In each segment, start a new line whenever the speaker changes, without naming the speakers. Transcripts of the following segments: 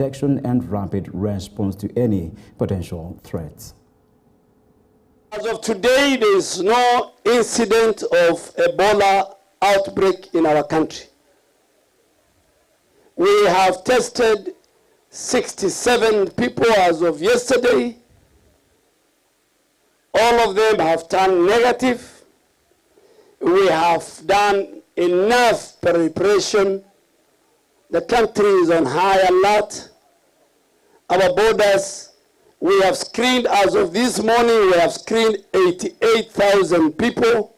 detection and rapid response to any potential threats.
As of today, there is no incident of Ebola outbreak in our country. We have tested 67 people as of yesterday. All of them have turned negative. We have done enough preparation. The country is on high alert. Our borders, we have screened, as of this morning, we have screened 88,000 people,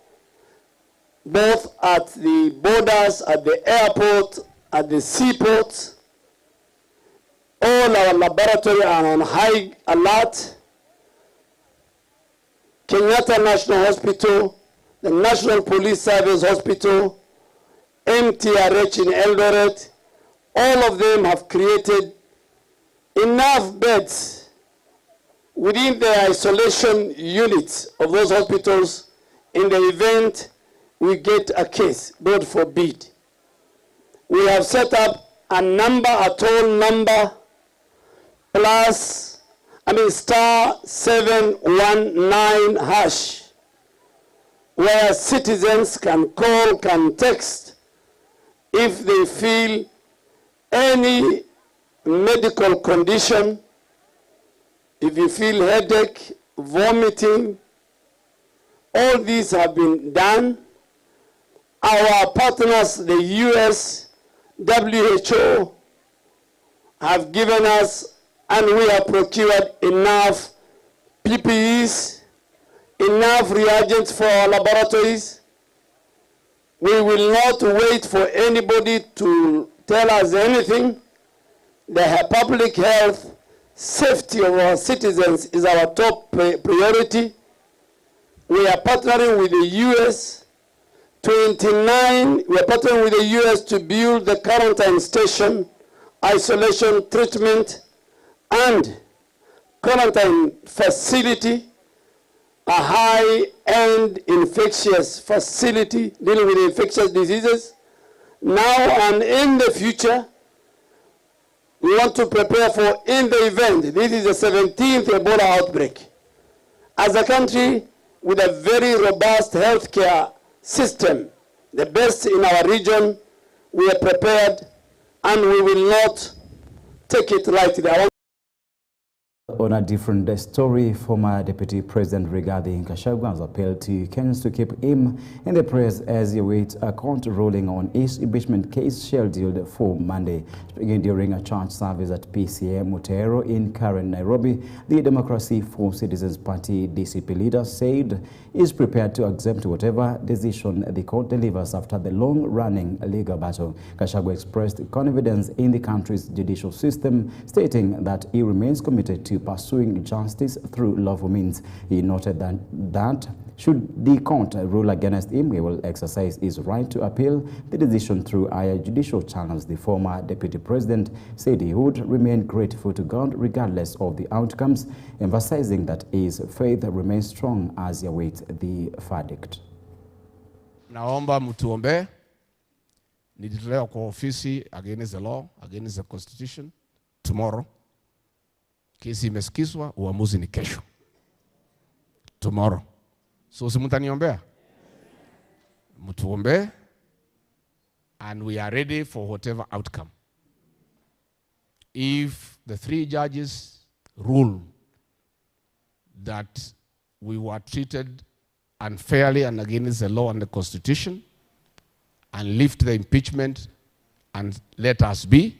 both at the borders, at the airport, at the seaports. All our laboratories are on high alert. Kenyatta National Hospital, the National Police Service Hospital, MTRH in Eldoret, all of them have created enough beds within the isolation units of those hospitals in the event we get a case, God forbid. We have set up a toll number plus, star 719 hash, where citizens can call, can text if they feel any medical condition, if you feel headache, vomiting. All these have been done. Our partners, the US, WHO, have given us, and we have procured enough PPEs, enough reagents for our laboratories. We will not wait for anybody to tell us anything. The public health, safety of our citizens is our top priority. We are partnering with the US. We are partnering with the US to build the quarantine station, isolation treatment, and quarantine facility, a high-end infectious facility dealing with infectious diseases. Now and in the future, we want to prepare for, in the event, this is the 17th Ebola outbreak. As a country with a very robust healthcare system, the best in our region, we are prepared and we will not take it lightly.
On a different story, former Deputy President Rigathi Gachagua has appealed to Kenyans to keep him in the press as he awaits a court ruling on his impeachment case scheduled for Monday. Speaking during a church service at PCA Mutero in Karen, Nairobi, the Democracy for Citizens Party DCP leader said he is prepared to accept whatever decision the court delivers after the long-running legal battle. Gachagua expressed confidence in the country's judicial system, stating that he remains committed to pursuing justice through lawful means. He noted that should the court rule against him, he will exercise his right to appeal the decision through higher judicial channels. The former deputy president said he would remain grateful to God regardless of the outcomes, emphasizing that his faith remains strong as he awaits the verdict.
Naomba mtuombe nijitolewa kwa ofisi against the law, against the constitution tomorrow. Kesi imesikizwa, uamuzi ni kesho. Tomorrow. So simutaniombea? Mtuombe, and we are ready for whatever outcome. If the 3 judges rule that we were treated unfairly and against the law and the constitution, and lift the impeachment and let us be,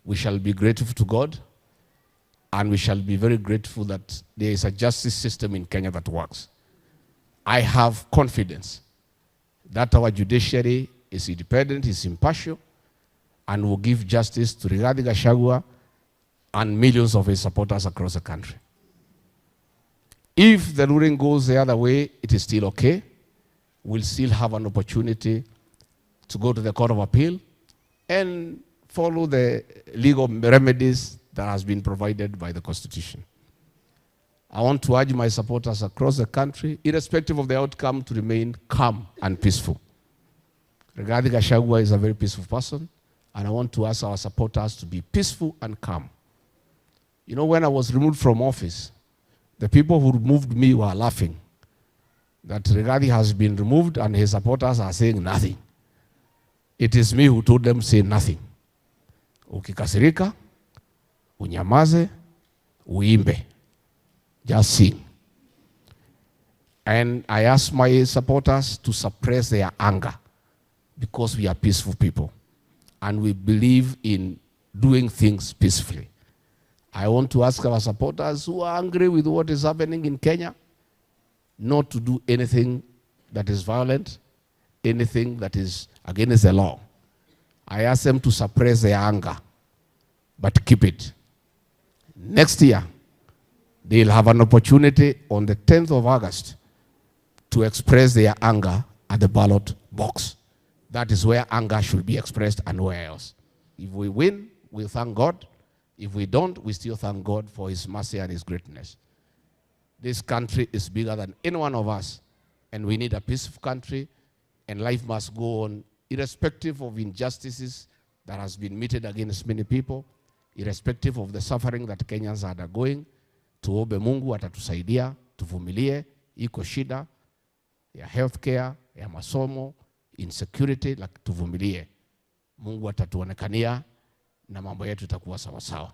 we shall be grateful to God. And we shall be very grateful that there is a justice system in Kenya that works. I have confidence that our judiciary is independent, is impartial, and will give justice to Rigathi Gachagua and millions of his supporters across the country. If the ruling goes the other way, it is still okay. We'll still have an opportunity to go to the Court of Appeal and follow the legal remedies that has been provided by the Constitution. I want to urge my supporters across the country, irrespective of the outcome, to remain calm and peaceful. Rigathi Gachagua is a very peaceful person, And I want to ask our supporters to be peaceful and calm. You know, when I was removed from office, the people who removed me were laughing that Rigathi has been removed and his supporters are saying nothing. It is me who told them say nothing. Ukikasirika, unyamaze, uimbe. Just sing. And I ask my supporters to suppress their anger because we are peaceful people and we believe in doing things peacefully. I want to ask our supporters who are angry with what is happening in Kenya not to do anything that is violent, anything that is against the law. I ask them to suppress their anger, but keep it. Next year, they'll have an opportunity on the 10th of August to express their anger at the ballot box. That is where anger should be expressed and nowhere else. If we win, we'll thank God. If we don't, we still thank God for his mercy and his greatness. This country is bigger than any one of us, and we need a peaceful country, and life must go on, irrespective of injustices that has been meted against many people, irrespective of the suffering that Kenyans are undergoing. Tuombe Mungu atatusaidia, tuvumilie, iko shida ya healthcare, ya masomo, insecurity, tuvumilie. Mungu atatuonekania na mambo yetu itakuwa sawa sawa.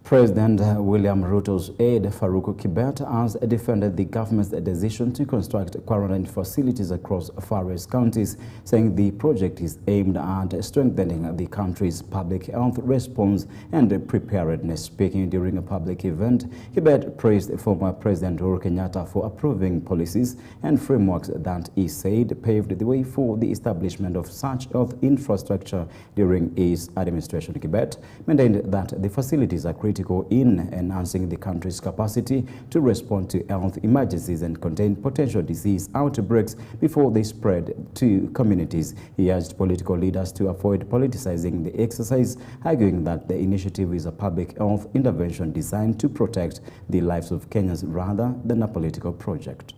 President William Ruto's aide, Faruku Kibet, has defended the government's decision to construct quarantine facilities across various counties, saying the project is aimed at strengthening the country's public health response and preparedness. Speaking during a public event, Kibet praised former President Uhuru Kenyatta for approving policies and frameworks that he said paved the way for the establishment of such health infrastructure during his administration. Kibet maintained that the facilities are critical in enhancing the country's capacity to respond to health emergencies and contain potential disease outbreaks before they spread to communities. He urged political leaders to avoid politicizing the exercise, arguing that the initiative is a public health intervention designed to protect the lives of Kenyans rather than a political project.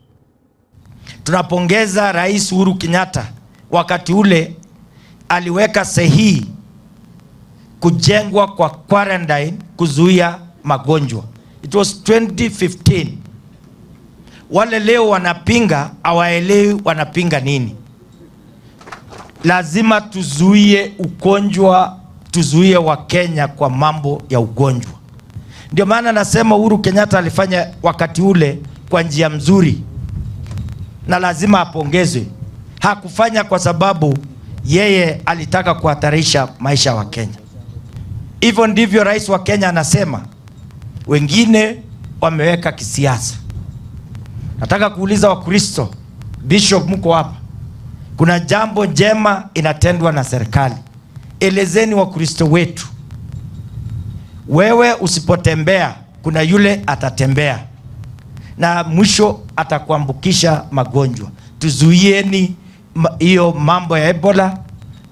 Tunapongeza Rais Uhuru Kenyatta wakati ule aliweka sahihi kujengwa kwa quarantine kuzuia magonjwa. It was 2015. Wale leo wanapinga hawaelewi wanapinga nini. Lazima tuzuie ugonjwa, tuzuie wa Kenya kwa mambo ya ugonjwa. Ndio maana nasema Uhuru Kenyatta alifanya wakati ule kwa njia mzuri na lazima apongezwe. Hakufanya kwa sababu yeye alitaka kuhatarisha maisha wa Kenya. Hivyo ndivyo rais wa Kenya anasema. Wengine wameweka kisiasa. Nataka kuuliza Wakristo, Bishop mko hapa. Kuna jambo jema inatendwa na serikali. Elezeni Wakristo wetu. Wewe usipotembea, kuna yule atatembea. Na mwisho atakuambukisha magonjwa. Tuzuieni hiyo mambo ya Ebola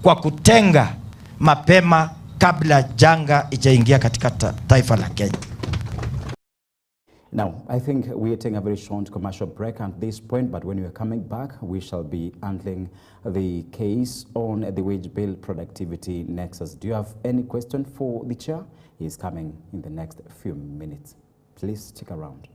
kwa kutenga mapema kabla janga ijaingia katika taifa la Kenya.
Now, I think we are taking a very short commercial break at this point, but when we are coming back, we shall be handling the case on the wage bill productivity nexus. Do you have any question for the chair? He is coming in the next few minutes. Please stick around.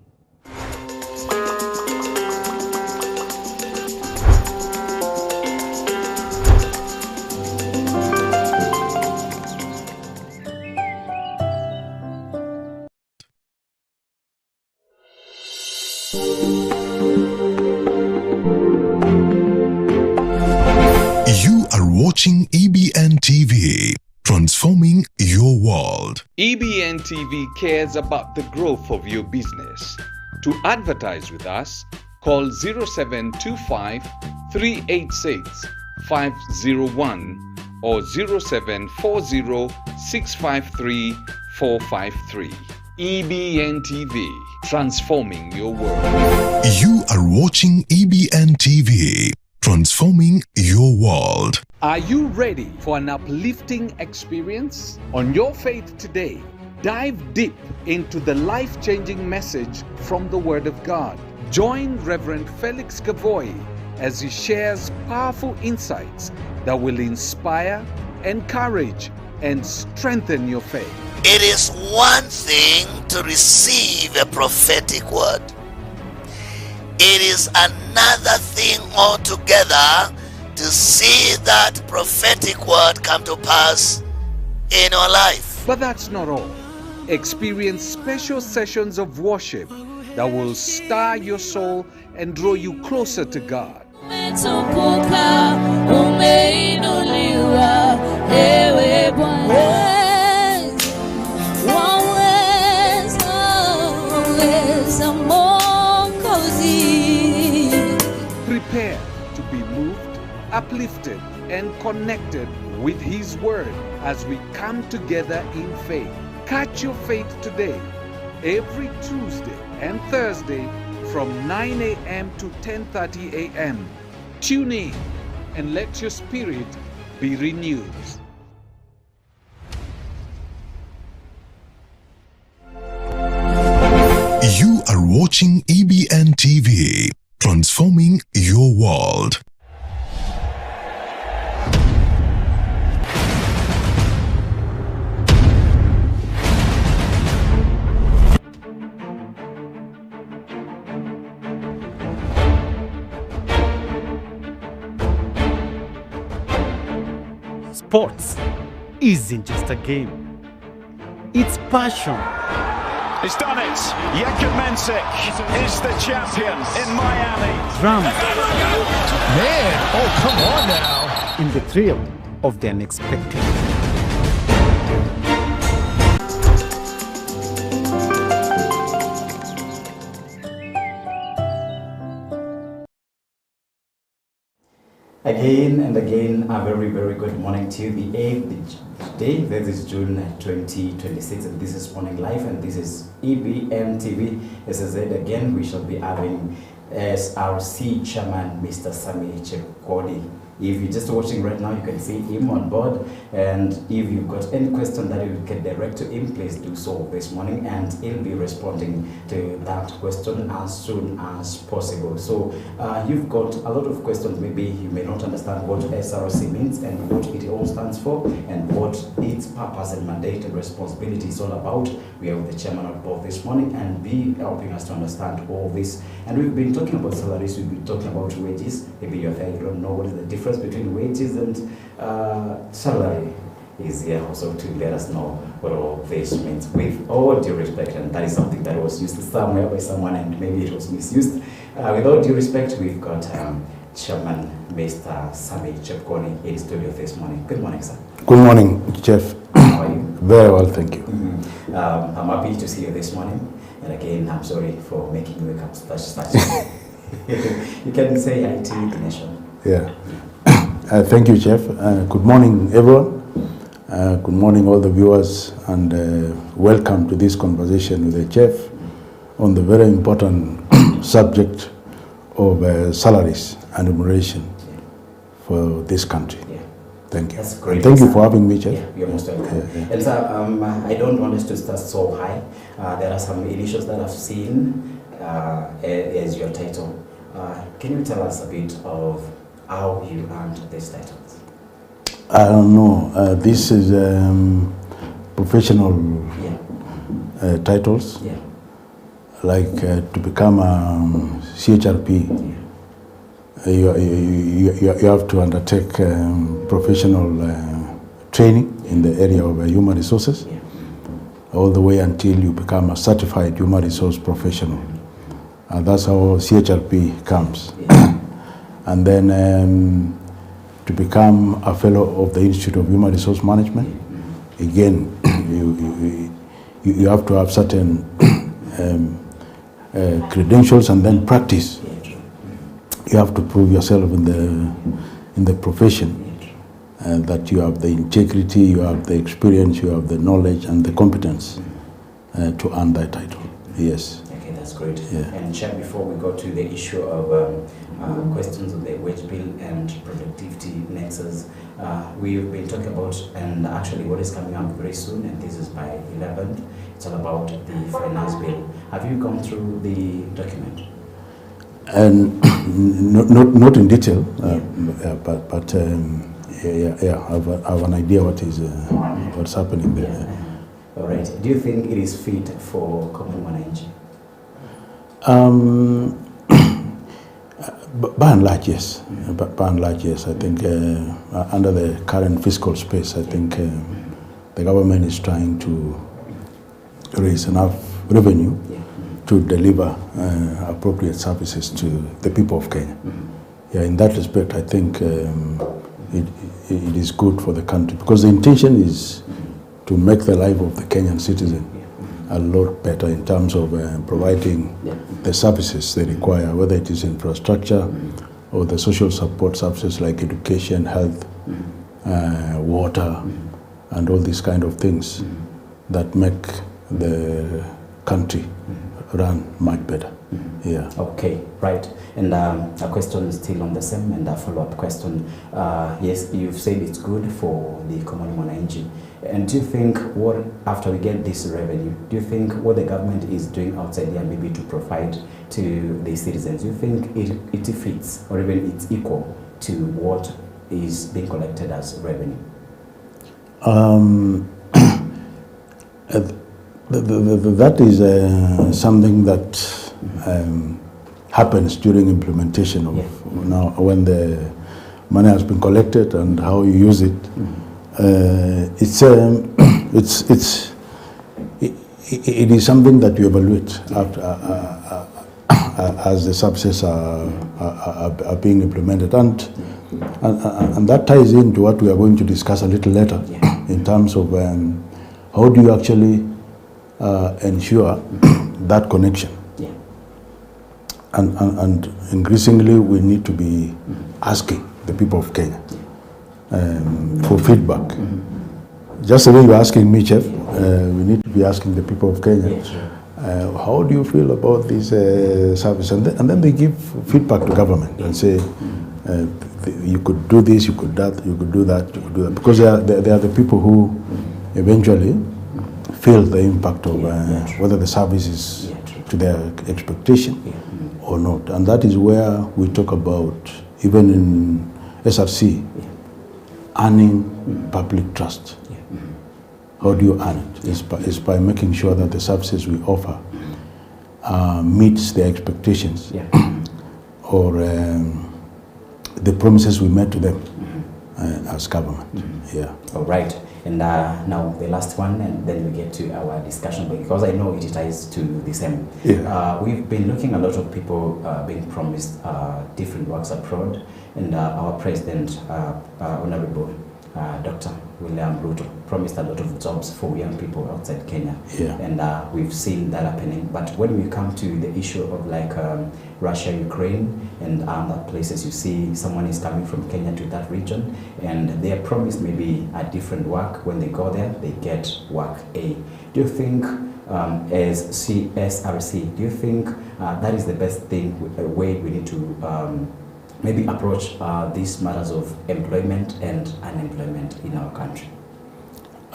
You are watching EBN TV, transforming your world.
EBN TV cares about the growth of your business. To advertise with us, call 0725 386 501 or 0740 653 453. EBN TV, transforming your world.
You are watching EBN TV, transforming your world.
Are you ready for an uplifting experience? On Your Faith Today, dive deep into the life-changing message from the Word of God. Join Reverend Felix Kavoy as he shares powerful insights that will inspire, encourage, and strengthen your faith.
It is one thing to receive a prophetic word. It is another thing altogether to see that prophetic word come to pass in our life.
But that's not all. Experience special sessions of worship that will stir your soul and draw you closer to God. Prepare to be moved, uplifted, and connected with His Word as we come together in faith. Catch your faith today, every Tuesday and Thursday from 9 a.m. to 10:30 a.m. Tune in and let your spirit be renewed.
You are watching EBN TV, transforming your world.
Sports isn't just a game. It's passion.
He's done it. Jakub Mensik is the champion in Miami.
Drama.
Man, oh, come on now.
In the thrill of the unexpected.
Again and again, a very, very good morning to you. The 8th day, this is June 2026, and this is Morning Life, and this is EBN TV. As I said again, we shall be having SRC Chairman, Mr. Sami Chepkwony. If you're just watching right now, you can see him on board, and if you've got any question that you can direct to him, please do so this morning, and he'll be responding to that question as soon as possible. So you've got a lot of questions. Maybe you may not understand what SRC means and what it all stands for and what its purpose and mandate and responsibility is all about. We have the chairman on board this morning and be helping us to understand all this. And we've been talking about salaries, we've been talking about wages. Maybe you're there, you don't know what is the difference between wages and salary. Is here also to let us know what all this means, with all due respect, and that is something that was used somewhere by someone and maybe it was misused. With all due respect, we've got Chairman Mr. Sami Chepkwony in studio this morning. Good morning, sir.
Good morning, Jeff.
How are you?
Very well, thank you.
I'm happy to see you this morning, and again, I'm sorry for making you wake up such. You can say hi to the nation.
Yeah. Thank you, Jeff. Good morning, everyone. Good morning, all the viewers, and welcome to this conversation with the Chief on the very important subject of salaries and remuneration for this country.
Yeah.
Thank you.
That's great.
Thank you for having me, Chief.
Yeah, you're most welcome. And sir, I don't want us to start so high. There are some initials that I've seen as your title. Can you tell us a bit of how you earned these titles?
I don't know. This is professional titles.
Yeah.
Like to become a CHRP, you have to undertake professional training in the area of human resources, all the way until you become a certified human resource professional. That's how CHRP comes. And then to become a fellow of the Institute of Human Resource Management, again, you have to have certain credentials and then practice. You have to prove yourself in the profession, that you have the integrity, you have the experience, you have the knowledge and the competence to earn that title. Yes.
Okay, that's great.
Yeah.
And Chair, before we go to the issue of questions on the wage bill and productivity nexus, we've been talking about, and actually what is coming up very soon, and this is by 11th, it's all about the finance bill. Have you gone through the document?
And not in detail, but I have an idea what's happening there.
Yeah. All right. Do you think it is fit for common mwananchi?
By and large, yes. By and large, yes. I think under the current fiscal space, I think the government is trying to raise enough revenue to deliver appropriate services to the people of Kenya. Yeah, in that respect, I think it is good for the country, because the intention is to make the life of the Kenyan citizen a lot better in terms of providing the services they require, whether it is infrastructure or the social support services like education, health, water, and all these kind of things that make the country run much better. Yeah.
Okay, right. And a question still on the same, and a follow-up question. Yes, you've said it's good for the common mwananchi. And do you think what, after we get this revenue, do you think what the government is doing outside here maybe to provide to the citizens, do you think it fits or even it's equal to what is being collected as revenue?
That is something that happens during implementation of now when the money has been collected and how you use it. It is something that you evaluate after, as the services are being implemented, and that ties into what we are going to discuss a little later in terms of how do you actually ensure that connection. And increasingly we need to be asking the people of Kenya for feedback. Just the way you're asking me, Chef, we need to be asking the people of Kenya, how do you feel about this service? And then they give feedback to government and say, you could do this, you could that, you could do that, you could do that. Because they are the people who eventually feel the impact of whether the service is to their expectation or not. And that is where we talk about, even in SRC, earning public trust. How do you earn it? It's by making sure that the services we offer meets their expectations or the promises we made to them as government. Yeah.
All right. And now the last one, and then we get to our discussion, because I know it ties to the same. We've been looking at a lot of people being promised different works abroad, and our president, Honorable Dr. William Ruto, promised a lot of jobs for young people outside Kenya. And we've seen that happening. But when we come to the issue of like Russia, Ukraine, and other places, you see someone is coming from Kenya to that region, and they are promised maybe a different work. When they go there, they get work A. Do you think, as SRC, do you think that is the best thing, way we need to maybe approach these matters of employment and unemployment in our country?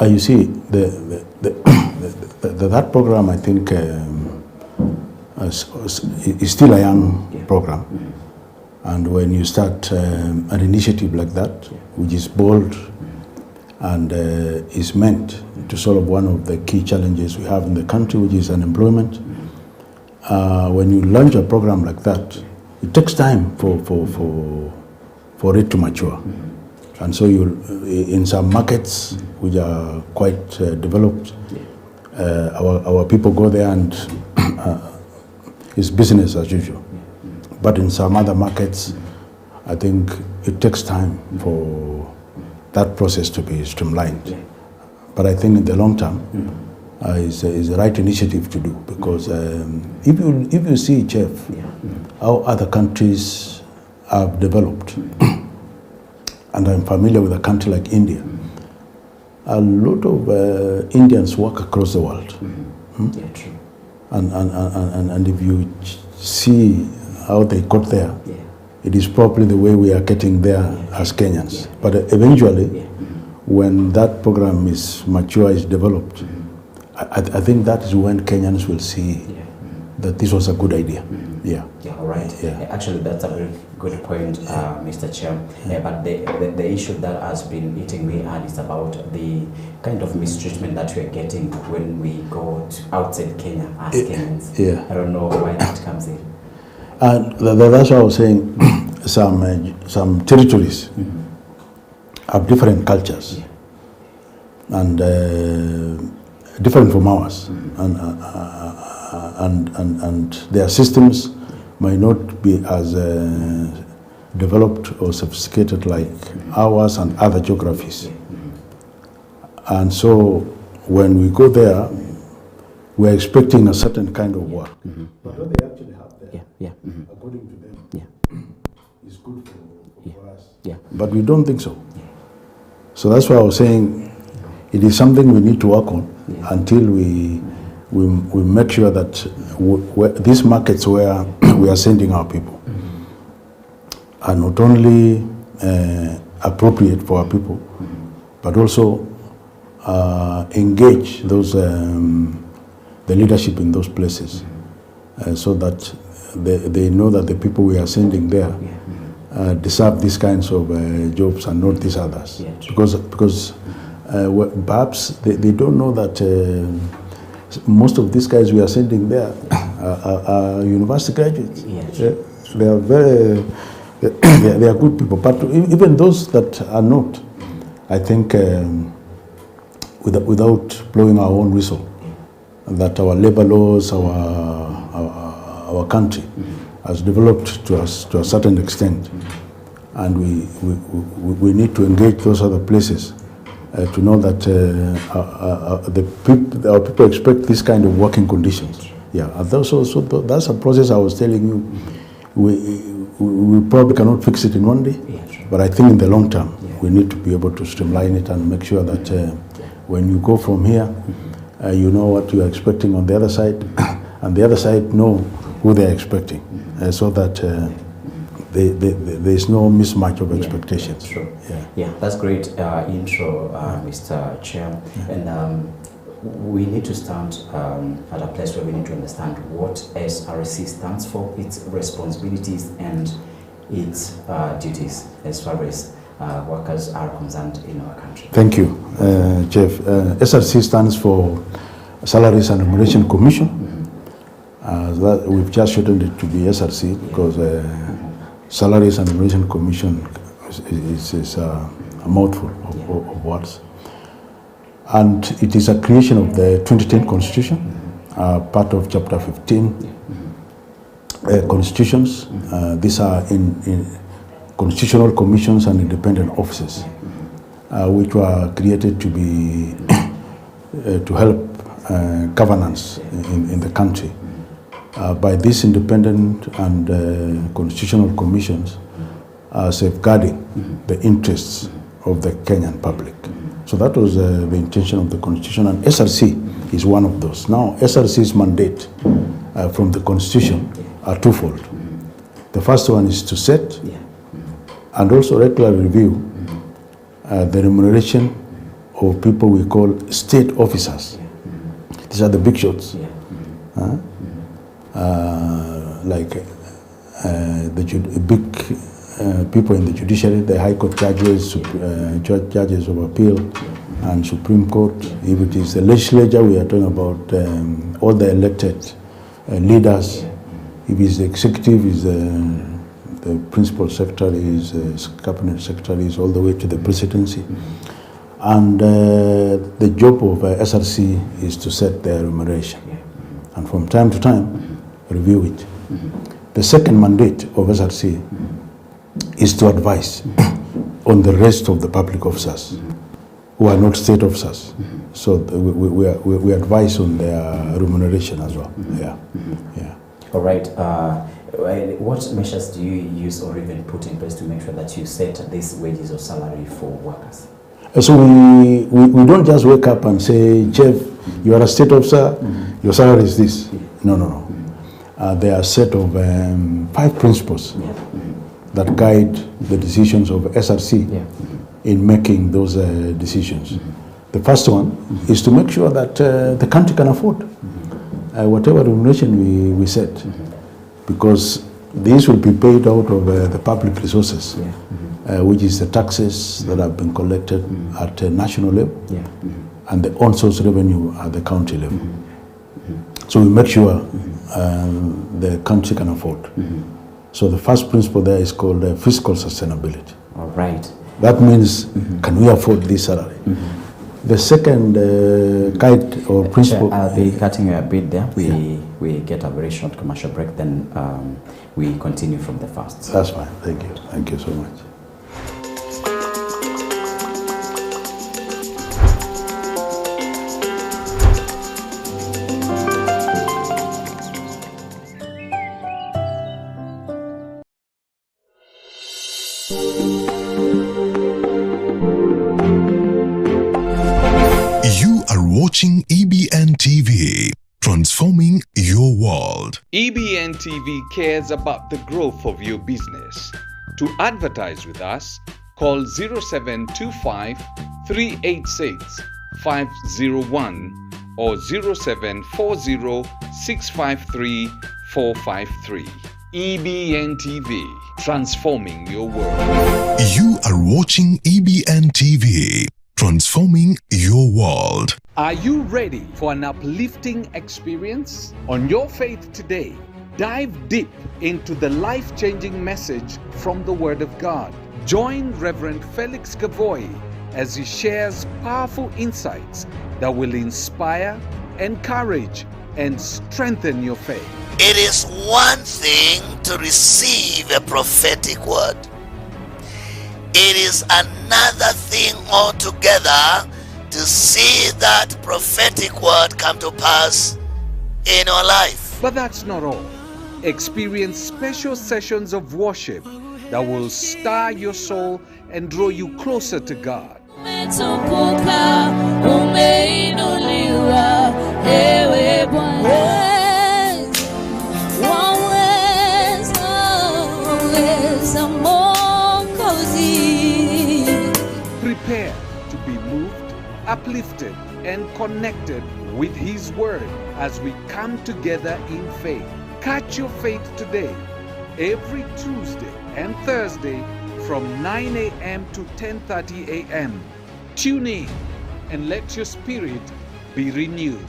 You see, that program, I think, is still a young program. And when you start an initiative like that, which is bold and is meant to solve one of the key challenges we have in the country, which is unemployment, when you launch a program like that, it takes time for it to mature. And so in some markets which are quite developed, our people go there and it's business as usual. But in some other markets, I think it takes time for that process to be streamlined. But I think in the long term, is the right initiative to do, because if you see, Chef, how other countries have developed, and I'm familiar with a country like India, a lot of Indians work across the world. And if you see how they got there, it is probably the way we are getting there as Kenyans. But eventually, when that program is mature, is developed, I think that is when Kenyans will see that this was a good idea. Yeah.
Yeah, all right.
Yeah.
Actually, that's a very good point, Mr. Chair. But the issue that has been eating me and is about the kind of mistreatment that we are getting when we go outside Kenya as Kenyans.
Yeah.
I don't know why that comes in.
And that's why I was saying some territories have different cultures and different from ours, and their systems might not be as developed or sophisticated like ours and other geographies. And so when we go there, we're expecting a certain kind of work. But what they actually have there, according to them, is good for us. But we don't think so. So that's why I was saying it is something we need to work on until we make sure that these markets where we are sending our people are not only appropriate for our people, but also engage those the leadership in those places, so that they know that the people we are sending there deserve these kinds of jobs and not these others. Because perhaps they don't know that most of these guys we are sending there are university graduates. They are they are good people. But even those that are not, I think without blowing our own whistle, that our labor laws, our country has developed to a certain extent, and we need to engage those other places to know that our people expect this kind of working conditions. Yeah, and that's a process I was telling you. We probably cannot fix it in one day, but I think in the long term we need to be able to streamline it and make sure that when you go from here, you know what you are expecting on the other side, and the other side know who they are expecting, so that there is no mismatch of expectations.
True. Yeah, that's great intro, Mr. Chair. And we need to stand at a place where we need to understand what SRC stands for, its responsibilities and its duties as far as workers are concerned in our country.
Thank you, Jeff. SRC stands for Salaries and Remuneration Commission. That we've just shortened it to be SRC because Salaries and Remuneration Commission is a mouthful of words. And it is a creation of the 2010 Constitution, part of Chapter 15 constitutions. These are in constitutional commissions and independent offices, which were created to be to help governance in the country. By these independent and constitutional commissions safeguarding the interests of the Kenyan public. So that was the intention of the Constitution, and SRC is one of those. Now, SRC's mandate from the Constitution are twofold. The first one is to set and also regularly review the remuneration of people we call state officers. These are the big shots. Like the big people in the judiciary, the High Court judges, judges of appeal, and Supreme Court. If it is the legislature, we are talking about all the elected leaders. If it's the executive, is the principal secretary, is cabinet secretaries, all the way to the presidency. And the job of SRC is to set their remuneration, and from time to time review it. The second mandate of SRC is to advise on the rest of the public officers who are not state officers. So we advise on their remuneration as well.
All right. What measures do you use or even put in place to make sure that you set these wages or salary for workers?
So we don't just wake up and say, Jeff, you are a state officer, your salary is this. No. There are a set of 5 principles that guide the decisions of SRC in making those decisions. The first one is to make sure that the country can afford whatever remuneration we set, because these will be paid out of the public resources, which is the taxes that have been collected at a national level and the on-source revenue at the county level. So we make sure the country can afford. So the first principle there is called fiscal sustainability.
All right.
That means, can we afford this salary? The second guide or principle...
I'll be cutting you a bit there. We get a very short commercial break, then we continue from the fast.
That's fine. Thank you. Thank you so much.
You are watching EBN TV, transforming your world.
EBN TV cares about the growth of your business. To advertise with us, call 0725 386 501 or 0740 653 453. EBN TV, transforming your world.
You are watching EBN TV, transforming your world.
Are you ready for an uplifting experience? On Your Faith Today, dive deep into the life-changing message from the Word of God. Join Reverend Felix Gavoy as he shares powerful insights that will inspire, encourage, and strengthen your faith.
It is one thing to receive a prophetic word. It is another thing altogether to see that prophetic word come to pass in your life.
But that's not all. Experience special sessions of worship that will stir your soul and draw you closer to God. Prepare to be moved, uplifted, and connected with His Word as we come together in faith. Catch Your Faith Today every Tuesday and Thursday from 9 a.m. to 10:30 a.m. Tune in and let your spirit be renewed.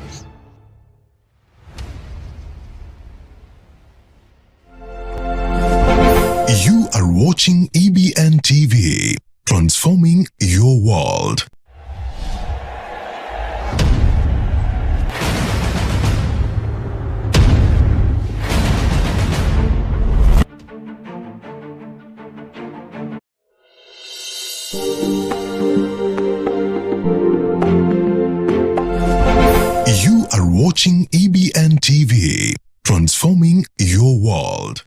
You are watching EBN TV, transforming your world. You are watching EBN TV, transforming your world.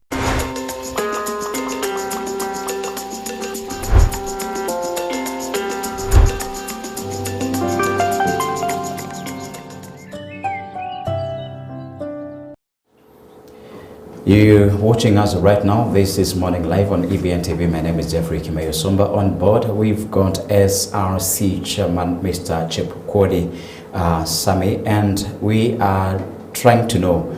You're watching us right now. This is Morning Live on EBN TV. My name is Jeffrey Kimeyo Somba. On board, we've got SRC Chairman, Mr. Chip Kwodi Sami, and we are trying to know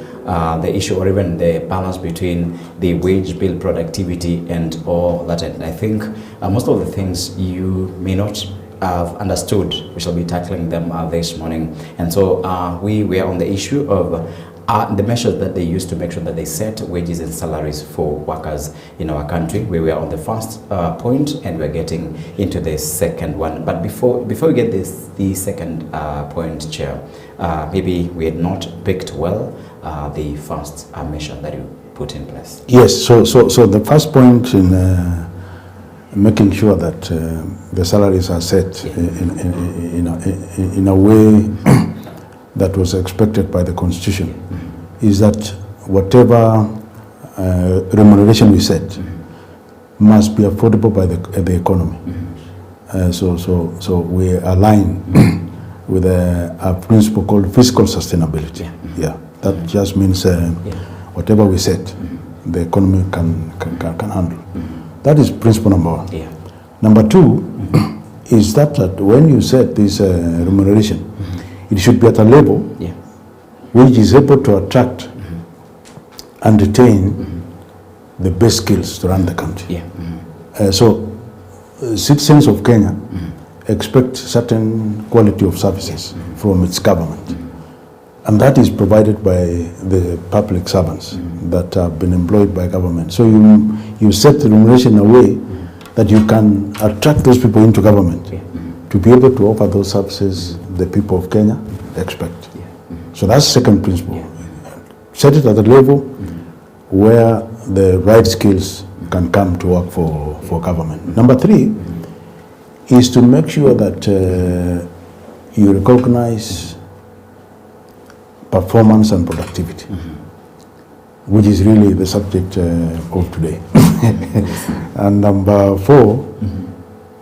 the issue or even the balance between the wage bill, productivity, and all that. And I think most of the things you may not have understood, we shall be tackling them this morning. And so we were on the issue of the measures that they use to make sure that they set wages and salaries for workers in our country. We were on the first point, and we're getting into the second one. But before we get the second point, Chair, maybe we had not picked well the first measure that you put in place.
Yes, so the first point in making sure that the salaries are set in a way that was expected by the Constitution is that whatever remuneration we set must be affordable by the economy. So we align with a principle called fiscal sustainability. That just means whatever we set, the economy can handle. That is principle number one. Number two is that when you set this remuneration, it should be at a level which is able to attract and retain the best skills to run the country.
Yeah.
So citizens of Kenya expect certain quality of services from its government. And that is provided by the public servants that have been employed by government. So you set the remuneration in a way that you can attract those people into government to be able to offer those services the people of Kenya expect. So that's the second principle. Set it at a level where the right skills can come to work for government. Number 3 is to make sure that you recognize performance and productivity, which is really the subject of today. And number 4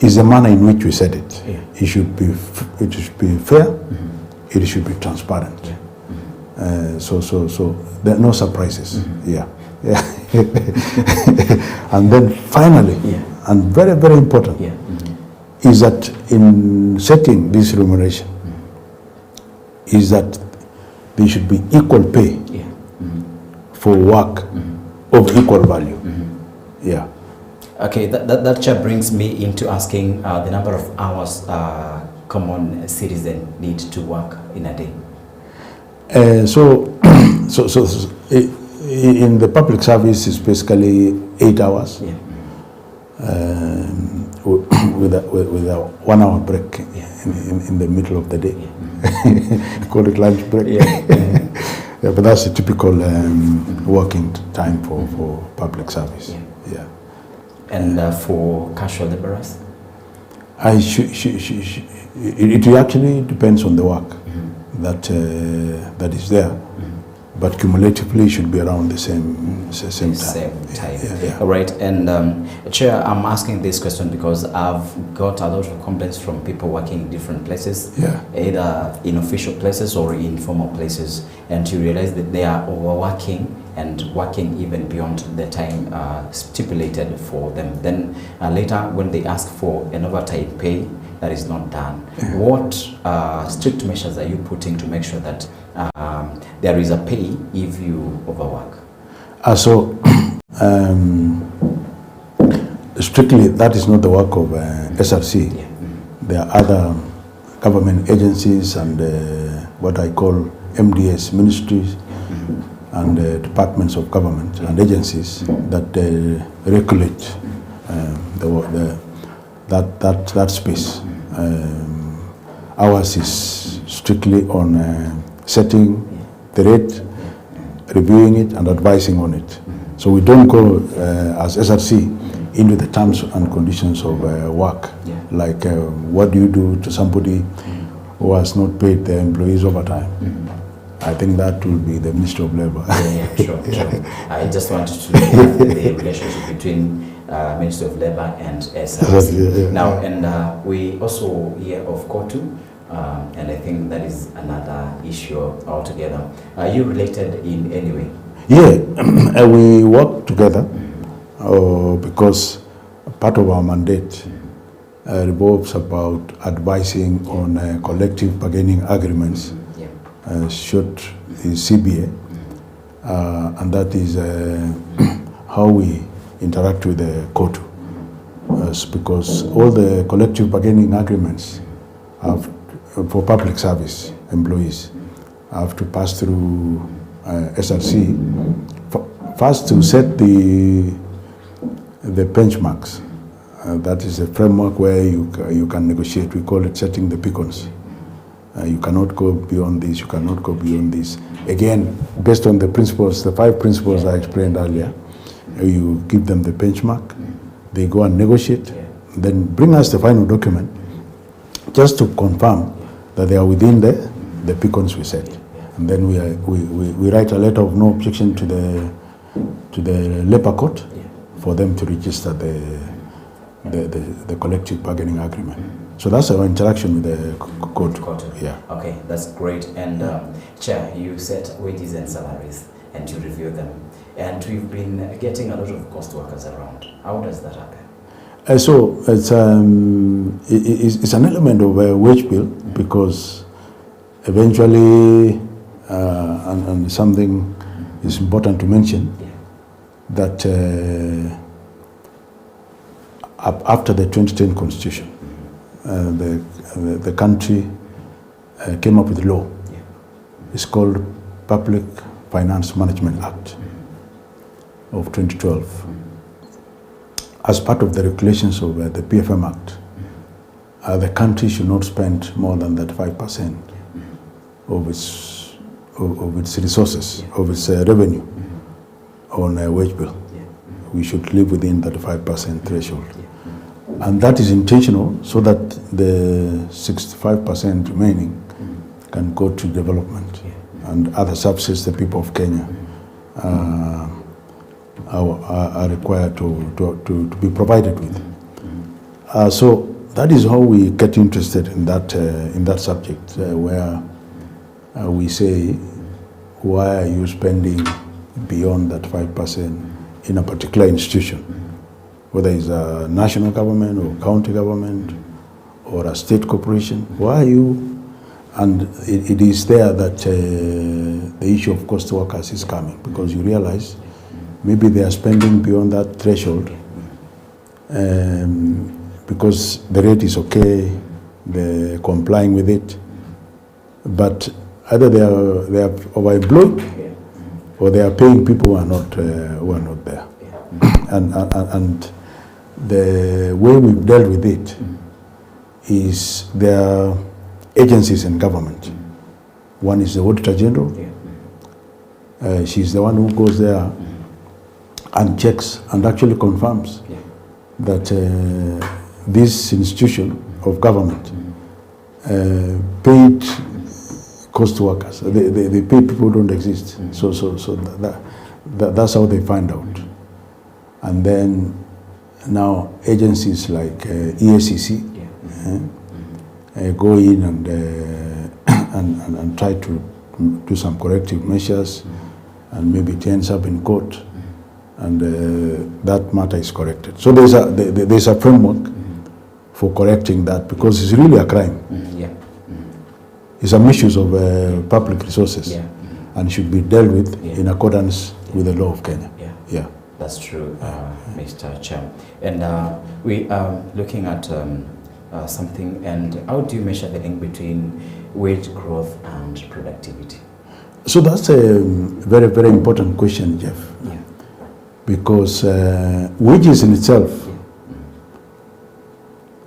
is the manner in which we set it. It should be fair, it should be transparent. So there are no surprises. Yeah. And then finally, and very, very important, is that in setting this remuneration, is that there should be equal pay for work of equal value. Yeah.
Okay, that just brings me into asking the number of hours common citizen need to work in a day.
So in the public service, it's basically 8 hours with a 1 hour break in the middle of the day. Call it lunch break. Yeah, but that's a typical working time for public service. Yeah.
And for casual laborers?
It actually depends on the work that is there, but cumulatively it should be around the same time. Yeah.
All right. And Chair, I'm asking this question because I've got a lot of complaints from people working in different places, either in official places or informal places, and you realize that they are overworking and working even beyond the time stipulated for them. Then later, when they ask for an overtime pay, that is not done. What strict measures are you putting to make sure that there is a pay if you overwork?
Strictly, that is not the work of SRC. There are other government agencies and what I call MDS ministries and departments of government and agencies that regulate that space. Ours is strictly on setting the rate, reviewing it and advising on it. So we don't go as SRC into the terms and conditions of work, like what do you do to somebody who has not paid their employees overtime. I think that will be the Ministry of Labour.
Sure. I just wanted to look at the relationship between Ministry of Labour and SRC. Now, and we also hear of KOTU, and I think that is another issue altogether. Are you related in any way?
Yeah, we work together because part of our mandate revolves about advising on collective bargaining agreements. Short is CBA, and that is how we interact with the KOTU, because all the collective bargaining agreements have, for public service employees have to pass through SRC first to set the benchmarks. That is a framework where you can negotiate. We call it setting the beacons. You cannot go beyond this, you cannot go beyond this. Again, based on the principles, the 5 principles I explained earlier, you give them the benchmark, they go and negotiate, then bring us the final document just to confirm that they are within the beacons we set. And then we write a letter of no objection to the labor court for them to register the collective bargaining agreement. So that's our interaction with the court. Yeah.
Okay, that's great. And Chair, you set wages and salaries and you review them. And we've been getting a lot of cost workers around. How does that happen?
So it's an element of a wage bill because eventually, and something It's important to mention that after the 2010 constitution, the country came up with a law. It's called Public Finance Management Act of 2012. As part of the regulations of the PFM Act, the country should not spend more than that 5% of its resources, of its revenue on a wage bill. We should live within that 5% threshold. And that is intentional so that the 65% remaining can go to development and other services the people of Kenya are required to be provided with. So that is how we get interested in that subject, where we say, why are you spending beyond that 5% in a particular institution, whether it's a national government or county government or a state corporation? Why are you? And it is there that the issue of cost workers is coming, because you realize maybe they are spending beyond that threshold because the rate is okay, they're complying with it, but either they are overemployed or they are paying people who are not there. And the way we've dealt with it is there are agencies in government. One is the Auditor General. She's the one who goes there and checks and actually confirms that this institution of government paid cost workers. They pay people who don't exist. So that's how they find out. And then now agencies like EACC go in and try to do some corrective measures, and maybe it ends up in court, and that matter is corrected. So there's a framework for correcting that, because it's really a crime. It's a misuse of public resources, and should be dealt with in accordance with the law of Kenya.
That's true, Mr. Chair. And we are looking at something, and how do you measure the link between wage growth and productivity?
So that's a very, very important question, Jeff. Because wages in itself,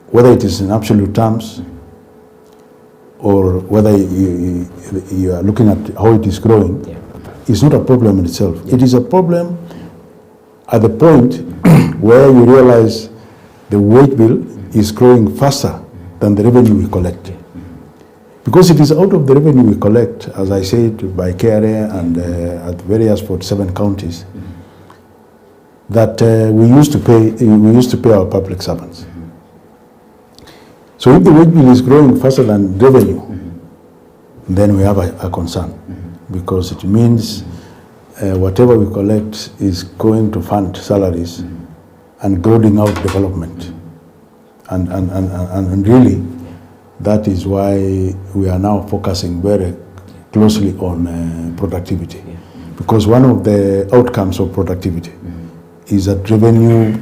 whether it is in absolute terms or whether you are looking at how it is growing, is not a problem in itself. It is a problem at the point where you realize the wage bill is growing faster than the revenue we collect. Because it is out of the revenue we collect, as I said, by KRA and at various 47 counties, that we used to pay our public servants. So if the wage bill is growing faster than revenue, then we have a concern, because it means whatever we collect is going to fund salaries and crowding out development. And really, that is why we are now focusing very closely on productivity. Because one of the outcomes of productivity is that revenue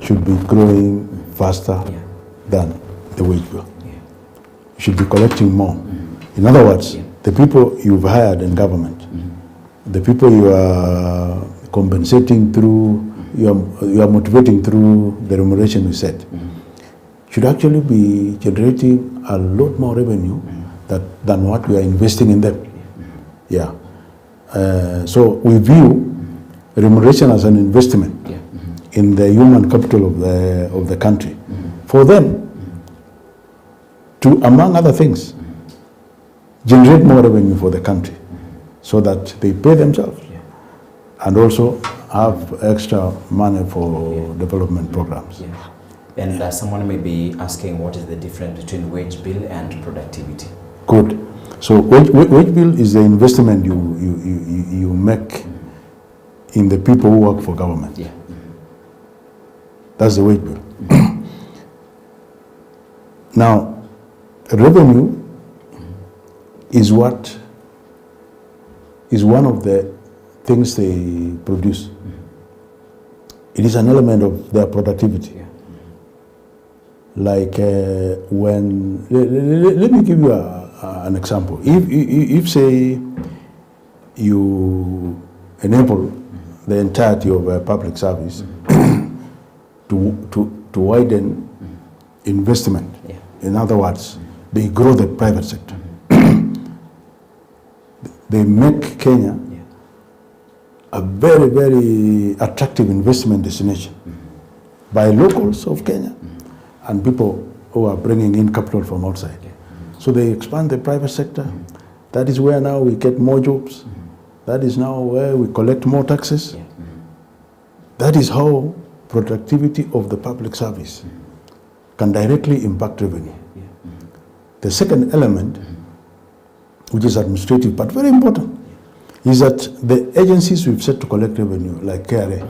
should be growing faster than the wage bill. You should be collecting more. In other words, the people you've hired in government, the people you are compensating through, you are motivating through the remuneration we set, should actually be generating a lot more revenue than what we are investing in them. So we view remuneration as an investment in the human capital of the country, for them to, among other things, generate more revenue for the country, so that they pay themselves and also have extra money for development programs.
And someone may be asking, what is the difference between wage bill and productivity?
Good. So wage bill is the investment you make in the people who work for government. That's the wage bill. Now, revenue is one of the things they produce. It is an element of their productivity. Like when, let me give you an example. If say you enable the entirety of a public service to widen investment, in other words, they grow the private sector. They make Kenya a very, very attractive investment destination by locals of Kenya and people who are bringing in capital from outside. So they expand the private sector. That is where now we get more jobs. That is now where we collect more taxes. That is how productivity of the public service can directly impact revenue. The second element, which is administrative but very important, is that the agencies we've set to collect revenue, like KRA,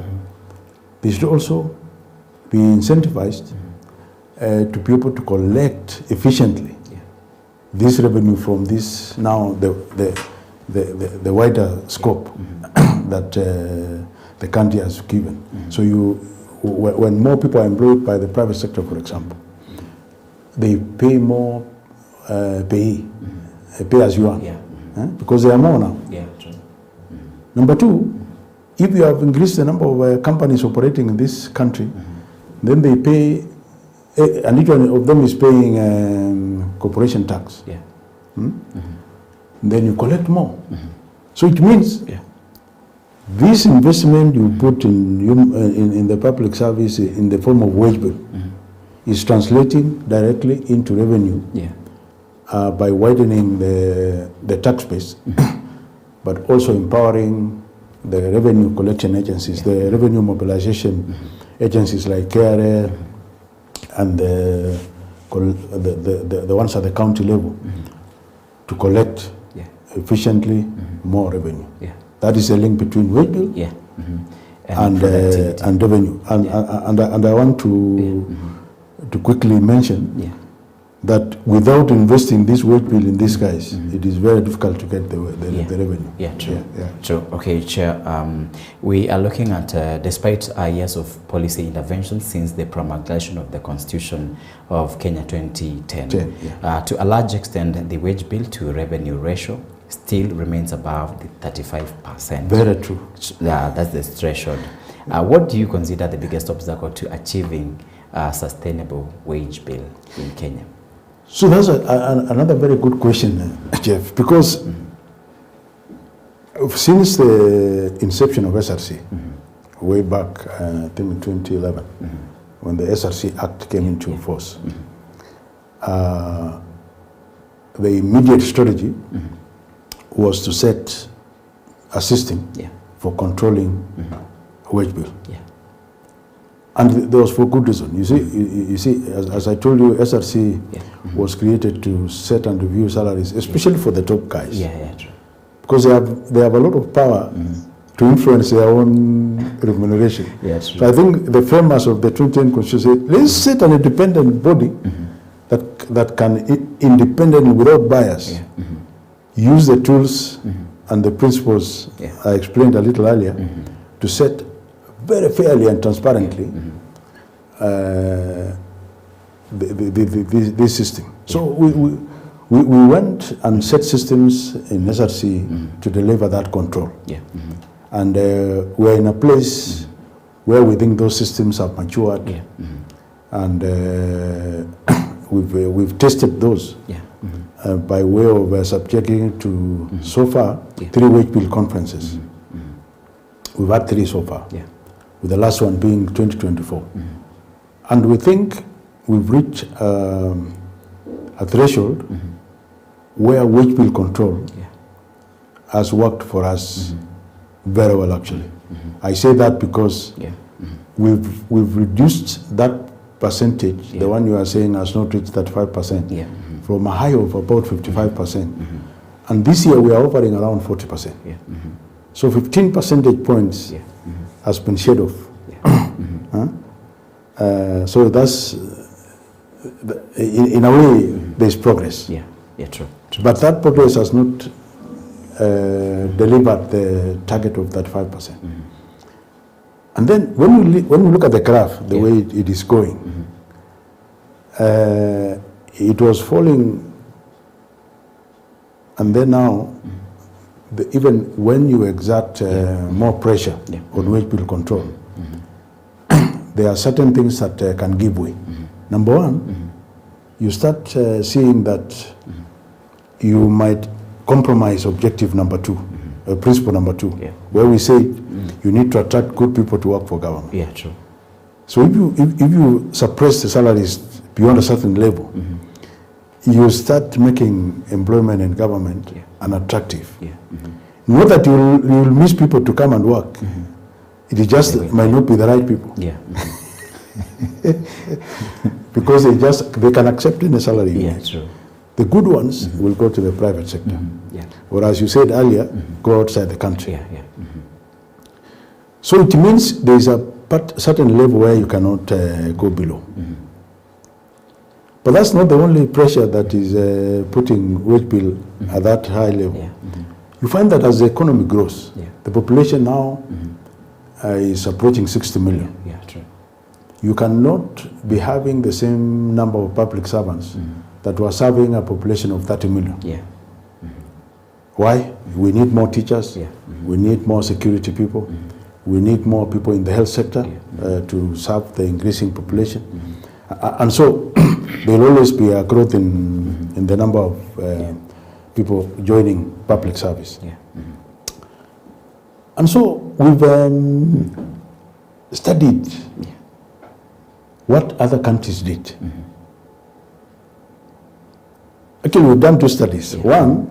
they should also be incentivized to be able to collect efficiently this revenue from this now the wider scope that the country has given. So when more people are employed by the private sector, for example, they pay more pay as you earn, because they are more now. Number two, if you have increased the number of companies operating in this country, then they pay, and each one of them is paying corporation tax. Then you collect more. So it means this investment you put in the public service in the form of wage bill is translating directly into revenue by widening the tax base, but also empowering the revenue collection agencies, the revenue mobilization agencies like KRA and the ones at the county level to collect efficiently more revenue. That is a link between wage bill and revenue. And I want to quickly mention that without investing this wage bill in these guys, it is very difficult to get the revenue.
True. Okay, Chair. We are looking at, despite years of policy intervention since the promulgation of the Constitution of Kenya 2010, to a large extent, the wage bill to revenue ratio still remains above the 35%.
Very true.
That's the threshold. What do you consider the biggest obstacle to achieving a sustainable wage bill in Kenya?
So that's another very good question, Jeff, because since the inception of SRC, way back, I think in 2011, when the SRC Act came into force, the immediate strategy was to set a system for controlling wage bill. And there was for good reason. You see, as I told you, SRC was created to set and review salaries, especially for the top guys.
True.
Because they have a lot of power to influence their own remuneration. So I think the framers of the 2010 Constitution said, let's set an independent body that can independently, without bias, use the tools and the principles I explained a little earlier to set very fairly and transparently this system. So we went and set systems in SRC to deliver that control. And we're in a place where we think those systems have matured, and we've tested those by way of subjecting to, so far, 3 wage bill conferences. We've had 3 so far, with the last one being 2024. And we think we've reached a threshold where wage bill control has worked for us very well, actually. I say that because we've reduced that percentage, the one you are saying has not reached 35%, from a high of about 55%. And this year we are offering around 40%. So 15 percentage points has been shed off. So that's, in a way, there's progress.
True.
But that progress has not delivered the target of 35%. And then when we look at the graph, the way it is going, it was falling, and then now, even when you exert more pressure on wage bill control, there are certain things that can give way. Number one, you start seeing that you might compromise objective number two, principle number two, where we say you need to attract good people to work for government.
Yeah, true.
So if you suppress the salaries beyond a certain level, you start making employment in government unattractive. Not that you'll miss people to come and work. It is just might not be the right people. Because they can accept any salary.
True.
The good ones will go to the private sector. Or as you said earlier, go outside the country. So it means there is a certain level where you cannot go below. But that's not the only pressure that is putting wage bill at that high level. You find that as the economy grows, the population now is approaching 60 million.
True.
You cannot be having the same number of public servants that were serving a population of 30 million. Why? We need more teachers, we need more security people, we need more people in the health sector to serve the increasing population. And so there will always be a growth in the number of people joining public service. And so we've studied what other countries did. Actually, we've done two studies. One,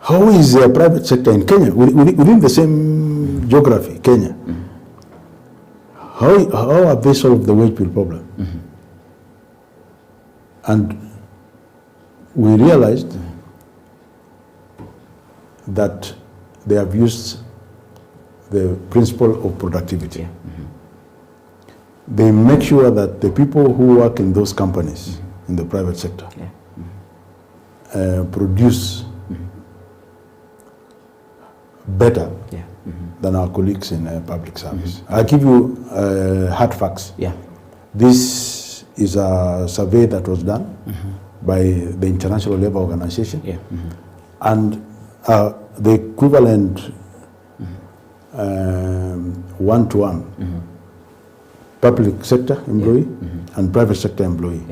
how is the private sector in Kenya, within the same geography, Kenya, how have they solved the wage bill problem? And we realized that they have used the principle of productivity. They make sure that the people who work in those companies, in the private sector, produce better than our colleagues in public service. I'll give you hard facts. This is a survey that was done by the International Labour Organization, and the equivalent one-to-one public sector employee and private sector employee.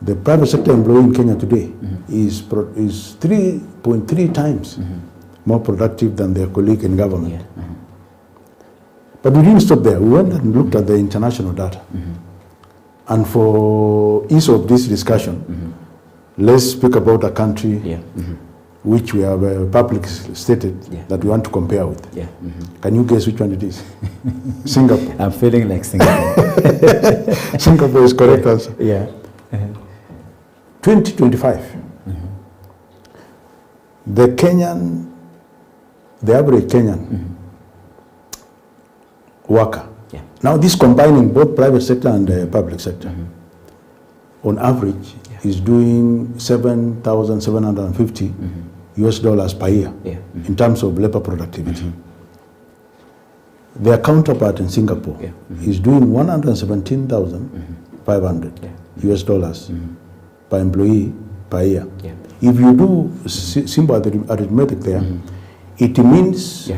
The private sector employee in Kenya today is 3.3 times more productive than their colleague in government. But we didn't stop there. We went and looked at the international data. And for ease of this discussion, let's speak about a country which we have publicly stated that we want to compare with. Can you guess which one it is? Singapore.
I'm feeling like Singapore.
Singapore is correct answer. 2025. The average Kenyan worker. Now this combining both private sector and the public sector, on average is doing $7,750 US dollars per year in terms of labor productivity. Their counterpart in Singapore is doing 117,500 US dollars per employee per year. If you do simple arithmetic there, it means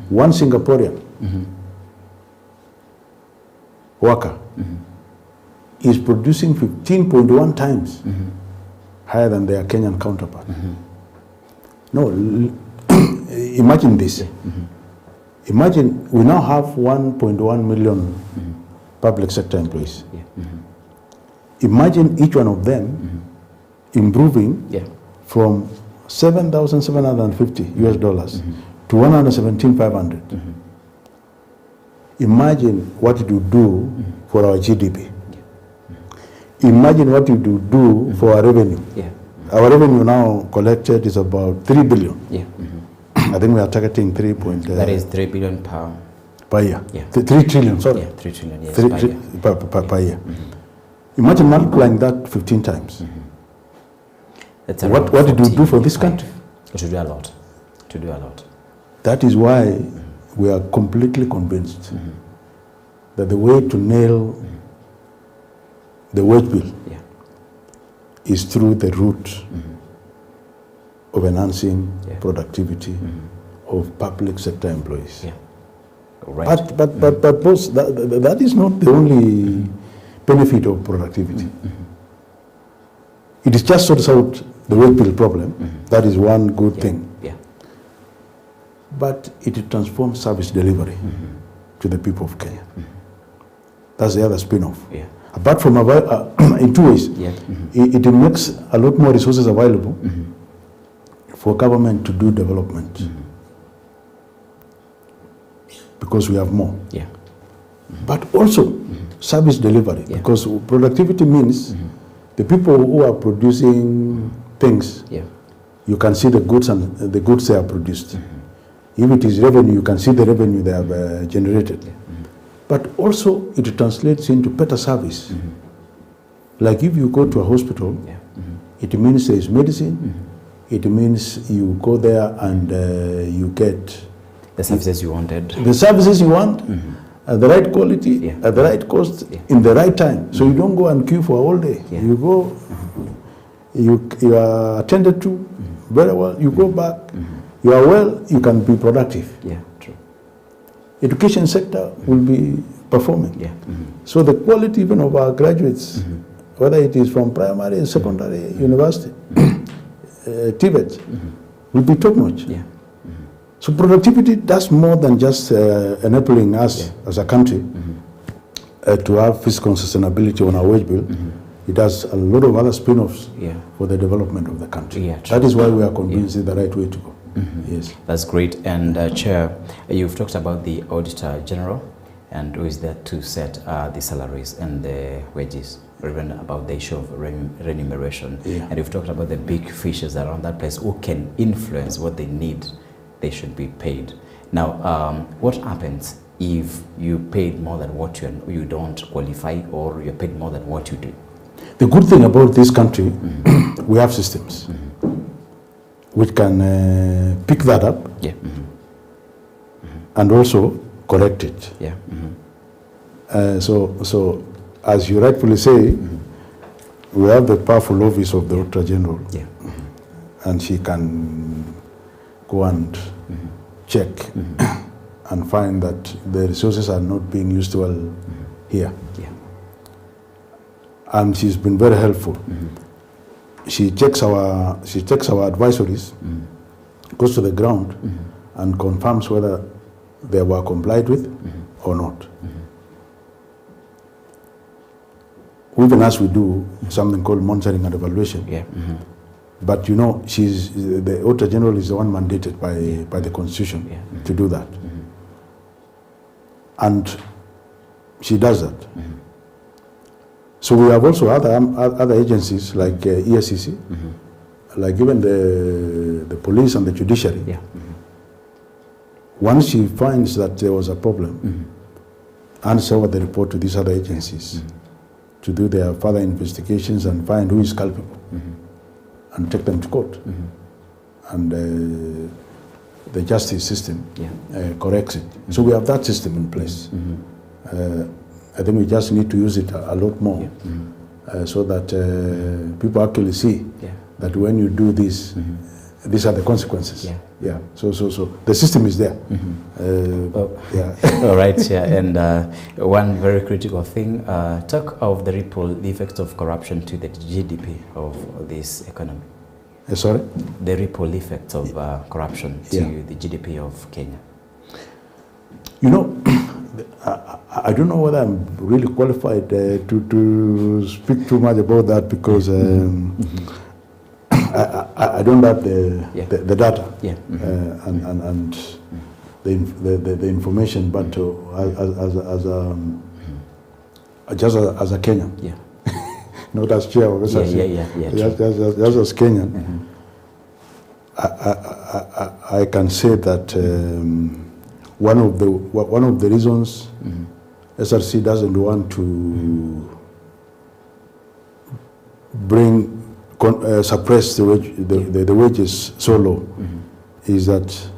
one Singaporean worker is producing 15.1 times higher than their Kenyan counterpart. No, imagine this. Imagine we now have 1.1 million public sector employees. Imagine each one of them improving from 7,750 US dollars to 117,500. Imagine what it would do for our GDP. Imagine what it would do for our revenue. Our revenue now collected is about 3 billion. I think we are targeting 3 point...
that is 3 billion
per year. 3 trillion, sorry.
3 trillion, yes,
per year. Imagine multiplying that 15 times.
That's
what did you do for this country?
To do a lot. To do a lot.
That is why we are completely convinced that the way to nail the wage bill is through the route of enhancing productivity of public sector employees. Right. But boss, that is not the only benefit of productivity. It is just sorts out the wage bill problem. That is one good thing. But it transforms service delivery to the people of Kenya. That's the other spin-off. Apart from, in two ways, it makes a lot more resources available for government to do development. Because we have more. But also service delivery, because productivity means the people who are producing things, you can see the goods and the goods they are produced. If it is revenue, you can see the revenue they have generated. But also it translates into better service. Like if you go to a hospital, it means there is medicine, it means you go there and you get
the services you wanted.
The services you want, at the right quality, at the right cost, in the right time. So you don't go and queue for a whole day. You go, you are attended to very well, you go back, you are well, you can be productive.
True.
Education sector will be performing. So the quality even of our graduates, whether it is from primary, secondary, university, TVET, will be top notch. So productivity does more than just enabling us as a country to have fiscal sustainability on our wage bill. It does a lot of other spin-offs for the development of the country. That is why we are convinced it's the right way to go. Yes.
That's great. And Chair, you've talked about the Auditor General and who is there to set the salaries and the wages, or even about the issue of remuneration. And you've talked about the big fishes around that place who can influence what they need. They should be paid. Now, what happens if you paid more than what you don't qualify, or you're paid more than what you do?
The good thing about this country, we have systems which can pick that up and also correct it. So as you rightfully say, we have the powerful office of the Auditor General, and she can go and check and find that the resources are not being used well here. And she's been very helpful. She checks our advisories, goes to the ground and confirms whether they were complied with or not. Even as we do something called monitoring and evaluation. But you know, the Auditor General is the one mandated by the Constitution to do that. And she does that. So we have also other agencies like ESCC, like even the police and the judiciary. Once she finds that there was a problem, hands over the report to these other agencies to do their further investigations and find who is culpable. And take them to court. And the justice system corrects it. So we have that system in place. I think we just need to use it a lot more so that people actually see that when you do this, these are the consequences. So the system is there.
All right, and one very critical thing, talk of the effects of corruption to the GDP of this economy.
Sorry?
The ripple effects of corruption to the GDP of Kenya.
You know, I don't know whether I'm really qualified to speak too much about that, because I don't have the data and the information, but just as a Kenyan, not as chair, just as Kenyan, I can say that one of the reasons SRC doesn't want to bring suppress the wages so low is that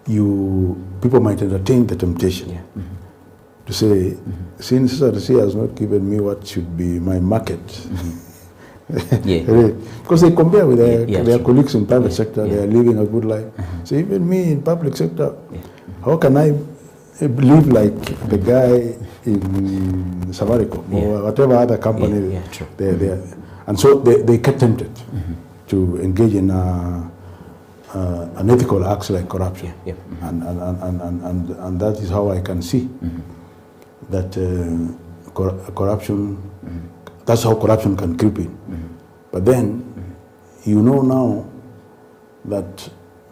people might entertain the temptation to say, since SRC has not given me what should be my market, because they compare with their colleagues in private sector, they are living a good life. So even me in public sector, how can I live like the guy in Safaricom or whatever other company they and so they get tempted to engage in unethical acts like corruption, and that is how I can see that corruption. That's how corruption can creep in. But then, you know now that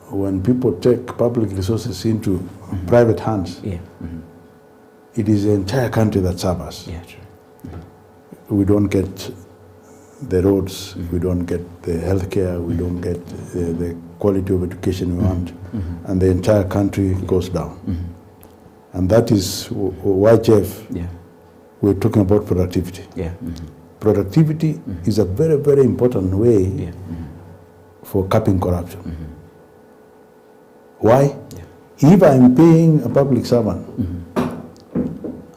when people take public resources into private hands, it is the entire country that suffers. We don't get the roads, we don't get the healthcare, we don't get the quality of education we want, and the entire country goes down. And that is why, Jeff, we're talking about productivity. Productivity is a very, very important way for capping corruption. Why? If I'm paying a public servant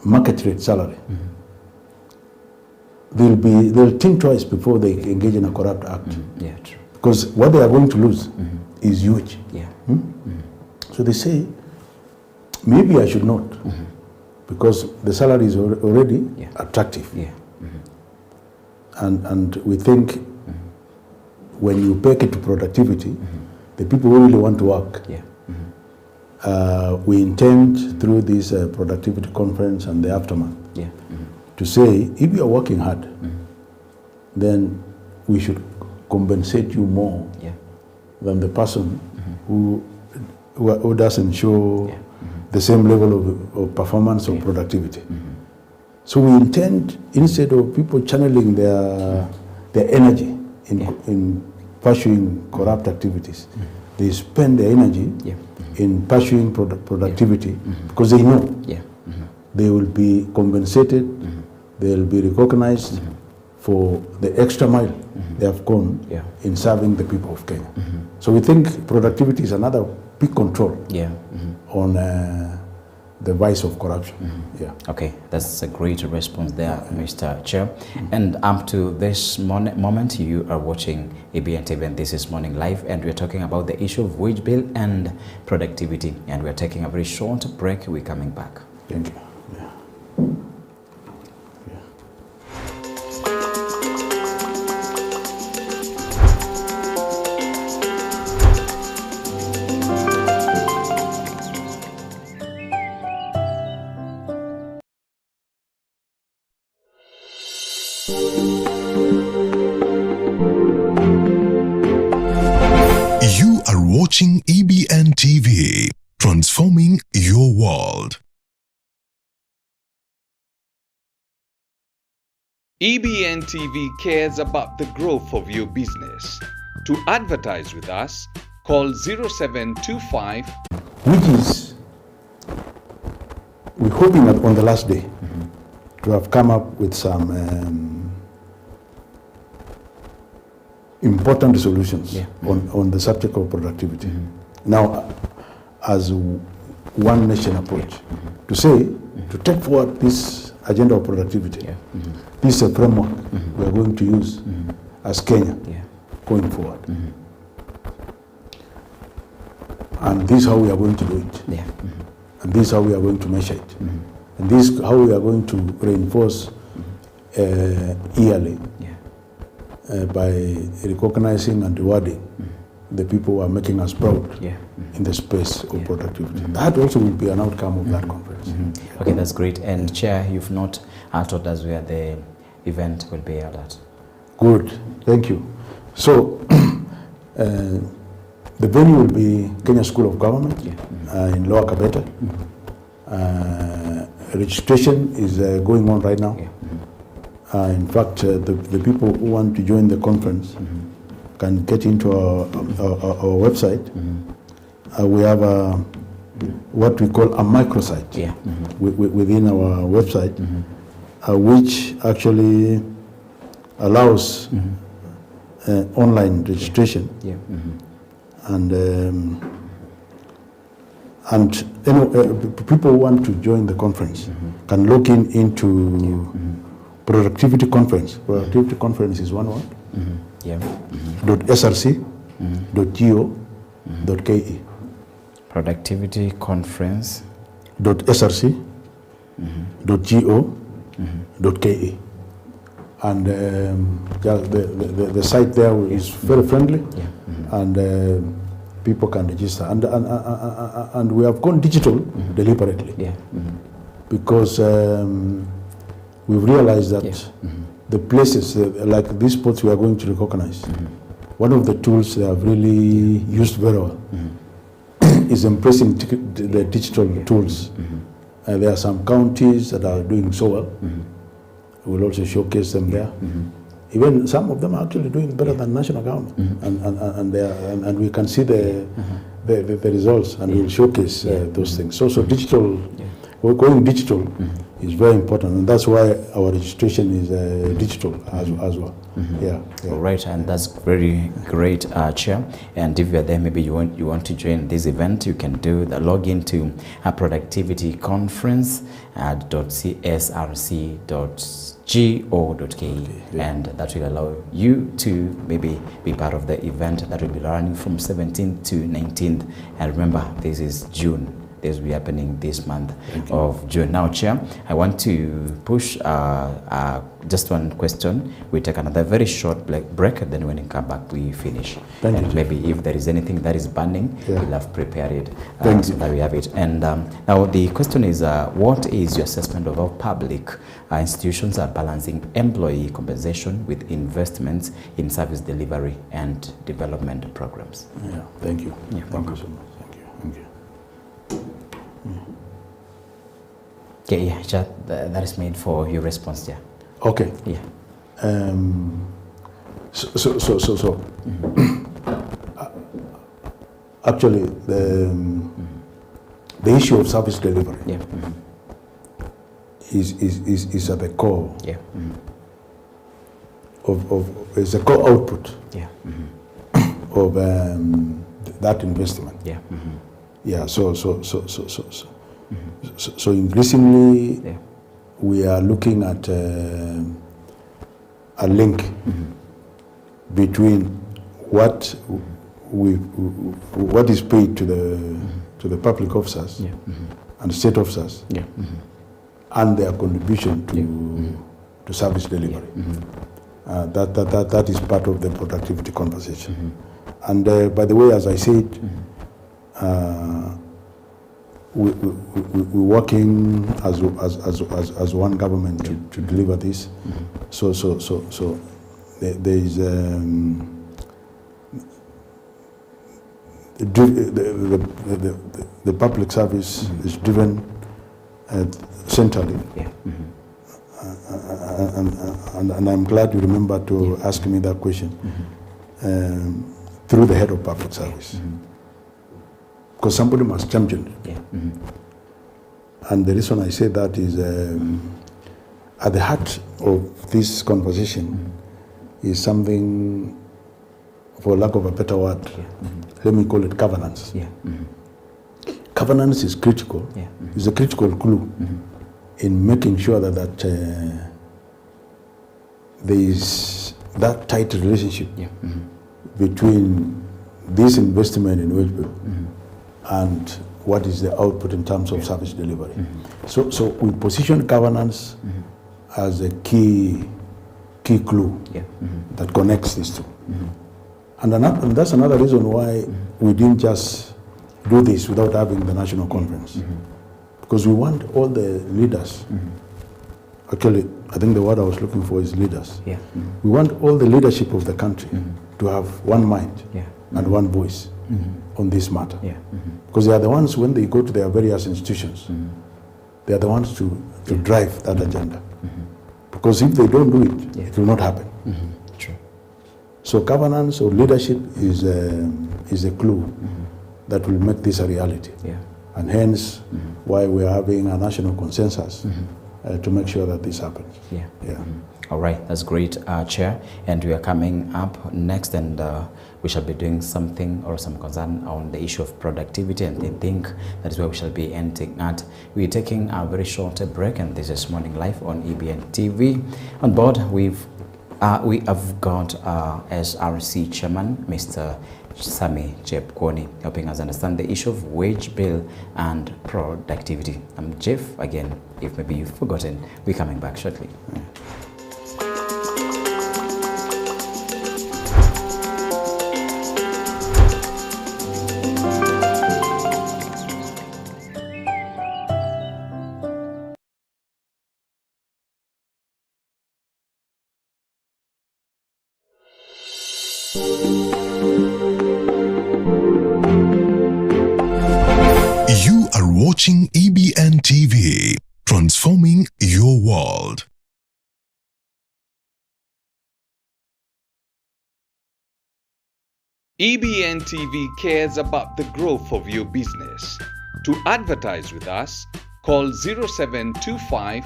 market rate salary, they'll think twice before they engage in a corrupt act. Because what they are going to lose is huge. So they say, maybe I should not, because the salary is already attractive. And we think when you peg it to productivity, the people who really want to work, we intend through this productivity conference and the aftermath to say, if you are working hard, then we should compensate you more than the person who doesn't show the same level of performance or productivity. So we intend, instead of people channeling their energy in pursuing corrupt activities, they spend their energy in pursuing productivity because they know they will be compensated, they will be recognized for the extra mile they have gone in serving the people of Kenya. So we think productivity is another big control on the vice of corruption.
Okay, that's a great response there, Mr. Chair. And up to this moment, you are watching EBN TV, and this is Morning Live, and we're talking about the issue of wage bill and productivity. And we're taking a very short break. We're coming back.
Thank you.
You are watching EBN TV, transforming your world.
EBN TV cares about the growth of your business. To advertise with us, call 0725.
Which is, we're hoping that on the last day to have come up with some important resolutions on the subject of productivity. Now, as one nation approach, to say, to take forward this agenda of productivity, this is a framework we are going to use as Kenya going forward. And this is how we are going to do it. And this is how we are going to measure it. And this is how we are going to reinforce yearly by recognizing and rewarding the people who are making us proud in the space of productivity. That also will be an outcome of that conference.
Okay, that's great. And Chair, you've not told us where the event will be held at.
Good, thank you. So, the venue will be Kenya School of Government in Lower Kabete. Registration is going on right now. In fact, the people who want to join the conference can get into our website. We have what we call a microsite within our website, which actually allows online registration.
Yeah.
And you know, people who want to join the conference can log in into productivity conference. Productivity conference is one word. .src.go.ke.
Productivity conference.
.src.go.ke. And the site there is very friendly, and people can register. And we have gone digital deliberately, because we've realized that the places like these spots we are going to recognize, one of the tools they have really used very well is embracing the digital tools. There are some counties that are doing so well. We'll also showcase them there. Even some of them are actually doing better than national government, and we can see the results, and we'll showcase those things. So digital, we're going digital is very important, and that's why our registration is digital as well.
All right, and that's very great, Chair. And if you're there, maybe you want to join this event, you can do the login to a productivity conference at .csrc.go.ke, and that will allow you to maybe be part of the event that will be running from 17th to 19th. And remember, this is June. This will be happening this month of June. Now, Chair, I want to push just one question. We take another very short break, and then when we come back, we finish. And maybe if there is anything that is burning, we'll have prepared it so that we have it. And now the question is, what is your assessment of how public institutions are balancing employee compensation with investments in service delivery and development programs?
Thank you.
Thank
you so much. Thank you.
Okay, that is made for your response, yeah.
Okay.
Yeah.
Actually, the issue of service delivery is at the core of is a core output of that investment. So increasingly we are looking at a link between what is paid to the public officers and state officers and their contribution to service delivery. That is part of the productivity conversation. And by the way, as I said, we're working as one government to deliver this. So there is the public service is driven centrally. And I'm glad you remember to ask me that question through the head of public service. Because somebody must champion it. And the reason I say that is at the heart of this conversation is something, for lack of a better word, let me call it governance. Governance is critical. It's a critical clue in making sure that there is that tight relationship between this investment in wage bill and what is the output in terms of service delivery. So we position governance as a key clue that connects these two. And that's another reason why we didn't just do this without having the national conference. Because we want all the leaders, actually I think the word I was looking for is leaders. We want all the leadership of the country to have one mind and one voice on this matter. Because they are the ones, when they go to their various institutions, they are the ones to drive that agenda. Because if they don't do it, it will not happen.
True.
So governance or leadership is a clue that will make this a reality. And hence why we are having a national consensus to make sure that this happens.
Yeah.
Yeah.
All right, that's great, Chair. And we are coming up next, and we shall be doing something or some concern on the issue of productivity, and I think that is where we shall be ending at. We're taking a very short break, and this is Morning Live on EBN TV. On board, we have got SRC Chairman, Mr. Sami Jepkwoni, helping us understand the issue of wage bill and productivity. I'm Jeff, again, if maybe you've forgotten, we're coming back shortly.
You are watching EBN TV, transforming your world.
EBN TV cares about the growth of your business. To advertise with us, call 0725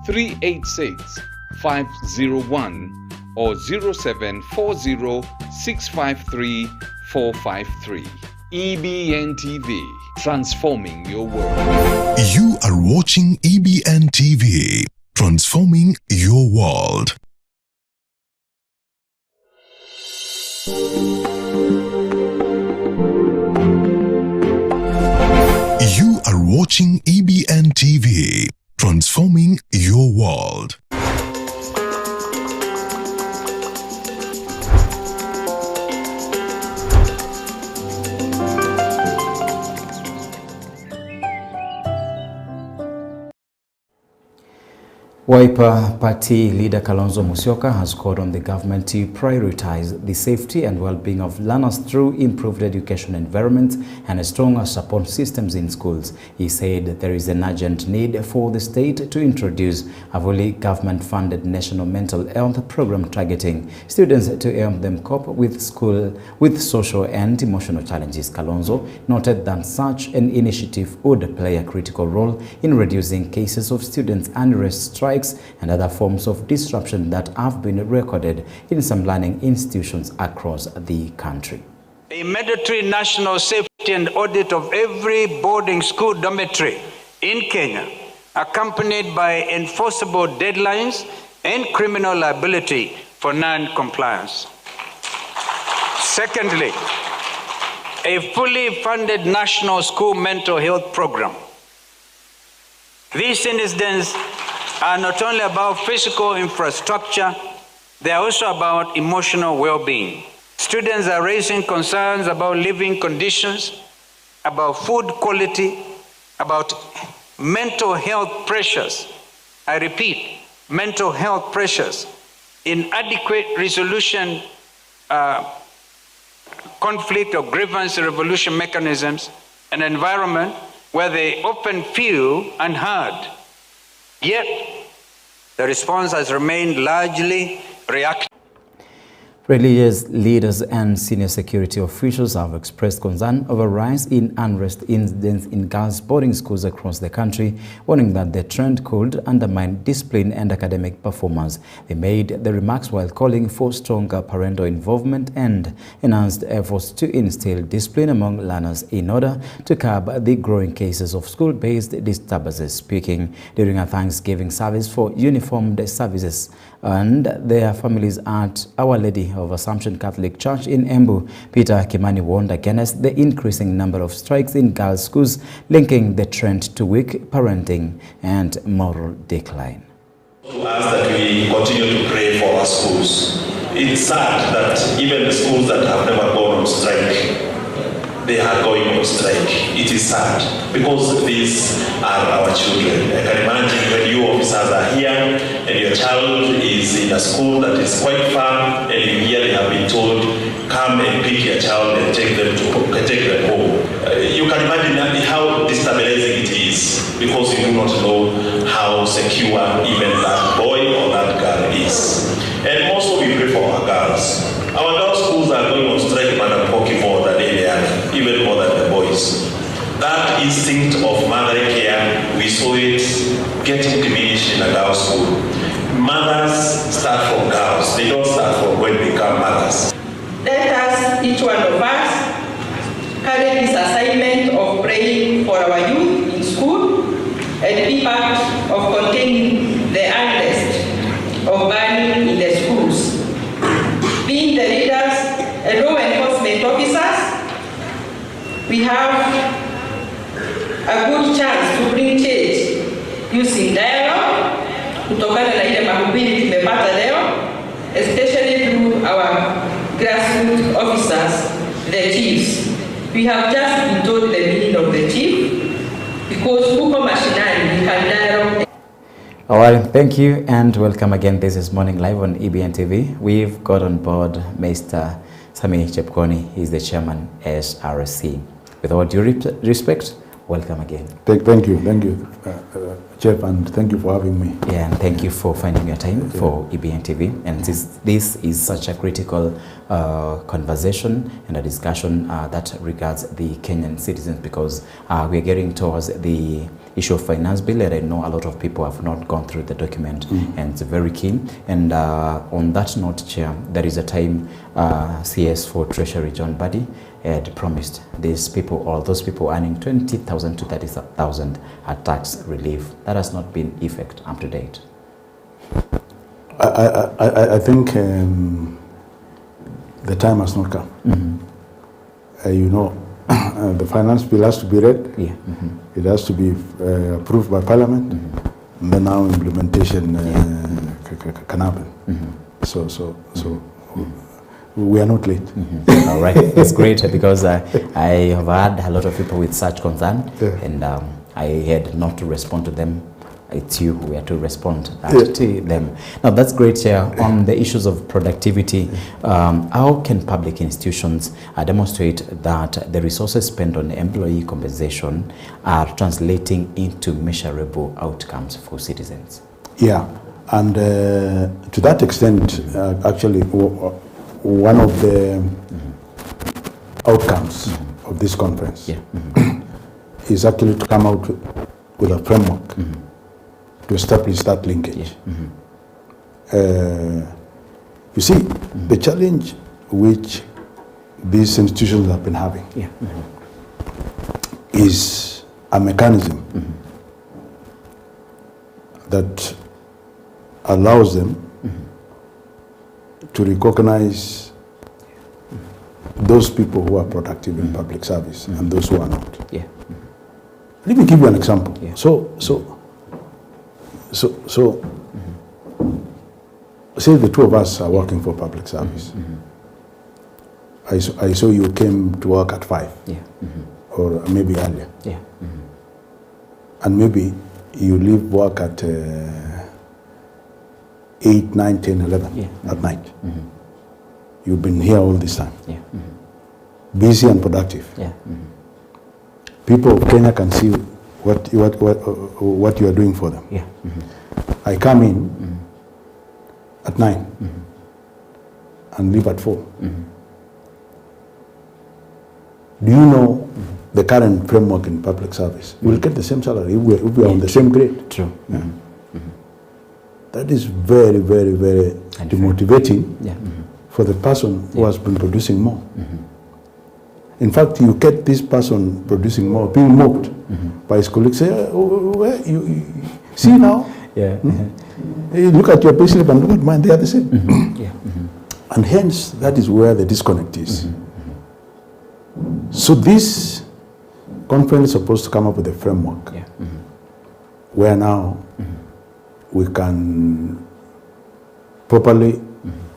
386 501 or 0740 653 453. EBN TV, transforming your world.
You are watching EBN TV, transforming your world. You are watching EBN TV, transforming your world.
Wiper Party leader Kalonzo Musyoka has called on the government to prioritize the safety and well-being of learners through improved education environment and stronger support systems in schools. He said there is an urgent need for the state to introduce a fully government-funded national mental health program targeting students to help them cope with social and emotional challenges. Kalonzo noted that such an initiative would play a critical role in reducing cases of students' unrest strikes and other forms of disruption that have been recorded in some learning institutions across the country.
A mandatory national safety and audit of every boarding school dormitory in Kenya, accompanied by enforceable deadlines and criminal liability for non-compliance. Secondly, a fully funded national school mental health program. These incidents are not only about physical infrastructure, they are also about emotional well-being. Students are raising concerns about living conditions, about food quality, about mental health pressures. I repeat, mental health pressures, inadequate resolution, conflict or grievance resolution mechanisms, an environment where they often feel unheard. Yet, the response has remained largely reactive.
Religious leaders and senior security officials have expressed concern over a rise in unrest incidents in girls' boarding schools across the country, warning that the trend could undermine discipline and academic performance. They made the remarks while calling for stronger parental involvement and enhanced efforts to instill discipline among learners in order to curb the growing cases of school-based disturbances. Speaking during a Thanksgiving service for uniformed services and their families at Our Lady of Assumption Catholic Church in Embu, Peter Kimani warned against the increasing number of strikes in girls' schools, linking the trend to weak parenting and moral decline.
To ask that we continue to pray for our schools. It's sad that even the schools that have never gone on strike, they are going on strike. It is sad because these are our children. I can imagine when you officers are here and your child is in a school that is quite far and you hear they have been told, come and pick your child and take them home. You can imagine how destabilizing it is because you do not know how secure even that boy or that girl is. And also we pray for our girls. Our girls' schools are going on strike, Madam Poki, more than any other, even more than the boys. That instinct of mother care, we saw it getting diminished in a girls' school. Mothers start from girls. They don't start from when they become mothers.
Let us, each one of us, carry this assignment of praying for our youth in school and be part of containing the unrest of burning in the schools. Being the leaders and law enforcement officers, we have a good chance to bring change using dialogue, kutokana na ile mahubiri tumepata leo, especially through our grassroots officers, the chiefs. We have just been told the meaning of the chief, because huko mashinani we can dialogue.
All right, thank you and welcome again. This is Morning Live on EBN TV. We've got on board Mr. Sami Chepkoni. He's the chairman SRC. With all due respect, welcome again.
Thank you, Chef, and thank you for having me.
Yeah, and thank you for finding your time for EBN TV. And this is such a critical conversation and a discussion that regards the Kenyan citizens, because we are getting towards the issue of finance bill, and I know a lot of people have not gone through the document, and it's very keen. And on that note, Chair, there is a time CS for Treasury John Buddy had promised these people, or those people earning 20,000 to 30,000 a tax relief. That has not been in effect up to date.
I think the time has not come. You know, the finance bill has to be read. Yeah. It has to be approved by Parliament, and then now implementation can happen. So we are not late.
All right, it's great, because I have had a lot of people with such concern, and I had not to respond to them. It's you who are to respond to them. Now, that's great, Chair. On the issues of productivity, how can public institutions demonstrate that the resources spent on employee compensation are translating into measurable outcomes for citizens?
Yeah, and to that extent, actually, one of the outcomes of this conference is actually to come out with a framework to establish that linkage. You see, the challenge which these institutions have been having is a mechanism that allows them to recognize those people who are productive in public service and those who are not. Let me give you an example. Say the two of us are working for public service. I saw you came to work at 5, or maybe earlier. And maybe you leave work at 8, 9, 10, 11 at night. You've been here all this time. Busy and productive. People of Kenya can see what you are doing for them. I come in at 9 and leave at 4. Do you know the current framework in public service? We'll get the same salary if we are on the same grade.
True.
That is very, very, very demotivating for the person who has been producing more. In fact, you get this person producing more, being mocked by his colleagues. Say, you see now? You look at your payslip and look at mine, they are the same. And hence, that is where the disconnect is. So this conference is supposed to come up with a framework where now we can properly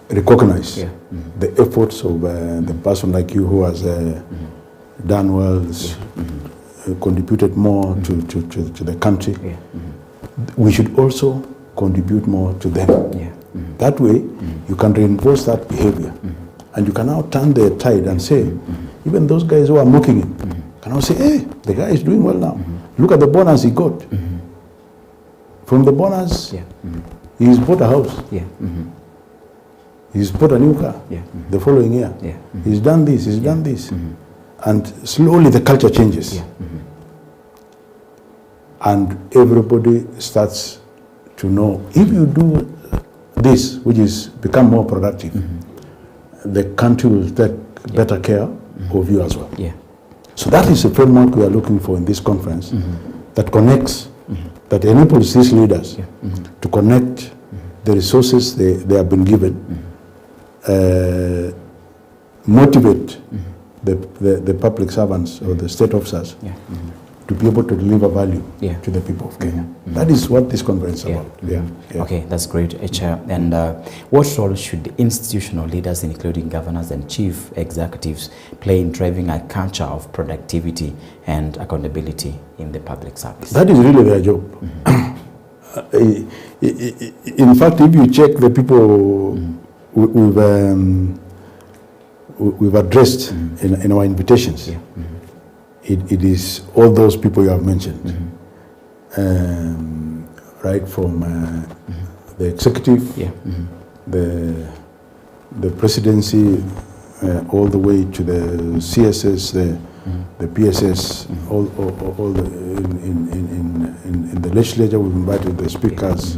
recognize the efforts of the person like you who has done well, contributed more to the country. We should also contribute more to them. That way, you can reinforce that behavior. And you can now turn the tide and say, even those guys who are mocking him, can now say, hey, the guy is doing well now. Look at the bonus he got. From the bonus, he's bought a house. He's bought a new car the following year. He's done this, he's done this. And slowly the culture changes. and everybody starts to know, if you do this, which is become more productive, the country will take better care of you as well.
Yeah.
So that is the framework we are looking for in this conference, that connects, that enables these leaders to connect the resources they have been given, motivate the public servants or the state officers to be able to deliver value to the people of Kenya. That is what this conference is about.
Okay, that's great, Chair. And what role should institutional leaders, including governors and chief executives, play in driving a culture of productivity and accountability in the public service?
That is really their job. In fact, if you check the people we've addressed in our invitations, it is all those people you have mentioned, right from the executive, the presidency, all the way to the CSS, the PSS, all the, in the legislature. We've invited the speakers,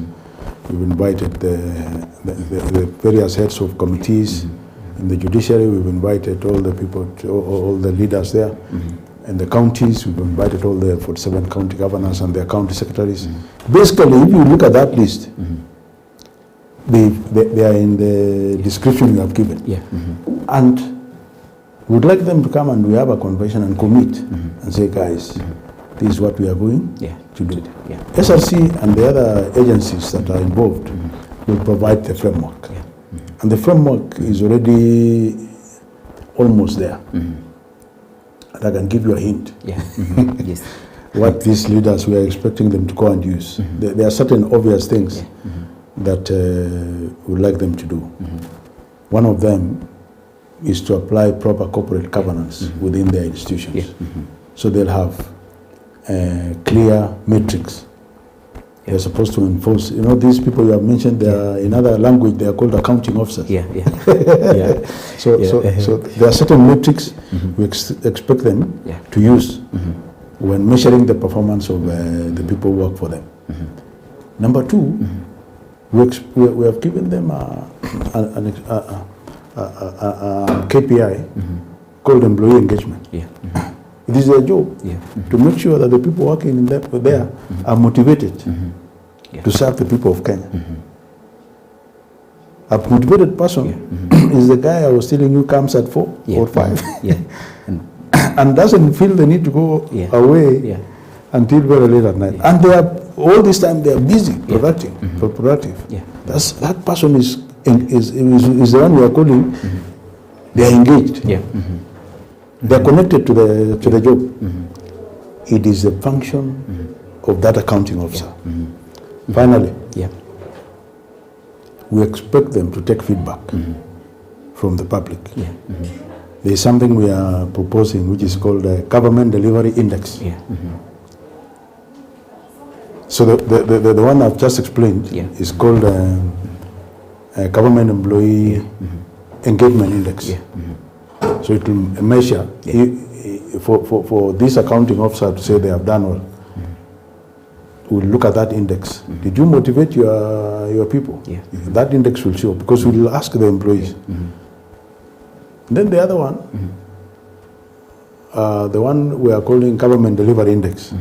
we've invited the various heads of committees. In the judiciary, we've invited all the people, all the leaders there. In the counties, we've invited all the 47 county governors and their county secretaries. Basically, if you look at that list, they are in the description you have given. And we would like them to come and we have a convention and commit and say, guys, this is what we are going to do. SRC and the other agencies that are involved will provide the framework. And the framework is already almost there. And I can give you a hint.
Yes.
What these leaders, we are expecting them to go and use. There are certain obvious things that we would like them to do. One of them is to apply proper corporate governance within their institutions. So they'll have clear metrics. They're supposed to enforce. You know, these people you have mentioned, they are, in other language, they are called accounting officers. So there are certain metrics we expect them to use when measuring the performance of the people who work for them. Number two, we have given them a KPI called employee engagement. It is their job to make sure that the people working in there are motivated to serve the people of Kenya. A motivated person is the guy I was telling you comes at 4 or 5 and doesn't feel the need to go away until very late at night. And they are all this time they are busy, productive. That person is the one we are calling. They are engaged. They are connected to the job. It is a function of that accounting officer. Finally, we expect them to take feedback from the public. There is something we are proposing which is called a Government Delivery Index. So the one I've just explained is called a Government Employee Engagement Index. So it will measure for this accounting officer to say they have done well. We'll look at that index. Did you motivate your people? That index will show, because we'll ask the employees. Then the other one, the one we are calling Government Delivery Index,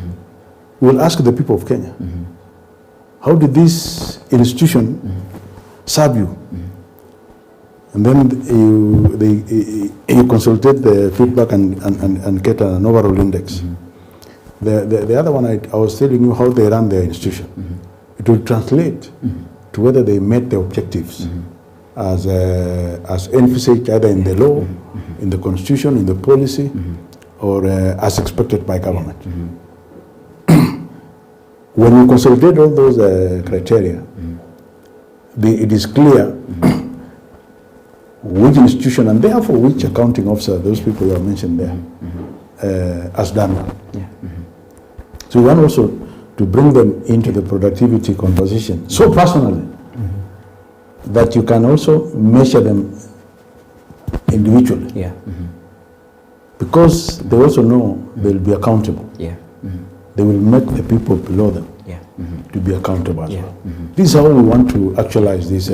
we'll ask the people of Kenya, how did this institution serve you? And then you consultate the feedback and get an overall index. The other one, I was telling you how they run their institution. It will translate to whether they met the objectives as envisaged either in the law, in the constitution, in the policy, or as expected by government. When you consolidate all those criteria, it is clear which institution and therefore which accounting officer, those people you have mentioned there, has done well. So we want also to bring them into the productivity conversation so personally that you can also measure them individually. Because they also know they'll be accountable. they will make the people below them to be accountable as well. This is how we want to actualize this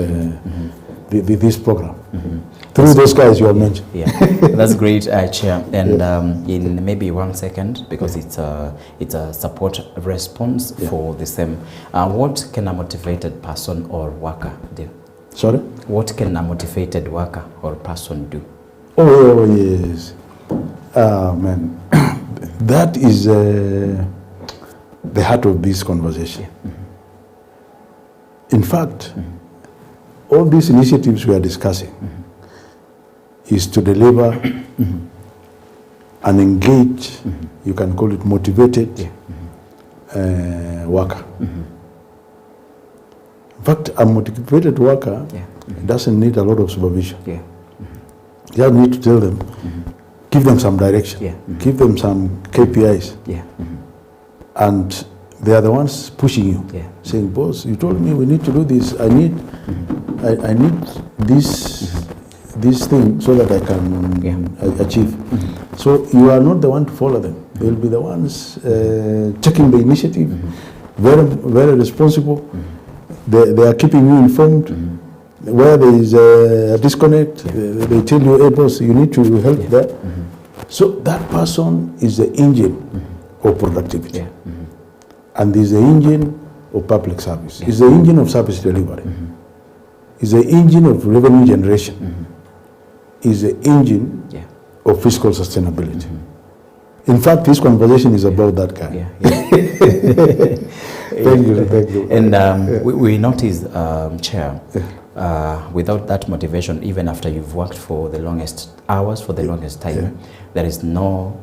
this program. Through those guys you have mentioned.
Yeah, that's great, Chair. And in maybe 1 second, because it's a support response for the same. What can a motivated person or worker do?
Sorry?
What can a motivated worker or person do?
Oh yes. Man, that is the heart of this conversation. In fact, all these initiatives we are discussing is to deliver an engaged, you can call it motivated worker. In fact, a motivated worker doesn't need a lot of supervision. You just need to tell them, give them some direction, give them some KPIs, and they are the ones pushing you, saying, boss, you told me we need to do this. I need this thing so that I can achieve. So you are not the one to follow them. They will be the ones taking the initiative, very, very responsible. They are keeping you informed. Where there is a disconnect, they tell you, hey boss, you need to help there. So that person is the engine of productivity. And is the engine of public service. Is the engine of service delivery. Is the engine of revenue generation. Is the engine of fiscal sustainability. In fact, this conversation is about that guy. Thank you.
And we noticed, Chair, without that motivation, even after you've worked for the longest hours, for the longest time, there is no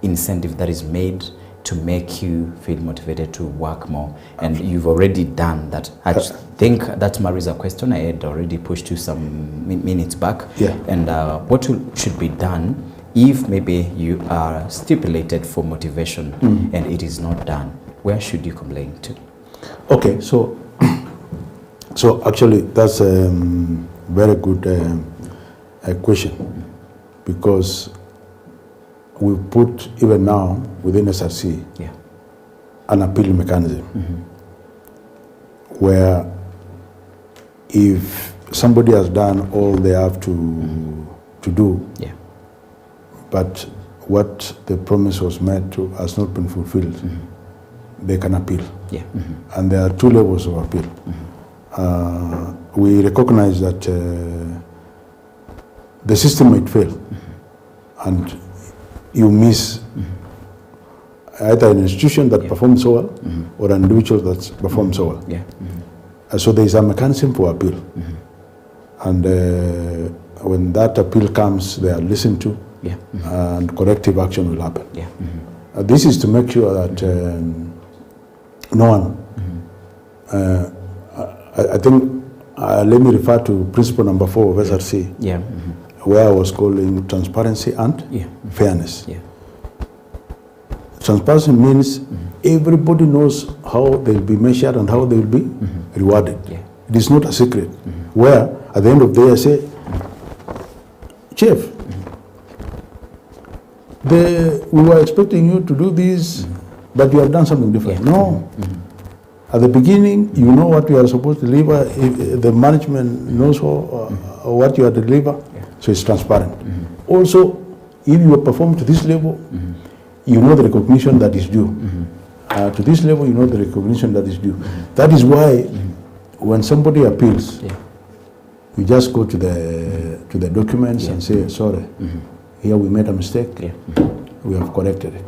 incentive that is made to make you feel motivated to work more. And you've already done that. I think that marries a question I had already pushed you some minutes back. And what should be done if maybe you are stipulated for motivation and it is not done? Where should you complain to?
Okay, so actually that's a very good question, because we put even now within SRC an appeal mechanism where if somebody has done all they have to do, but what the promise was made to has not been fulfilled, they can appeal. And there are two levels of appeal. We recognize that the system might fail and you miss either an institution that performs so well or an individual that performs so well. So there is a mechanism for appeal. And when that appeal comes, they are listened to and corrective action will happen. This is to make sure that no one, I think, let me refer to principle number 4 of SRC, where I was calling transparency and fairness. Transparency means everybody knows how they will be measured and how they will be rewarded. It is not a secret. Where at the end of the day I say, Chief, we were expecting you to do this, but you have done something different. No. At the beginning, you know what you are supposed to deliver. The management knows what you are to deliver, so it's transparent. Also, if you perform to this level, you know the recognition that is due. To this level, you know the recognition that is due. That is why when somebody appeals, you just go to the documents and say, sorry, here we made a mistake. We have corrected it.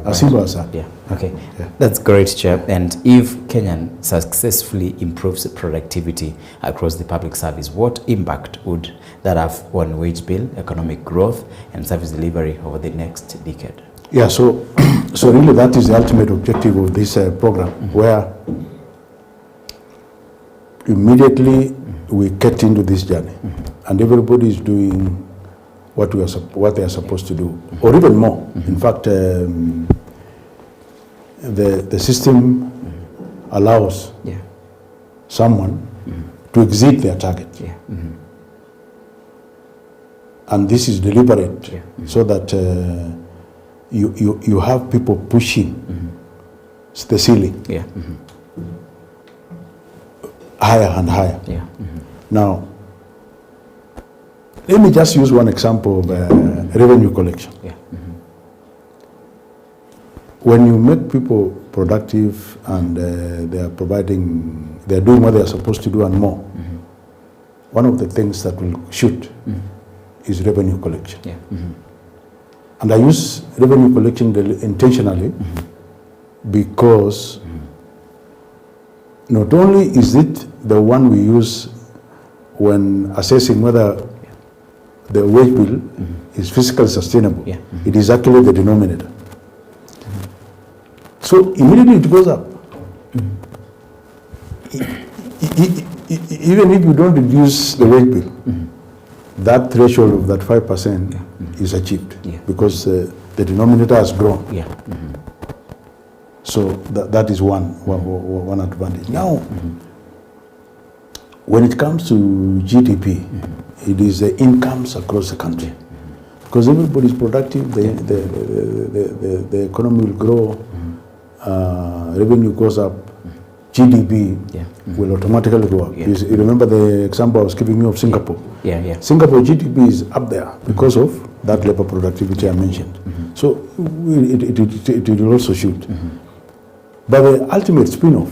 As simple as that.
Okay, that's great, Chair. And if Kenyan successfully improves productivity across the public service, what impact would that have on wage bill, economic growth, and service delivery over the next decade?
So really that is the ultimate objective of this program, where immediately we get into this journey, and everybody is doing what they are supposed to do, or even more. In fact, the system allows someone to exceed their target, and this is deliberate, so that you have people pushing the ceiling.
Yeah.
Higher and higher.
Yeah.
Now, let me just use one example of revenue collection.
Yeah.
When you make people productive and they are doing what they are supposed to do and more, one of the things that will shoot is revenue collection.
Yeah.
And I use revenue collection intentionally because not only is it the one we use when assessing whether the wage bill is physically sustainable, it is actually the denominator. So immediately it goes up. Even if you don't reduce the wage bill, that threshold of that 5% is achieved because the denominator has grown. So that is one advantage. Now, when it comes to GDP, it is the incomes across the country. Because everybody is productive, the economy will grow, revenue goes up, GDP will automatically go up. You remember the example I was giving you of Singapore? Singapore GDP is up there because of that labor productivity I mentioned. So it will also shoot. But the ultimate spin-off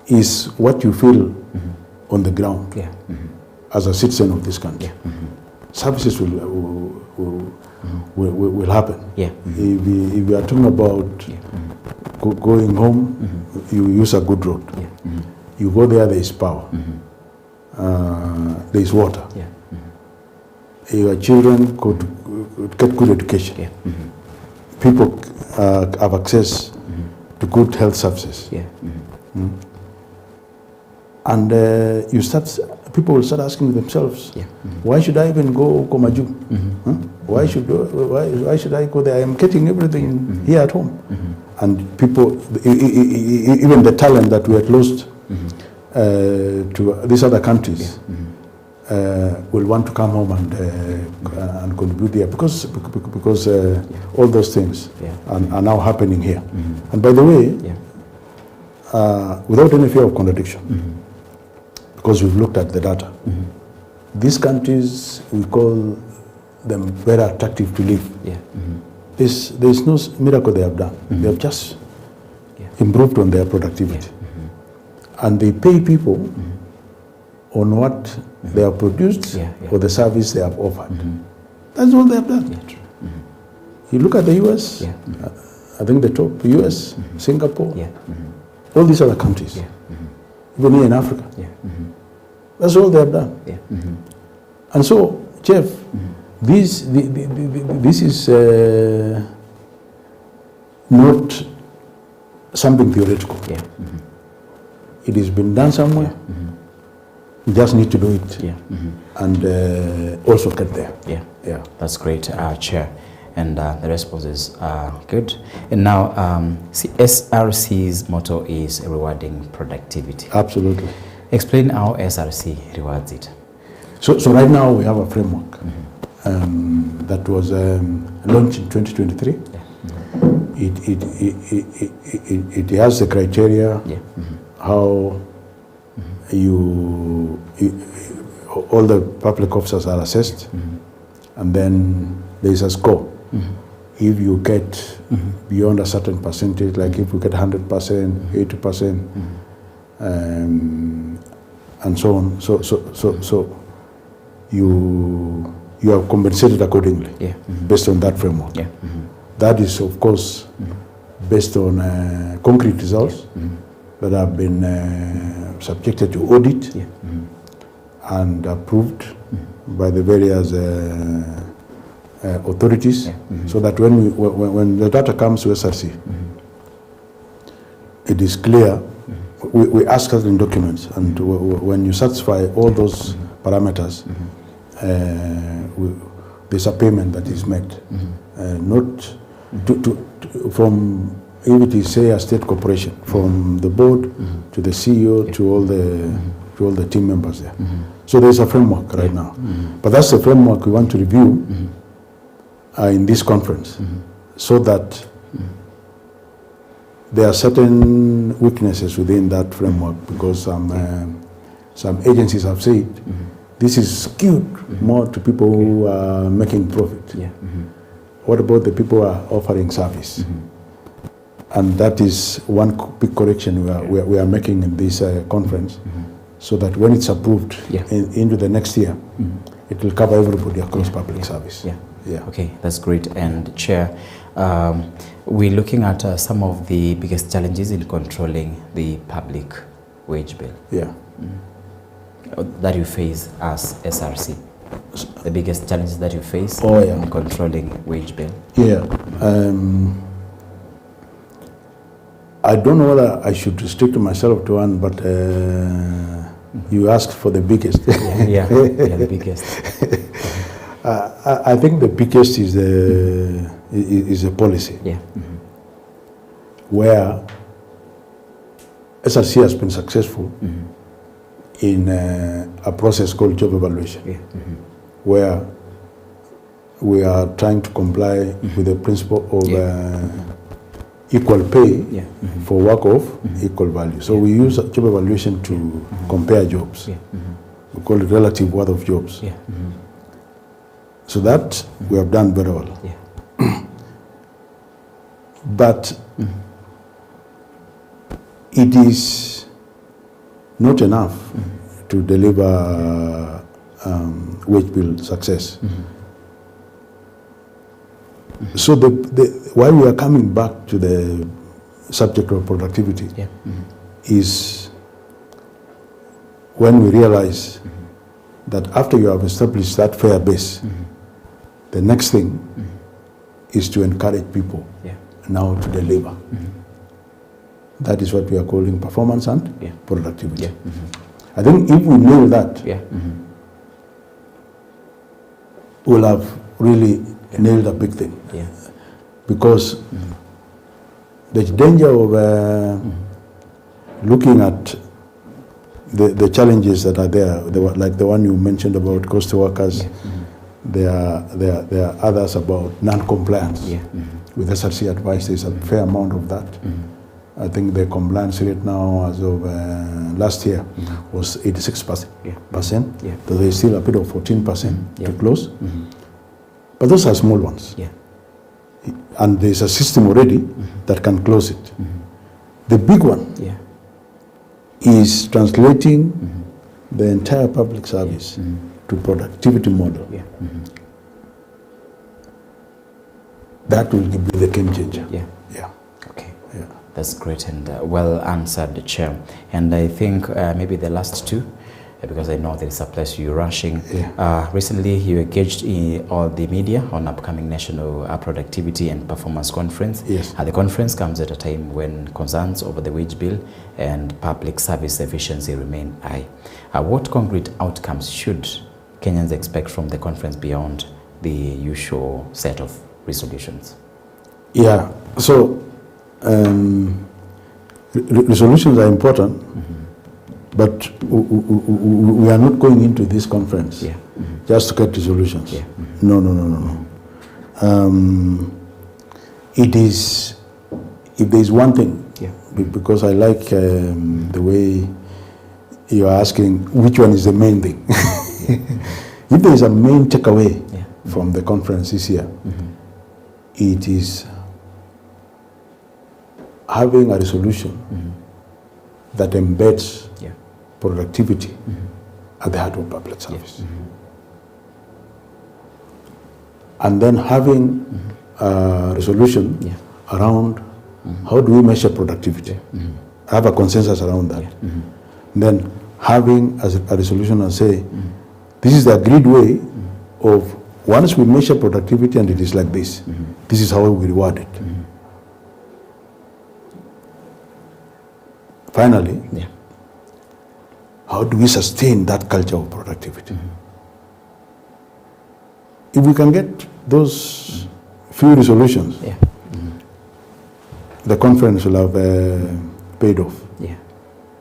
is what you feel on the ground as a citizen of this country. Services will happen. If we are talking about going home, you use a good road. You go there is power. There is water. Your children could get good education. People have access to good health services. And people will start asking themselves, why should I even go Komaju? Why should I go there? I am getting everything here at home. And people, even the talent that we had lost to these other countries, will want to come home and contribute there because all those things are now happening here. And by the way, without any fear of contradiction, because we've looked at the data, these countries, we call them very attractive to live. There's no miracle they have done. They have just improved on their productivity. And they pay people on what they have produced or the service they have offered. That's all they have done. You look at the US, I think the top, US, Singapore, all these other countries, even here in Africa. That's all they have done. And so, Jeff, this is not something theoretical. It has been done somewhere. We just need to do it and also get there.
That's great, Chair. And the responses are good. And now, SRC's motto is rewarding productivity.
Absolutely.
Explain how SRC rewards it.
So right now we have a framework that was launched in 2023. It has the criteria how all the public officers are assessed, and then there is a score. If you get beyond a certain percentage, like if you get 100%, 80%, and so on, so you are compensated accordingly based on that framework. That is, of course, based on concrete results that have been subjected to audit and approved by the various authorities, so that when the data comes to SRC, it is clear. We ask certain documents, and when you satisfy all those parameters, there's a payment that is made, not from, if it is, say, a state corporation, from the board to the CEO to all the team members there. So there's a framework right now, but that's the framework we want to review in this conference, so that there are certain weaknesses within that framework because some agencies have said this is skewed more to people who are making profit. What about the people who are offering service? And that is one big correction we are making in this conference, so that when it's approved into the next year, it will cover everybody across public service.
Okay, that's great. And Chair, we're looking at some of the biggest challenges in controlling the public wage bill. That you face as SRC. The biggest challenges that you face in controlling wage bill.
I don't know whether I should restrict myself to one, but you asked for the biggest.
The biggest.
I think the biggest is a policy where SRC has been successful in a process called job evaluation, where we are trying to comply with the principle of equal pay for work of equal value. So we use job evaluation to compare jobs. We call it relative worth of jobs. So that we have done very well. But it is not enough to deliver wage bill success. So why we are coming back to the subject of productivity is when we realize that after you have established that fair base, the next thing is to encourage people now to deliver. That is what we are calling performance and productivity. I think if we nail that, we'll have really nailed a big thing. Because the danger of looking at the challenges that are there, like the one you mentioned about cost workers, there are others about non-compliance. With SRC advice, there's a fair amount of that. I think the compliance rate now as of last year was 86%. So there's still a bit of 14% to close. But those are small ones. And there's a system already that can close it. The big one is translating the entire public service to productivity model. That will be the game changer.
Okay. That's great and well answered, Chair. And I think maybe the last two, because I know there is a place you're rushing. Recently, you engaged in all the media on upcoming National Productivity and Performance Conference. The conference comes at a time when concerns over the wage bill and public service efficiency remain high. What concrete outcomes should Kenyans expect from the conference beyond the usual set of resolutions?
So resolutions are important. But we are not going into this conference just to get resolutions. No. It is, if there is one thing, because I like the way you are asking which one is the main thing. If there is a main takeaway from the conference this year, it is having a resolution that embeds productivity at the heart of public service. And then having a resolution around how do we measure productivity. Have a consensus around that. Then having a resolution and say, this is the agreed way of once we measure productivity and it is like this, this is how we reward it. Finally, how do we sustain that culture of productivity? If we can get those few resolutions, the conference will have paid off.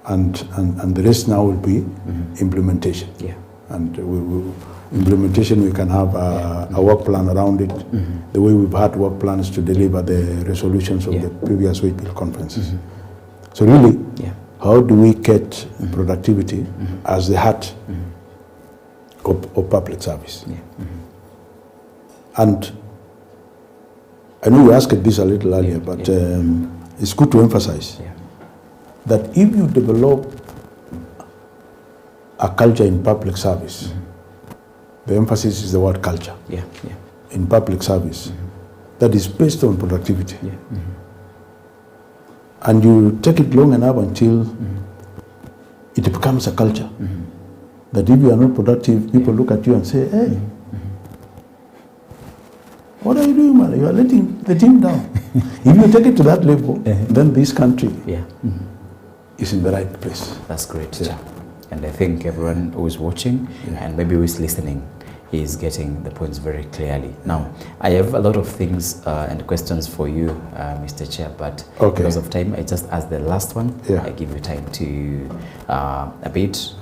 And the rest now will be implementation. And implementation, we can have a work plan around it, the way we've had work plans to deliver the resolutions of the previous wage bill conferences. So really, how do we get productivity as the heart of public service? And I know you asked this a little earlier, but it's good to emphasize that if you develop a culture in public service, the emphasis is the word culture, in public service, that is based on productivity. And you take it long enough until it becomes a culture. That if you are not productive, people look at you and say, hey, what are you doing, man? You are letting the team down. If you take it to that level, then this country is in the right place.
That's great. And I think everyone who is watching and maybe who is listening is getting the points very clearly. Now, I have a lot of things and questions for you, Mr. Chair, but because of time, I just ask the last one. I give you time to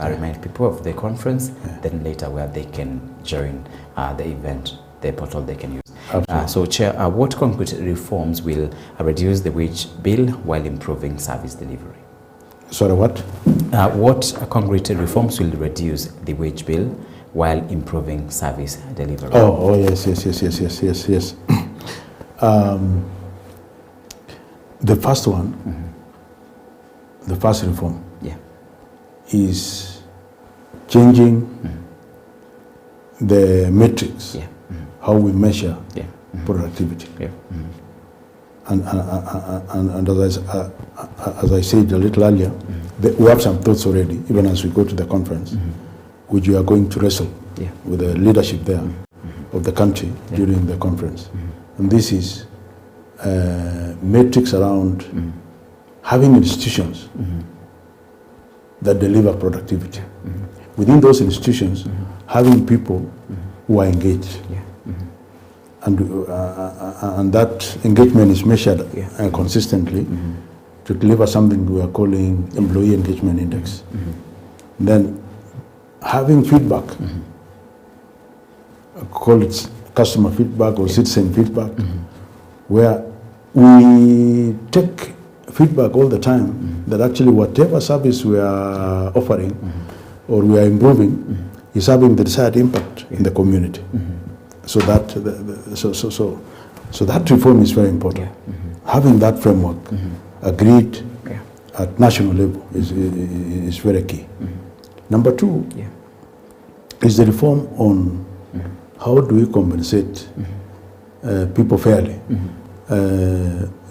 remind people of the conference, then later where they can join the event, the portal they can use. So, Chair, what concrete reforms will reduce the wage bill while improving service delivery?
Sorry, what?
What concrete reforms will reduce the wage bill while improving service delivery?
Oh, yes. The first one, the first reform, is changing the metrics, how we measure productivity. And as I said a little earlier, we have some thoughts already, even as we go to the conference, which we are going to wrestle with the leadership there of the country during the conference. And this is metrics around having institutions that deliver productivity. Within those institutions, having people who are engaged. And that engagement is measured consistently to deliver something we are calling Employee Engagement Index. Then having feedback, call it customer feedback or citizen feedback, where we take feedback all the time that actually whatever service we are offering or we are improving is having the desired impact in the community. So that so that reform is very important. Having that framework agreed at national level is very key. Number two is the reform on how do we compensate people fairly.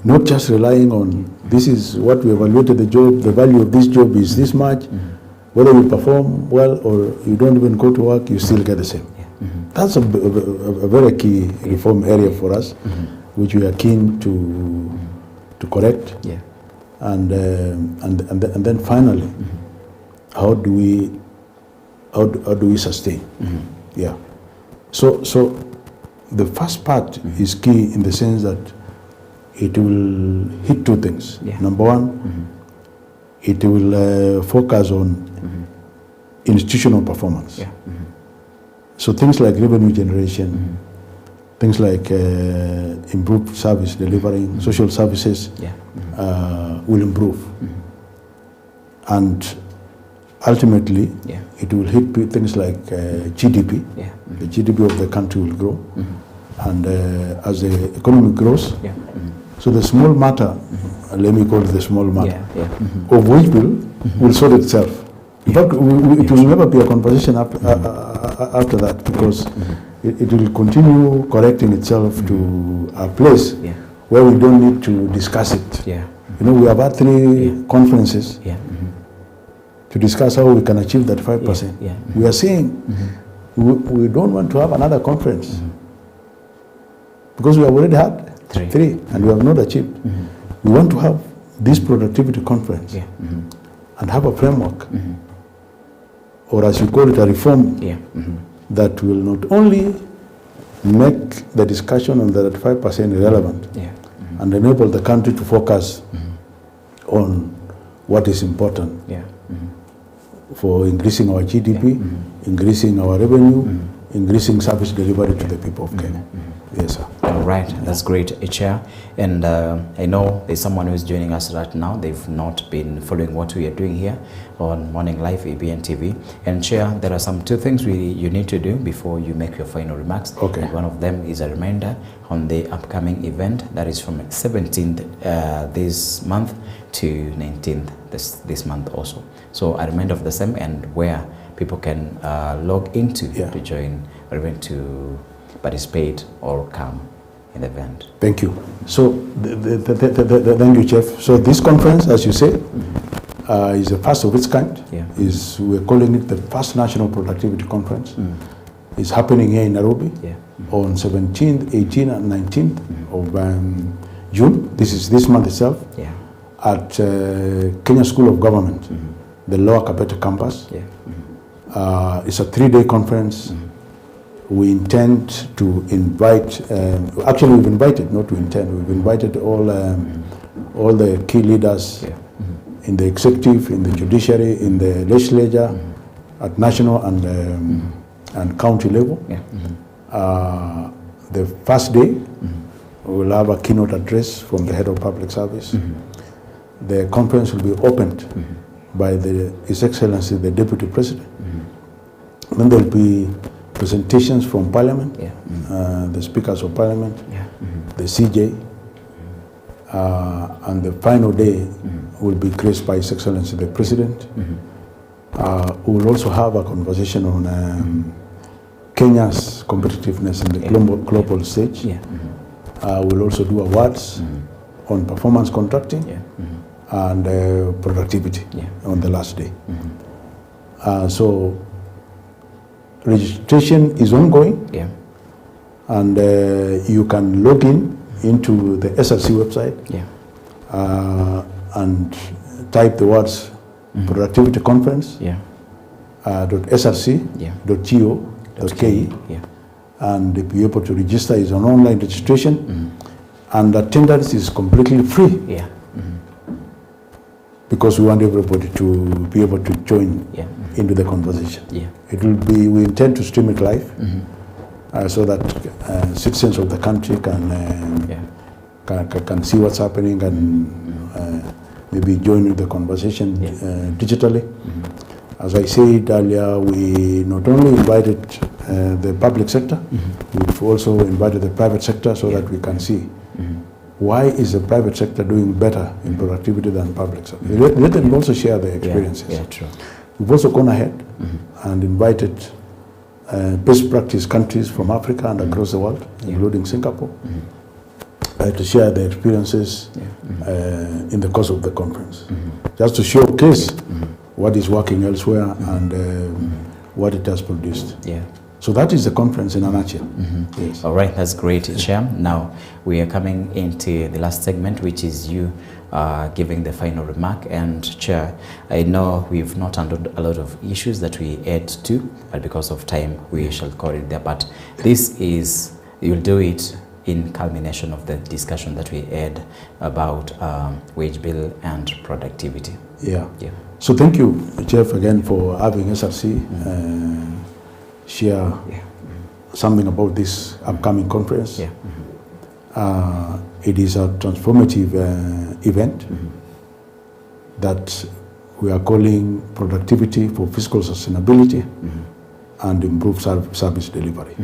Not just relying on this is what we evaluated the job, the value of this job is this much, whether you perform well or you don't even go to work, you still get the same. That's a very key reform area for us, which we are keen to correct. And then finally, how do we sustain? So the first part is key in the sense that it will hit two things. Number one, it will focus on institutional performance. So things like revenue generation, things like improved service delivery, social services will improve. And ultimately, it will hit things like GDP. The GDP of the country will grow. And as the economy grows, so the small matter, let me call it the small matter, of wage bill will sort itself. In fact, it will never be a conversation after that, because it will continue correcting itself to a place where we don't need to discuss it. You know, we have had 3 conferences to discuss how we can achieve that 5%. We are saying we don't want to have another conference because we have already had 3 and we have not achieved. We want to have this productivity conference and have a framework, or as you call it, a reform that will not only make the discussion on that 5% irrelevant and enable the country to focus on what is important for increasing our GDP, increasing our revenue, increasing service delivery to the people of Kenya. Yes, sir.
All right, that's great, Chair. And I know there's someone who is joining us right now. They've not been following what we are doing here on Morning Live EBN TV. And Chair, there are some 2 things you need to do before you make your final remarks.
Okay.
And one of them is a reminder on the upcoming event that is from 17th this month to 19th this month also. So a reminder of the same and where people can log into to join or even to participate or come in the event.
Thank you. So, thank you, Chief. So this conference, as you say, is the first of its kind. We're calling it the first National Productivity Conference. It's happening here in Nairobi on 17th, 18th, and 19th of June. This is this month itself at Kenya School of Government, the Lower Kabete campus. It's a 3-day conference. We intend to invite, actually we've invited, not to intend, we've invited all the key leaders in the executive, in the judiciary, in the legislature, at national and county level. The first day, we'll have a keynote address from the head of public service. The conference will be opened by His Excellency, the Deputy President. Then there'll be presentations from Parliament, the Speakers of Parliament, the CJ, and the final day will be graced by His Excellency the President. We will also have a conversation on Kenya's competitiveness in the global stage. We'll also do awards on performance contracting and productivity on the last day. So registration is ongoing, and you can log into the SRC website and type the words productivity conference .src.go.ke and be able to register. Is an online registration, and attendance is completely free. Because we want everybody to be able to join into the conversation. It will be, we intend to stream it live so that citizens of the country can see what's happening and maybe join the conversation digitally. As I said earlier, we not only invited the public sector, we've also invited the private sector so that we can see why is the private sector doing better in productivity than public sector. Let them also share their experiences. We've also gone ahead and invited best practice countries from Africa and across the world, including Singapore, to share their experiences in the course of the conference, just to showcase what is working elsewhere and what it has produced. So that is the conference in a nutshell. Yes.
All right, that's great, Chair. Now we are coming into the last segment, which is you giving the final remark. And Chair, I know we've not handled a lot of issues that we had to, but because of time, we shall call it there. But this is, you'll do it in culmination of the discussion that we had about wage bill and productivity.
So thank you, Jeff, again for having SRC share something about this upcoming conference. It is a transformative event that we are calling Productivity for Fiscal Sustainability and Improved Service Delivery.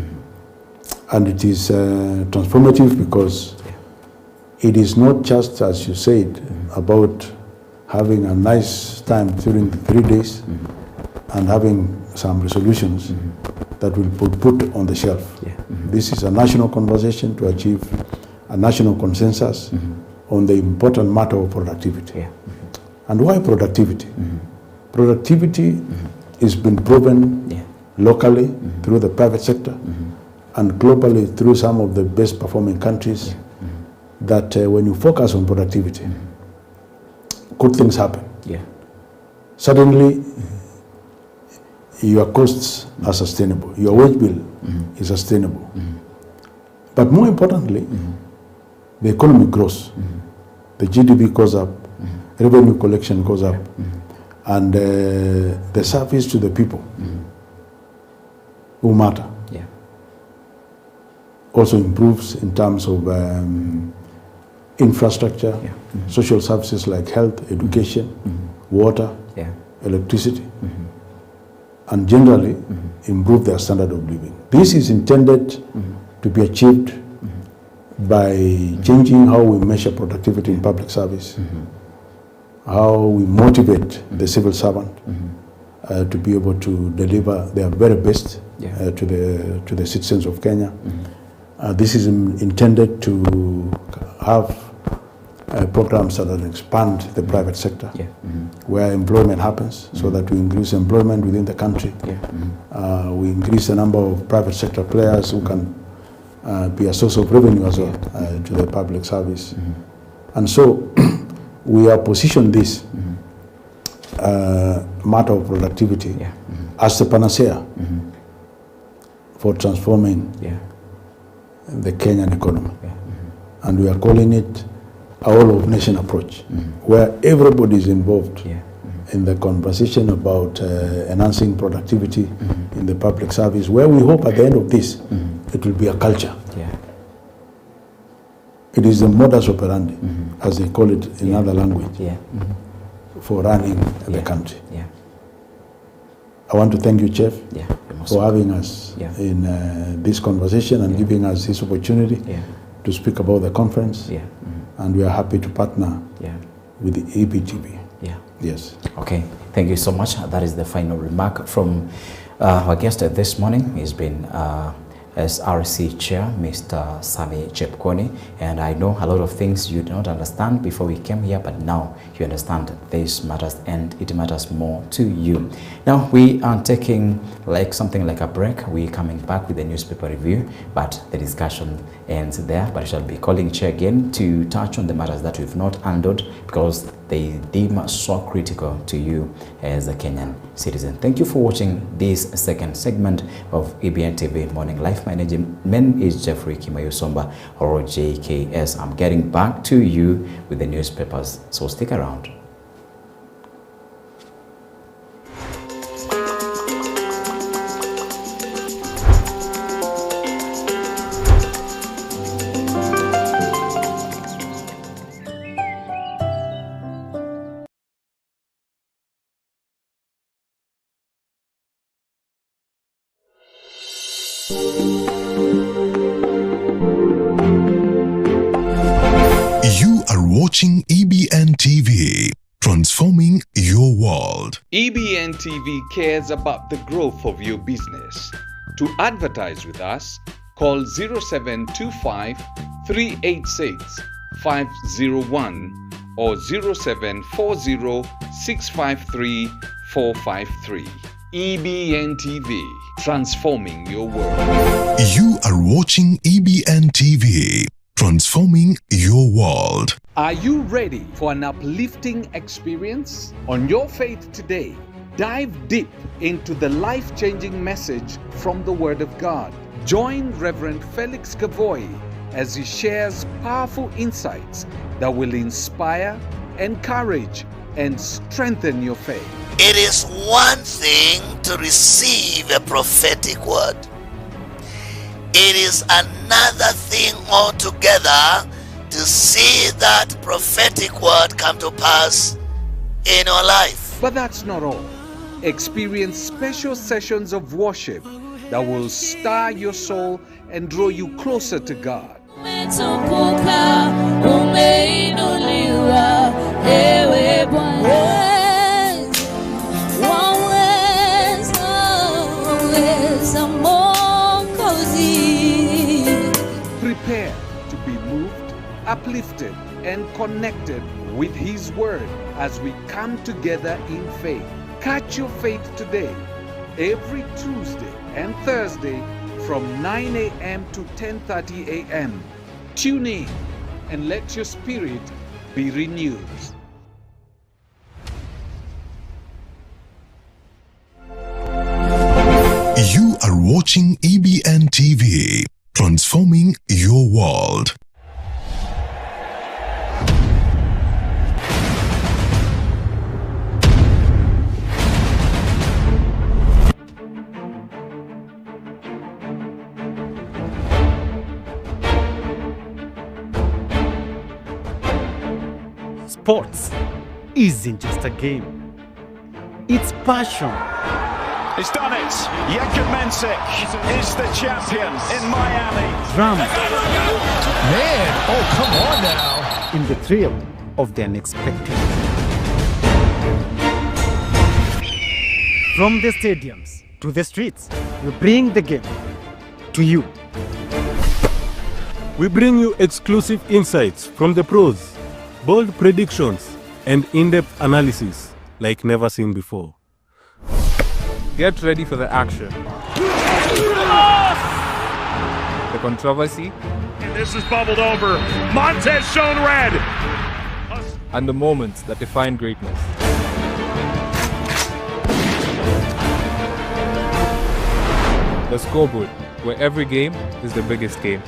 And it is transformative because it is not just, as you said, about having a nice time during the 3 days and having some resolutions that will be put on the shelf. This is a national conversation to achieve a national consensus on the important matter of productivity. And why productivity? Productivity has been proven locally through the private sector and globally through some of the best performing countries that when you focus on productivity, good things happen. Suddenly, your costs are sustainable, your wage bill is sustainable. But more importantly, the economy grows, the GDP goes up, revenue collection goes up, and the service to the people who matter also improves in terms of infrastructure, social services like health, education, water, electricity, and generally improve their standard of living. This is intended to be achieved by changing how we measure productivity in public service, how we motivate the civil servant to be able to deliver their very best to the citizens of Kenya. This is intended to have programs that expand the private sector, where employment happens, so that we increase employment within the country. We increase the number of private sector players who can be a source of revenue as well to the public service. And so we have positioned this matter of productivity as the panacea for transforming the Kenyan economy. And we are calling it a whole-of-nation approach, where everybody is involved in the conversation about enhancing productivity in the public service, where we hope at the end of this, it will be a culture. It is the modus operandi, as they call it in other language, for running the country. I want to thank you, Chief, for having us in this conversation and giving us this opportunity to speak about the conference. And we are happy to partner with the EBN TV. Yes.
Okay, thank you so much. That is the final remark from our guest this morning. He's been SRC Chair, Mr. Sami Chepkwony, and I know a lot of things you did not understand before we came here, but now you understand this matters and it matters more to you. Now we are taking something like a break. We're coming back with the newspaper review, but the discussion ends there. But I shall be calling Chair again to touch on the matters that we've not handled because they deem so critical to you as a Kenyan citizen. Thank you for watching this second segment of EBN TV Morning Live. My name is Jeffrey Kimayo Somba, or JKS. I'm getting back to you with the newspapers, so stick around.
You are watching EBN TV, transforming your world.
EBN TV cares about the growth of your business. To advertise with us, call 0725 386 501 or 0740 653 453. EBN TV, transforming your world.
You are watching EBN TV, transforming your world.
Are you ready for an uplifting experience? On Your Faith Today, dive deep into the life-changing message from the Word of God. Join Reverend Felix Kavoy as he shares powerful insights that will inspire, encourage, and strengthen your faith.
It is one thing to receive a prophetic word. It is another thing altogether to see that prophetic word come to pass in your life.
But that's not all. Experience special sessions of worship that will stir your soul and draw you closer to God. Prepare to be moved, uplifted, and connected with His Word as we come together in faith. Catch Your Faith Today every Tuesday and Thursday from 9 a.m. to 10:30 a.m. Tune in and let your spirit be renewed.
You are watching EBN TV, transforming your world.
Sports isn't just a game. It's passion.
He's done it. Jakub Mensik is the champion in Miami.
Drama.
Man, oh, come on now.
In the thrill of the unexpected. From the stadiums to the streets, we bring the game to you.
We bring you exclusive insights from the pros, bold predictions, and in-depth analysis like never seen before.
Get ready for the action, the controversy,
and this is bubbled over. Montez shown red,
and the moments that define greatness. The Scoreboard, where every game is the biggest game.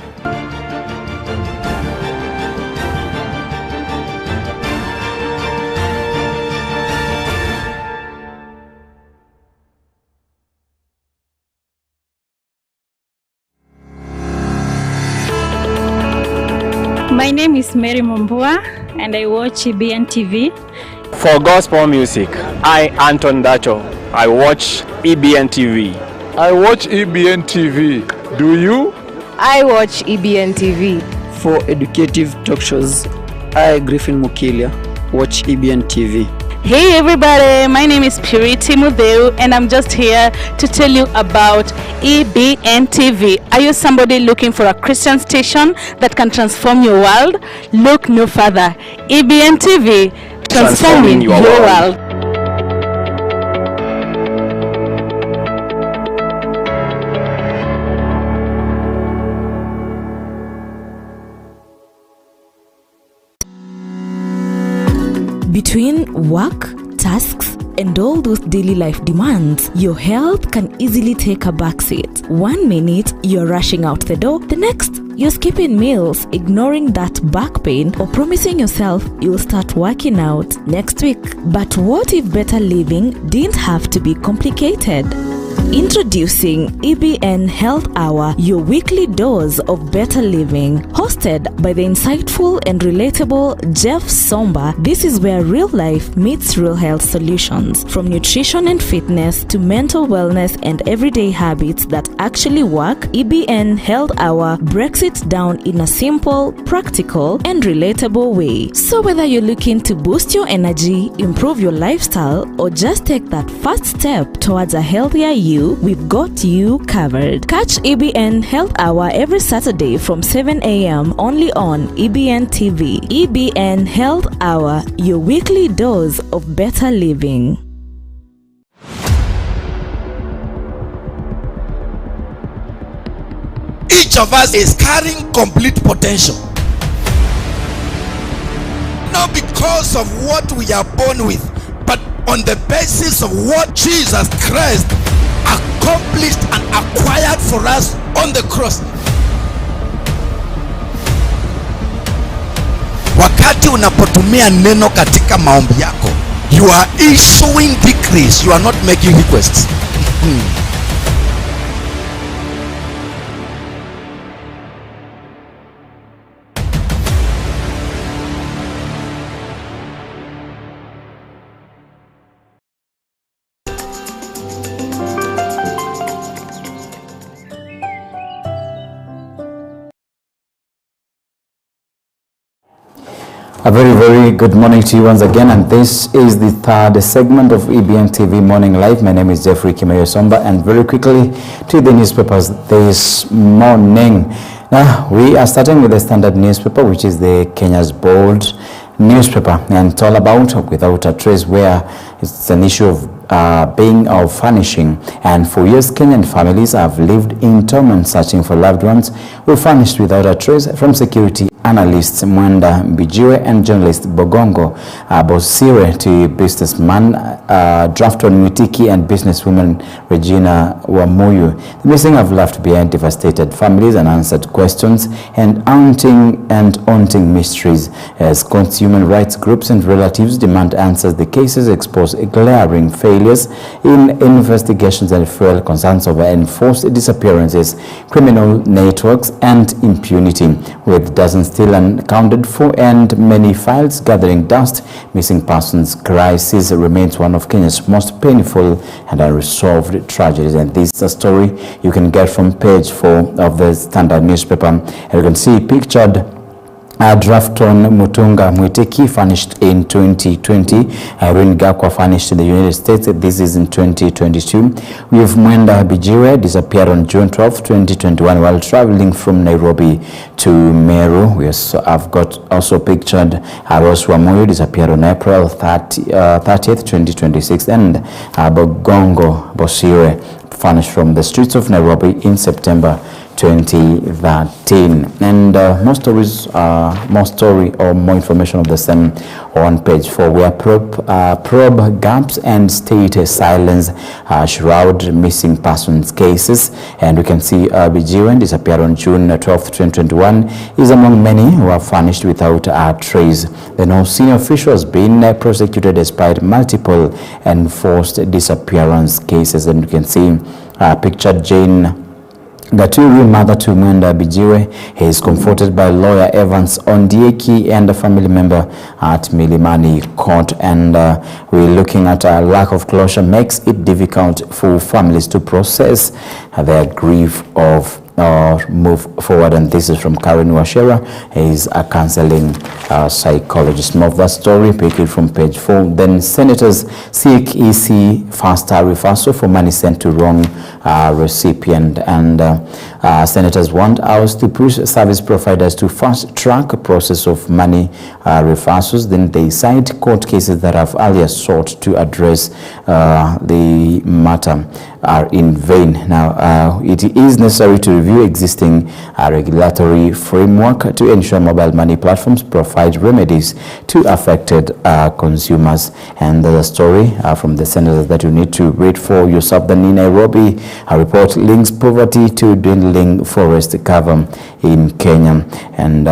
My name is Mary Mombua and I watch EBN TV.
For gospel music, I, Anton Dacho, I watch EBN TV.
I watch EBN TV. Do you?
I watch EBN TV.
For educative talk shows, I, Griffin Mukilia, watch EBN TV.
Hey everybody, my name is Purity Mudeu and I'm just here to tell you about EBN TV. Are you somebody looking for a Christian station that can transform your world? Look no further. EBN TV, transforming your world.
Between work, tasks, and all those daily life demands, your health can easily take a backseat. 1 minute, you're rushing out the door. The next, you're skipping meals, ignoring that back pain, or promising yourself you'll start working out next week. But what if better living didn't have to be complicated? Introducing EBN Health Hour, your weekly dose of better living. Hosted by the insightful and relatable Jeff Somba, this is where real life meets real health solutions. From nutrition and fitness to mental wellness and everyday habits that actually work, EBN Health Hour breaks it down in a simple, practical, and relatable way. So whether you're looking to boost your energy, improve your lifestyle, or just take that first step towards a healthier you, we've got you covered. Catch EBN Health Hour every Saturday from 7 a.m. only on EBN TV. EBN Health Hour, your weekly dose of better living.
Each of us is carrying complete potential. Not because of what we are born with, but on the basis of what Jesus Christ accomplished and acquired for us on the cross. Wakati unapotumia neno katika maombi yako, you are issuing decrees, you are not making requests.
A very good morning to you once again, and this is the third segment of EBN TV Morning Live. My name is Jeffrey Kimayo Somba, and very quickly to the newspapers this morning. Now, we are starting with the Standard newspaper, which is the Kenya's bold newspaper, and it's all about Without a Trace, where it's an issue of being or vanishing. And for years, Kenyan families have lived in torment searching for loved ones who vanished without a trace. From security analyst Mwenda Mbijiwe and journalist Bogongo Bosire to businessman Drafton Mwitiki and businesswoman Regina Wamuyu. The missing have left behind devastated families, unanswered questions, and haunting mysteries as consumer rights groups and relatives demand answers. The cases expose glaring failures in investigations and fuel concerns over enforced disappearances, criminal networks, and impunity, with dozens still unaccounted for and many files gathering dust. Missing persons crisis remains one of Kenya's most painful and unresolved tragedies. And this is a story you can get from page 4 of the Standard newspaper. And you can see pictured Drafton Mutunga Mwitiki vanished in 2020. Irene Gakwa vanished in the United States. This is in 2022. We have Mwenda Bijiwe disappeared on June 12, 2021 while traveling from Nairobi to Meru. We have got also pictured Rose Wamoyo disappeared on April 30th, 2026, and Bogongo Bosire vanished from the streets of Nairobi in September 2013. And more information of the same on page 4, where probe gaps and state silence shroud missing persons cases. And we can see Bijiwen disappeared on June 12, 2021 is among many who are vanished without a trace. The no senior official has been prosecuted despite multiple enforced disappearance cases. And you can see pictured Jane Gaturi, mother to Mwenda Bijiwe, is comforted by lawyer Evans Ondieki and a family member at Milimani Court. And we're looking at a lack of closure makes it difficult for families to process their grief of move forward. And this is from Karen Washera. He is a counseling psychologist. More of that story, pick it from page 4. Then senators seek EC faster reversal for money sent to wrong recipient. And senators want us to push service providers to fast track a process of money reversals. Then they cite court cases that have earlier sought to address the matter are in vain. Now, it is necessary to review existing regulatory framework to ensure mobile money platforms provide remedies to affected consumers. And there's a story from the senators that you need to read for yourself. Then in Nairobi, a report links poverty to dwindling forest cover in Kenya. And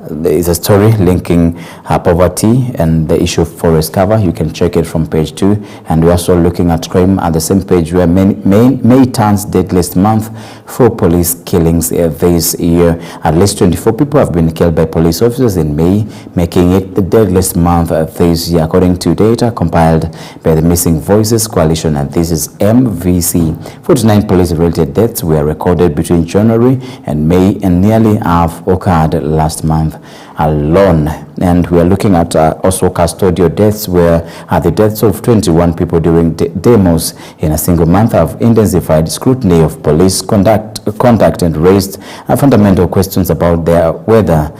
there is a story linking poverty and the issue of forest cover. You can check it from page 2. And we're also looking at crime at the same page, where May turns deadliest month for police killings this year. At least 24 people have been killed by police officers in May, making it the deadliest month this year, according to data compiled by the Missing Voices Coalition. And this is MVC. 49 police-related deaths were recorded between January and May, and nearly half occurred last month alone. And we are looking at also custodial deaths, where the deaths of 21 people during demos in a single month have intensified scrutiny of police conduct and raised fundamental questions about whether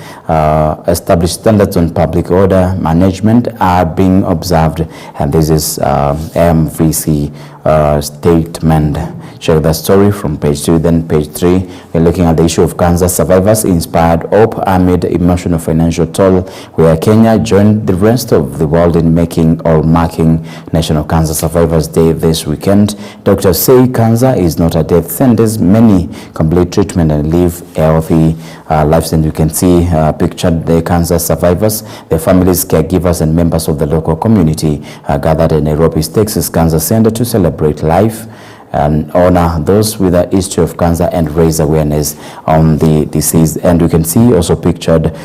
established standards on public order management are being observed. And this is MVC statement. Check that story from page 2. Then page 3, we're looking at the issue of cancer survivors inspired hope amid emotional financial toll, where Kenya joined the rest of the world in marking National Cancer Survivors Day this weekend. Doctors say cancer is not a death sentence. Many complete treatment and live healthy lives. And you can see pictured the cancer survivors, their families, caregivers, and members of the local community gathered in Nairobi's Texas Cancer Center to celebrate life and honor those with a history of cancer and raise awareness on the disease. And you can see also pictured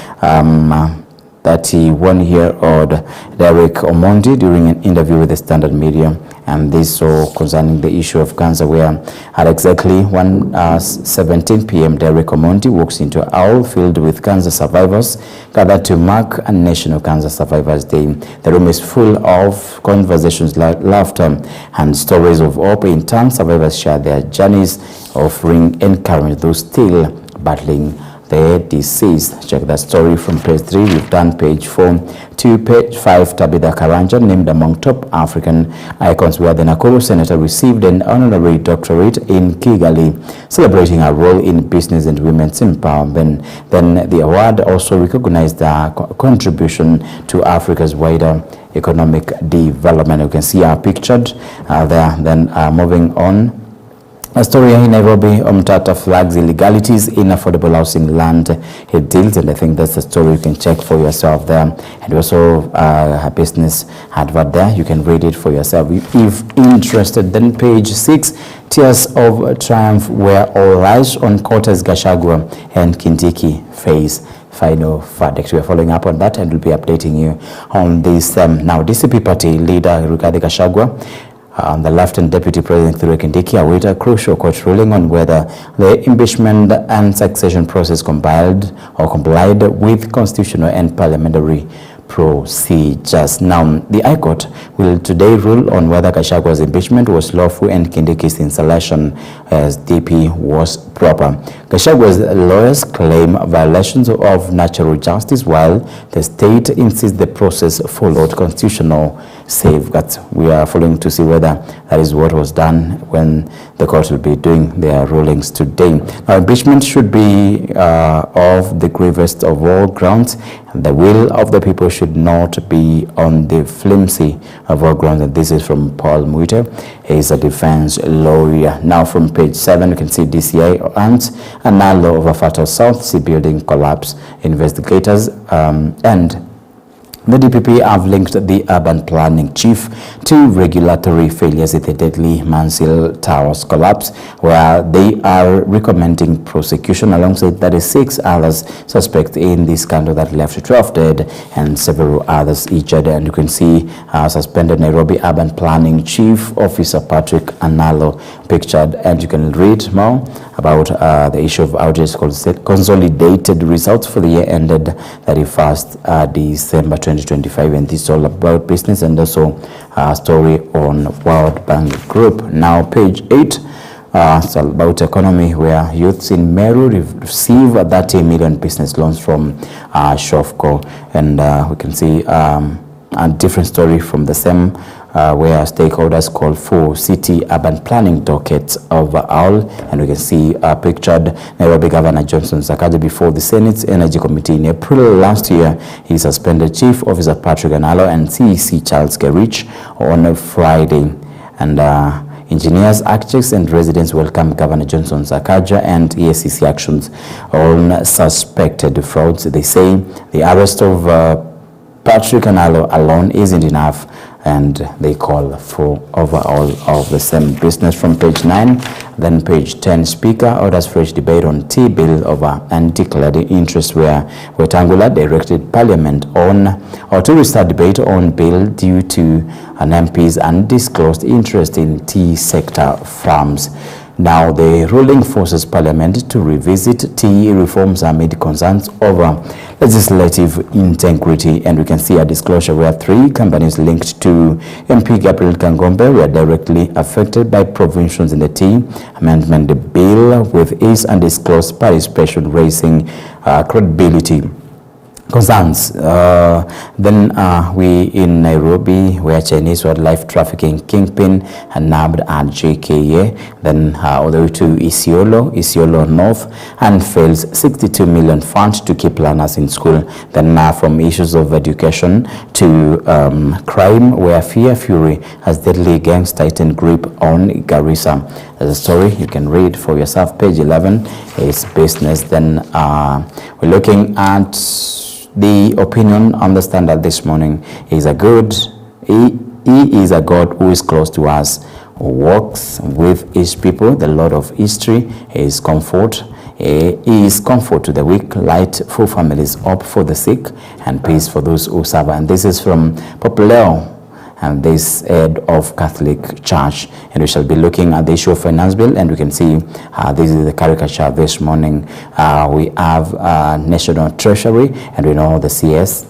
31-year-old Derek Omondi during an interview with the Standard Media. And this so concerning the issue of cancer, where at exactly 1:17 p.m. Derek Omondi walks into a hall filled with cancer survivors gathered to mark a National Cancer Survivors Day. The room is full of conversations, laughter, and stories of hope. In turn, survivors share their journeys, offering encouragement those still battling the disease. Check that story from page 3. We've done page 4 to page 5. Tabitha Karanja, named among top African icons, where the Nakuru senator received an honorary doctorate in Kigali, celebrating her role in business and women's empowerment. Then the award also recognized her contribution to Africa's wider economic development. You can see her pictured there. Then moving on. A story in Nairobi, Omtata flags illegalities in affordable housing land it deals, and I think that's the story you can check for yourself there. And also a business advert there, you can read it for yourself if interested. Then page 6, Tears of triumph were all rise on Cortez Gachagua and Kindiki face final verdict. We are following up on that and we'll be updating you on this. Now, DCP party leader Rigathi Gachagua, the Lieutenant Deputy President Kithure Kindiki await a crucial court ruling on whether the impeachment and succession process complied with constitutional and parliamentary procedures. Now, the High Court will today rule on whether Gashagua's impeachment was lawful and Kindiki's installation as DP was proper. Gashagua's lawyers claim violations of natural justice, while the state insists the process followed constitutional safeguards. We are following to see whether that is what was done when the court will be doing their rulings today. Now, impeachment should be of the gravest of all grounds. The will of the people should not be on the flimsy of all grounds. And this is from Paul Muite. He is a defense lawyer. Now, from page 7, you can see DCI ants another of a fatal South Sea building collapse. Investigators and the DPP have linked the urban planning chief to regulatory failures at the deadly Mansil Towers collapse, where they are recommending prosecution alongside 36 others suspects in the scandal that left 12 dead and several others injured. And you can see suspended Nairobi urban planning chief officer Patrick Analo pictured, and you can read more about the issue of outage consolidated results for the year ended 31st December 2025, and this is all about business and also a story on World Bank Group. Now, page 8, it's about economy, where youths in Meru receive 30 million business loans from Shofco, and we can see a different story from the same where stakeholders call for city urban planning dockets overall, and we can see pictured Nairobi Governor Johnson Sakaja before the Senate's Energy Committee in April last year. He suspended Chief Officer Patrick Analo and CEC Charles Gerich on Friday, and engineers, architects and residents welcome Governor Johnson Sakaja and EACC actions on suspected frauds. They say the arrest of Patrick Analo alone isn't enough, and they call for overall of the same business. From page 9, then page 10, Speaker orders fresh debate on T-bill over undeclared interest, where Wetangula directed Parliament to restart debate on bill due to an MP's undisclosed interest in T-sector farms. Now, the ruling forces Parliament to revisit tea reforms amid concerns over legislative integrity, and we can see a disclosure where 3 companies linked to MP Gabriel Kangombe were directly affected by provisions in the tea amendment bill, with its undisclosed participation raising credibility concerns. Then we in Nairobi, where Chinese wildlife trafficking kingpin and nabbed at JKA, then all the way to Isiolo North, and fails 62 million funds to keep learners in school. Then from issues of education to crime, where fear fury has deadly gangs tighten grip on Garissa. There's a story you can read for yourself. Page 11 is business. Then we're looking at the opinion on the Standard this morning. He is a God who is close to us, who walks with his people, the Lord of history. He is comfort. He is comfort to the weak, light for families, hope for the sick, and peace for those who suffer. And this is from Pope Leo, and this head of Catholic Church. And we shall be looking at the issue of finance bill, and we can see this is the caricature this morning. We have National Treasury, and we know the CS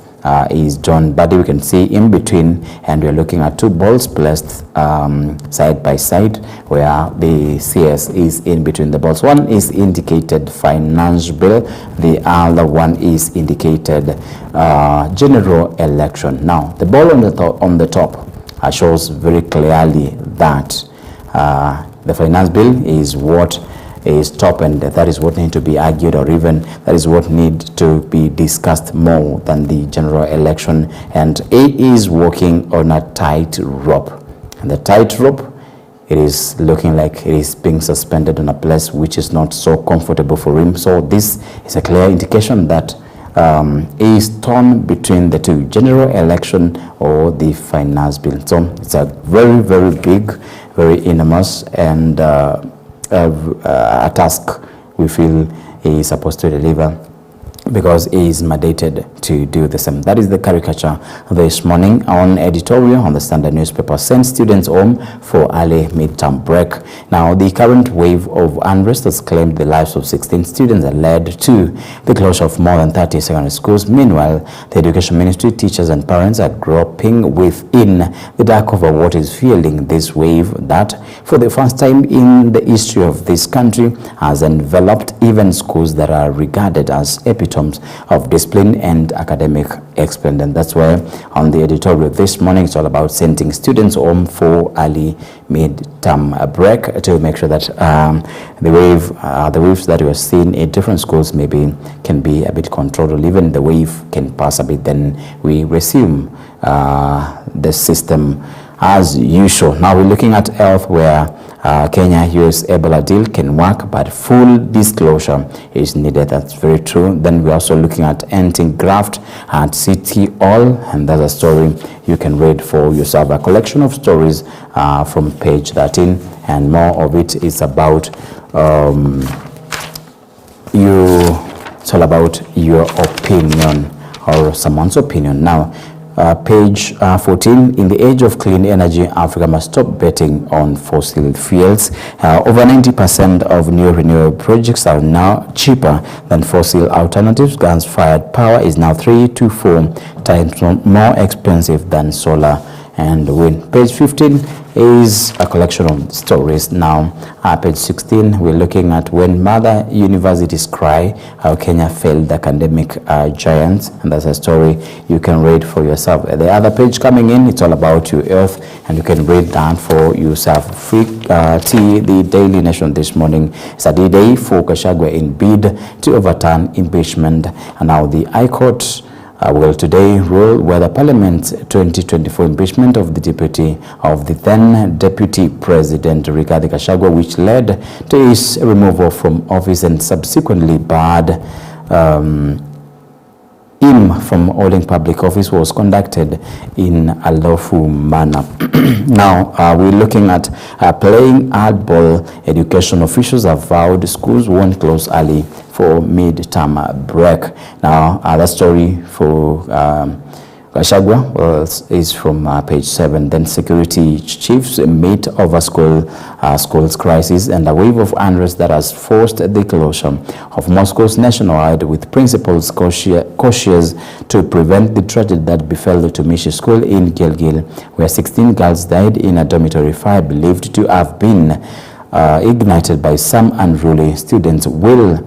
is John Buddy. We can see in between, and we're looking at 2 balls placed side by side, where the CS is in between the balls. One is indicated finance bill, the other one is indicated general election. Now, the ball on the top shows very clearly that the finance bill is what is top, and that is what needs to be argued, or even that is what needs to be discussed more than the general election. And it is walking on a tight rope, and the tight rope, it is looking like it is being suspended on a place which is not so comfortable for him. So this is a clear indication that he is torn between the two, general election or the finance bill. So it's a very, very big very enormous and a task we feel he is supposed to deliver, because he is mandated to do the same. That is the caricature this morning on editorial on the Standard newspaper. Send students home for early midterm break. Now, the current wave of unrest has claimed the lives of 16 students and led to the closure of more than 30 secondary schools. Meanwhile, the Education Ministry, teachers and parents are groping within the dark over what is fueling this wave that, for the first time in the history of this country, has enveloped even schools that are regarded as epitomes of discipline and academic excellence. And that's why on the editorial this morning, it's all about sending students home for early mid-term break to make sure that the waves that we are seeing in different schools maybe can be a bit controlled, or even the wave can pass a bit, then we resume the system as usual. Now we're looking at health, where Kenya-US Ebola deal can work, but full disclosure is needed. That's very true. Then we're also looking at ending graft at City Hall, and that's a story you can read for yourself. A collection of stories from page 13, and more of it is about it's all about your opinion, or someone's opinion. Now, page 14, in the age of clean energy, Africa must stop betting on fossil fuels. Over 90% of new renewable projects are now cheaper than fossil alternatives. Gas-fired power is now 3 to 4 times more expensive than solar and wind. Page 15 is a collection of stories. Now, page 16, we're looking at when mother universities cry, how Kenya failed the academic giants, and that's a story you can read for yourself. The other page coming in, it's all about your health, and you can read that for yourself. Free Tea, the Daily Nation this morning, it's a D-Day for Gachagua in bid to overturn impeachment, and now the High Court will today rule whether Parliament's 2024 impeachment of the then Deputy President Rigathi Gachagua, which led to his removal from office and subsequently barred him from holding public office, was conducted in a lawful manner. Now, we're looking at playing hardball. Education officials have vowed schools won't close early for mid-term break. Now, the story for Gachagua is from page 7. Then security chiefs meet over schools crisis, and a wave of unrest that has forced the closure of Moscow's nationwide, with principals cautious to prevent the tragedy that befell the Tumishi school in Gilgil, where 16 girls died in a dormitory fire believed to have been ignited by some unruly students. Will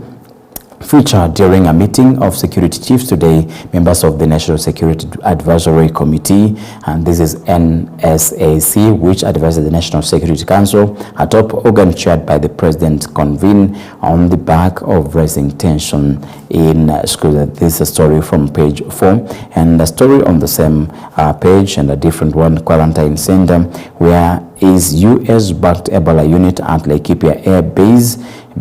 featured during a meeting of security chiefs today, members of the National Security Advisory Committee, and this is NSAC, which advises the National Security Council, a top organ chaired by the President, convene on the back of rising tension in schools. This is a story from page 4, and a story on the same page, and a different one, quarantine center, where is US-backed Ebola unit at Laikipia Air Base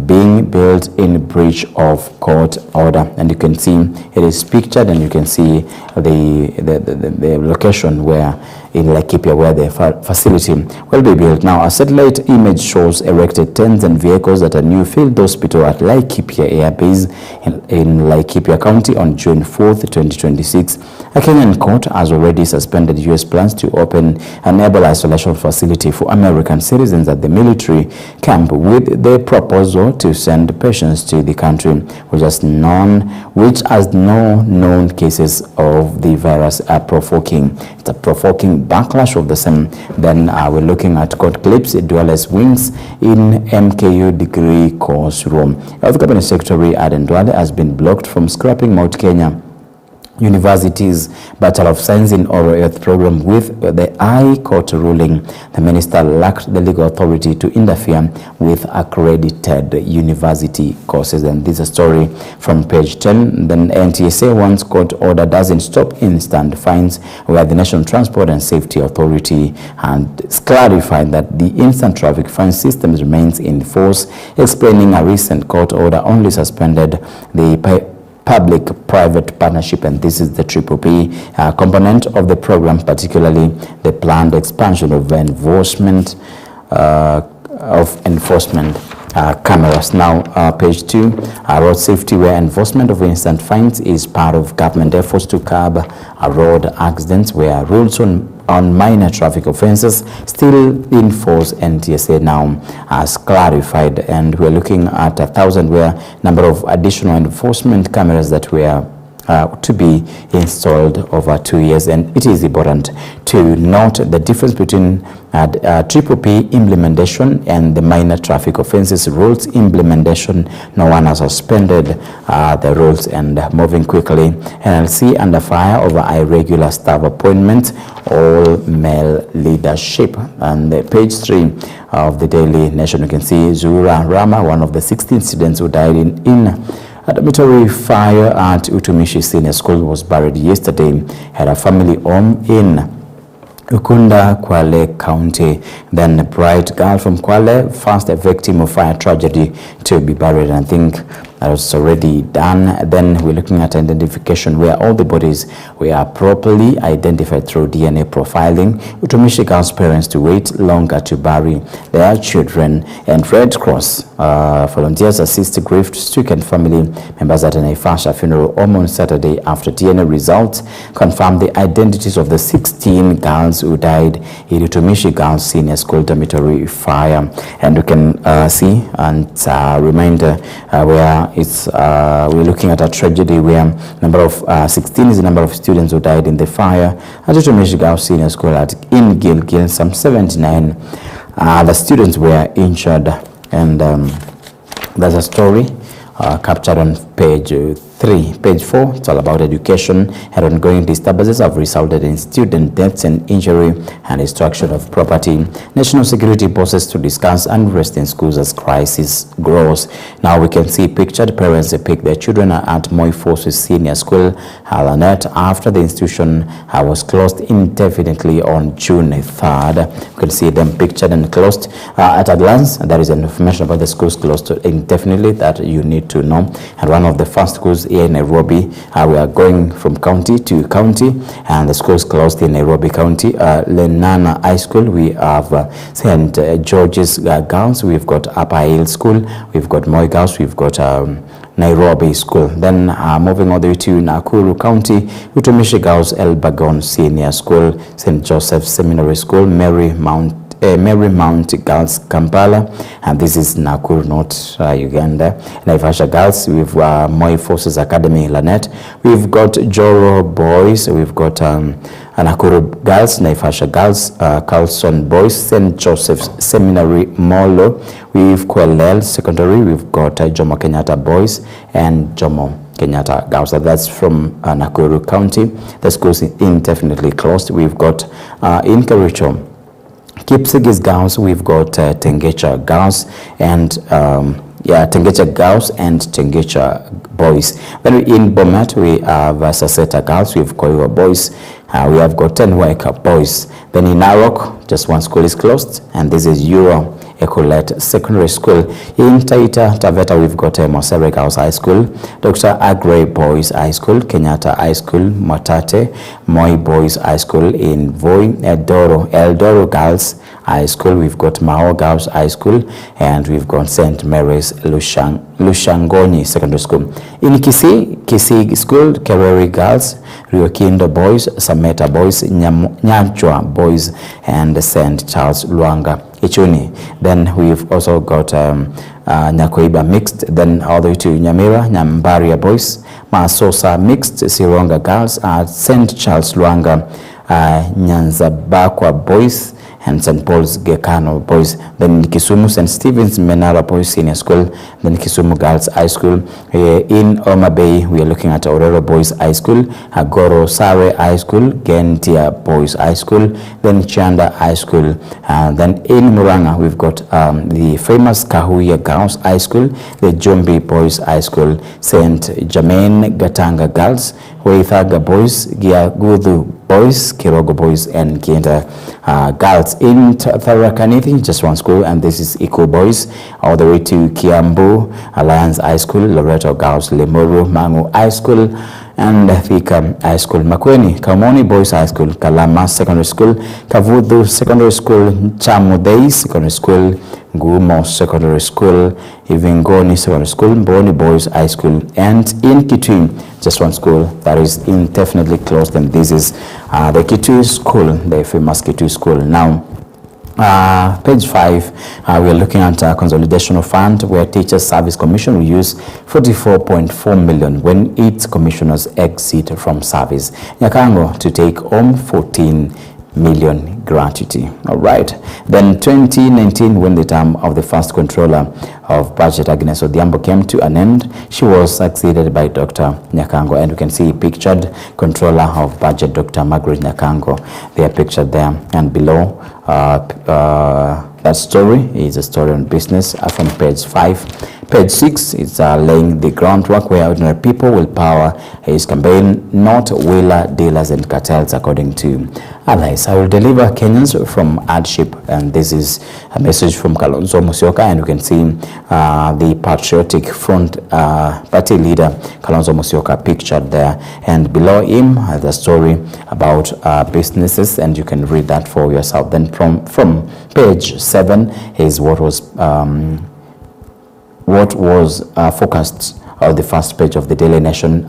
being built in breach of court order. And you can see it is pictured, and you can see the location where in Laikipia, where the facility will be built. Now, a satellite image shows erected tents and vehicles at a new field hospital at Laikipia Air Base in Laikipia County on June 4th, 2026. A Kenyan court has already suspended U.S. plans to open an Ebola isolation facility for American citizens at the military camp, with the proposal to send patients to the country, which has no known cases of the virus provoking. It's a provoking backlash of the same. Then we're looking at court clips, Duales wins in MKU degree course room. Health Cabinet Secretary Aden Duale has been blocked from scrapping Mount Kenya University's Bachelor of Science in Oral Health program with the High Court ruling. The minister lacked the legal authority to interfere with accredited university courses. And this is a story from page 10. Then NTSA once court order doesn't stop instant fines, where the National Transport and Safety Authority has clarified that the instant traffic fine system remains in force, explaining a recent court order only suspended the public-private partnership, and this is the PPP component of the program, particularly the planned expansion of enforcement of enforcement cameras. Now, page 2, road safety, where enforcement of instant fines is part of government efforts to curb road accidents, where rules on minor traffic offences still in force. NTSA now has clarified, and we're looking at 1,000 where number of additional enforcement cameras that were to be installed over 2 years. And it is important to note the difference between PPP implementation and the minor traffic offences rules implementation. No one has suspended the rules. And moving quickly, NLC under fire over irregular staff appointment, all male leadership. And page 3 of the Daily Nation, you can see Zura Rama, one of the 16 students who died in a dormitory fire at Utumishi Senior School, was buried yesterday at a family home in Ukunda, Kwale County. Then a bright girl from Kwale, first a victim of fire tragedy to be buried. I think that was already done. Then we're looking at identification, where all the bodies were properly identified through DNA profiling. Utumishi girls' parents to wait longer to bury their children. And Red Cross volunteers assist grief-stricken family members at an Naivasha funeral home on Saturday after DNA results confirmed the identities of the 16 girls who died in Utumishi Girls Senior School dormitory fire. And you can see and reminder where it's we're looking at a tragedy where number of 16 is the number of students who died in the fire at Utumishi Girls Senior School in Gilgil. Some 79 the students were injured. And there's a story captured on page 3. Page 4, it's all about education, and ongoing disturbances have resulted in student deaths and injury and destruction of property. National security poses to discuss unrest in schools as crisis grows. Now we can see pictured parents pick their children at Moi Forces Senior School, Halanet, after the institution was closed indefinitely on June 3rd. You can see them pictured and closed. At a glance, there is information about the schools closed indefinitely that you need to know. And one of the first schools here in Nairobi, we are going from county to county, and the schools closed in Nairobi County. Lenana High School, we have St. George's Girls, we've got Upper Hill School, we've got Moi Girls, we've got Nairobi School. Then moving all the way to Nakuru County, Utumishi Girls Elbagon Senior School, St. Joseph Seminary School, Marymount Girls Kampala, and this is Nakuru, not Uganda. Naivasha Girls, we've Moi Forces Academy Lanet, we've got Joro Boys, we've got Nakuru Girls, Naivasha Girls, Carlson Boys, St. Joseph's Seminary Molo, we've Kwelel Secondary, we've got Jomo Kenyatta Boys and Jomo Kenyatta Girls. That's from Nakuru County. The schools indefinitely closed. We've got in Kericho, Kipsigis Girls, we've got Tengecha Girls and Tengecha Girls and Tengecha Boys. Then in Bomet, we have Saseta Girls, we've Koiwa Boys, we have got Tenweka Boys. Then in Narok, just one school is closed, and this is Euro Ecolet Secondary School. In Taita Taveta, we've got Mosere Girls High School, Dr. Agre Boys High School, Kenyatta High School, Matate, Moi Boys High School. In Voi, Eldoro Girls High School, we've got Mao Girls High School, and we've got St. Mary's Lushangoni Secondary School. In Kisii School, Kereri Girls, Riokindo Boys, Sameta Boys, Nyachwa Boys, and St. Charles Luanga Ichuni. Then we've also got Nyakoiba Mixed, then all the way to Nyamira, Nyambaria Boys, Masosa Mixed, Sironga Girls, St. Charles Luanga, Nyanzabakwa Boys, and St. Paul's Gekano Boys. Then in Kisumu, St. Stephen's Menara Boys Senior School, then Kisumu Girls High School. In Homa Bay, we are looking at Orero Boys High School, Agoro Sare High School, Gentia Boys High School, then Chanda High School. Then in Muranga, we've got the famous Kahuya Girls High School, the Jombi Boys High School, St. Germain Gatanga Girls, Waithaga Boys, Giagudu Boys, Kirogo Boys, and Kienda Girls. In Tharakanithi, just one school, and this is Eco Boys, all the way to Kiambu Alliance High School, Loreto Girls, Limuru Mangu High School, and Thika High School, Makweni, Kamoni Boys High School, Kalama Secondary School, Kavudu Secondary School, Chamudei Secondary School, Gumo Secondary School, Ivingoni Secondary School, Boni Boys High School, and in Kitui, just one school that is indefinitely closed, and this is the Kitui School, the famous Kitui School. Now, page 5, we are looking at a consolidation of fund where Teachers Service Commission will use 44.4 million when its commissioners exit from service. Nyakango to take home 14 million gratuity. All right. Then 2019, when the term of the first controller of budget, Agnes Odhiambo, came to an end, she was succeeded by Dr. Nyakango, and you can see pictured controller of budget, Dr. Margaret Nyakango. They are pictured there, and below that story is a story on business from page 5. Page 6 is laying the groundwork where ordinary people will power his campaign, not wheeler dealers and cartels, according to allies. I will deliver Kenyans from hardship, and this is a message from Kalonzo Musyoka, and you can see the Patriotic Front party leader Kalonzo Musyoka pictured there, and below him the story about businesses, and you can read that for yourself. Then from page 7 is what was focused on the first page of the Daily Nation.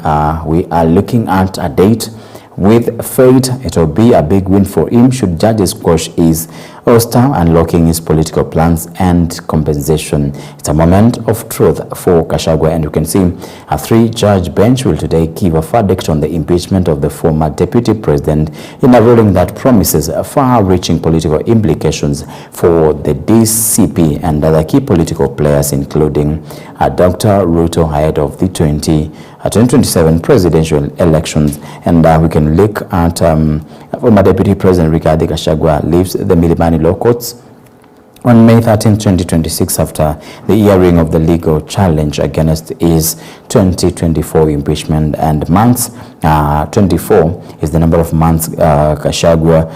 We are looking at a date with fate. It will be a big win for him should judges quash his ouster, unlocking his political plans and compensation. It's a moment of truth for Gachagua, and you can see a 3-judge bench will today give a verdict on the impeachment of the former deputy president in a ruling that promises far-reaching political implications for the DCP and other key political players, including Dr. Ruto ahead of the 2027 presidential elections. And we can look at former Deputy President Rigathi Gachagua leaves the Milimani Law Courts on May 13, 2026, after the hearing of the legal challenge against his 2024 impeachment. And months, 24 is the number of months Gachagua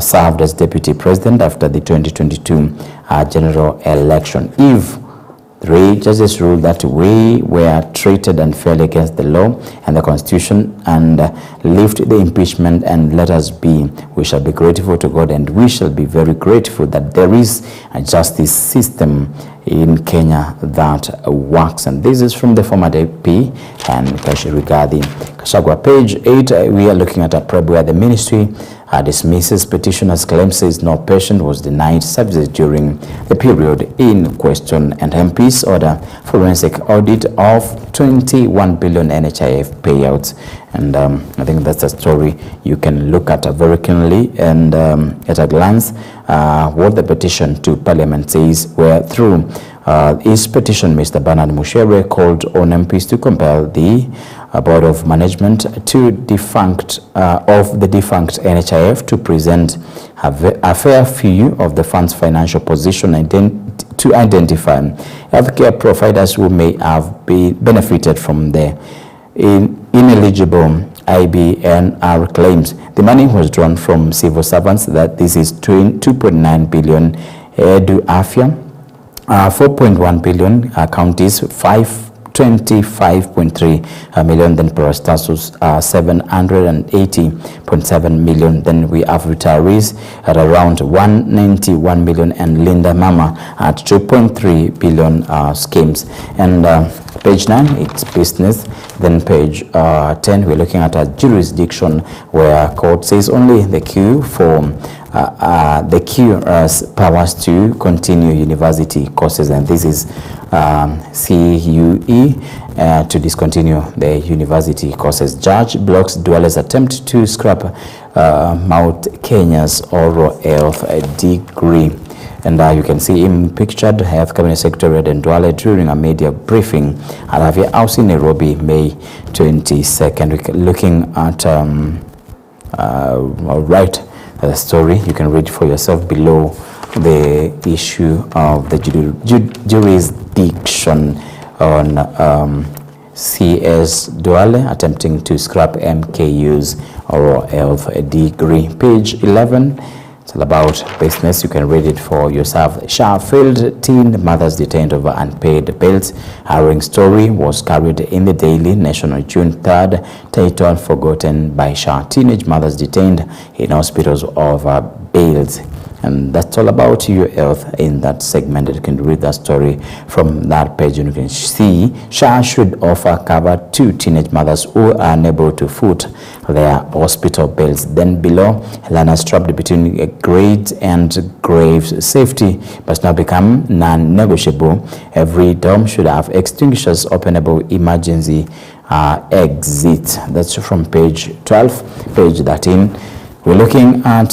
served as Deputy President after the 2022 general election. If 3 judges ruled that we were treated unfairly against the law and the Constitution and lift the impeachment and let us be. We shall be grateful to God, and we shall be very grateful that there is a justice system in Kenya that works. And this is from the former DP and Rigathi Gachagua. Page 8, we are looking at a prep where the ministry dismisses petitioner's claim, says no patient was denied services during the period in question, and MPs order forensic audit of 21 billion NHIF payouts. And I think that's a story you can look at very keenly, and at a glance what the petition to Parliament says, where through his petition Mr. Bernard Mushere called on MPs to compel the Board of Management to the defunct NHIF to present a fair view of the fund's financial position to identify healthcare providers who may have benefited from the ineligible IBNR claims. The money was drawn from civil servants. That this is 2.9 billion Edu Afya, 4.1 billion counties, 25.3 million, then parastatus 780.7 million. Then we have retirees at around 191 million, and Linda Mama at 2.3 billion schemes. And page 9, it's business. Then page 10, we're looking at a jurisdiction where court says only the queue for the QR's powers to continue university courses, and this is CUE to discontinue the university courses. Judge blocks dwellers' attempt to scrap Mount Kenya's oral health degree. And you can see him pictured, Health Cabinet Secretary Aden Duale, during a media briefing at Avia House in Nairobi, May 22nd. We're looking at, all right, the story. You can read for yourself below the issue of the jurisdiction on CS Duale attempting to scrap MKU's oral health degree. Page 11. It's all about business. You can read it for yourself. Failed teen mothers detained over unpaid bills. Harrowing story was carried in the Daily Nation on June 3rd. Title Forgotten by Shah. Teenage mothers detained in hospitals over bills. And that's all about your health in that segment. You can read that story from that page, and you can see SHA should offer cover to teenage mothers who are unable to foot their hospital bills. Then below, learners trapped between a great and grave. Safety must now become non-negotiable. Every dorm should have extinguishers, openable emergency exit. That's from page 12. Page 13. We're looking at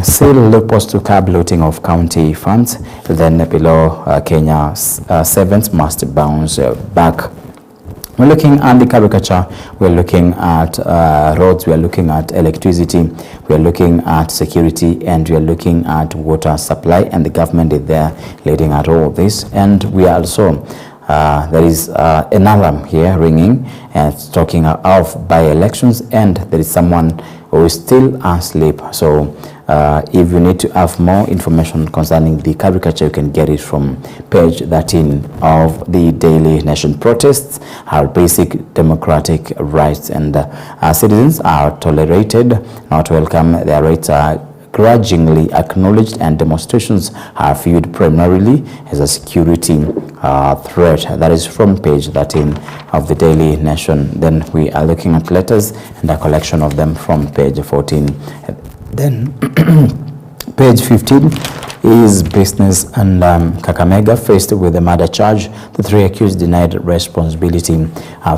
seal loopholes to curb looting of county funds. Then below, Kenya servants must bounce back. We're looking at the caricature. We're looking at roads. We're looking at electricity. We're looking at security, and we're looking at water supply. And the government is there leading at all this. And we are also there is an alarm here ringing, and it's talking of by-elections, and there is someone who is still asleep. So if you need to have more information concerning the caricature, you can get it from page 13 of the Daily Nation. Protests are basic democratic rights, and citizens are tolerated, not welcome. Their rights are grudgingly acknowledged, and demonstrations are viewed primarily as a security threat. That is from page 13 of the Daily Nation. Then we are looking at letters and a collection of them from page 14. Then page 15 is business, and Kakamega faced with a murder charge. The three accused denied responsibility.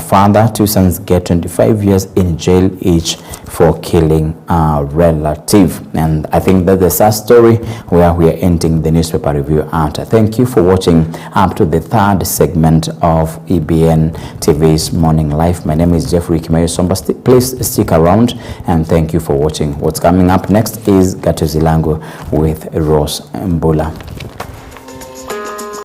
Father, two sons get 25 years in jail each for killing a relative. And I think that's the sad story where we are ending the newspaper review at. Thank you for watching up to the third segment of EBN TV's Morning Live. My name is Jeffrey Kimayo Somba. Please stick around, and thank you for watching. What's coming up next is Gato Zilango with Rose Mbula.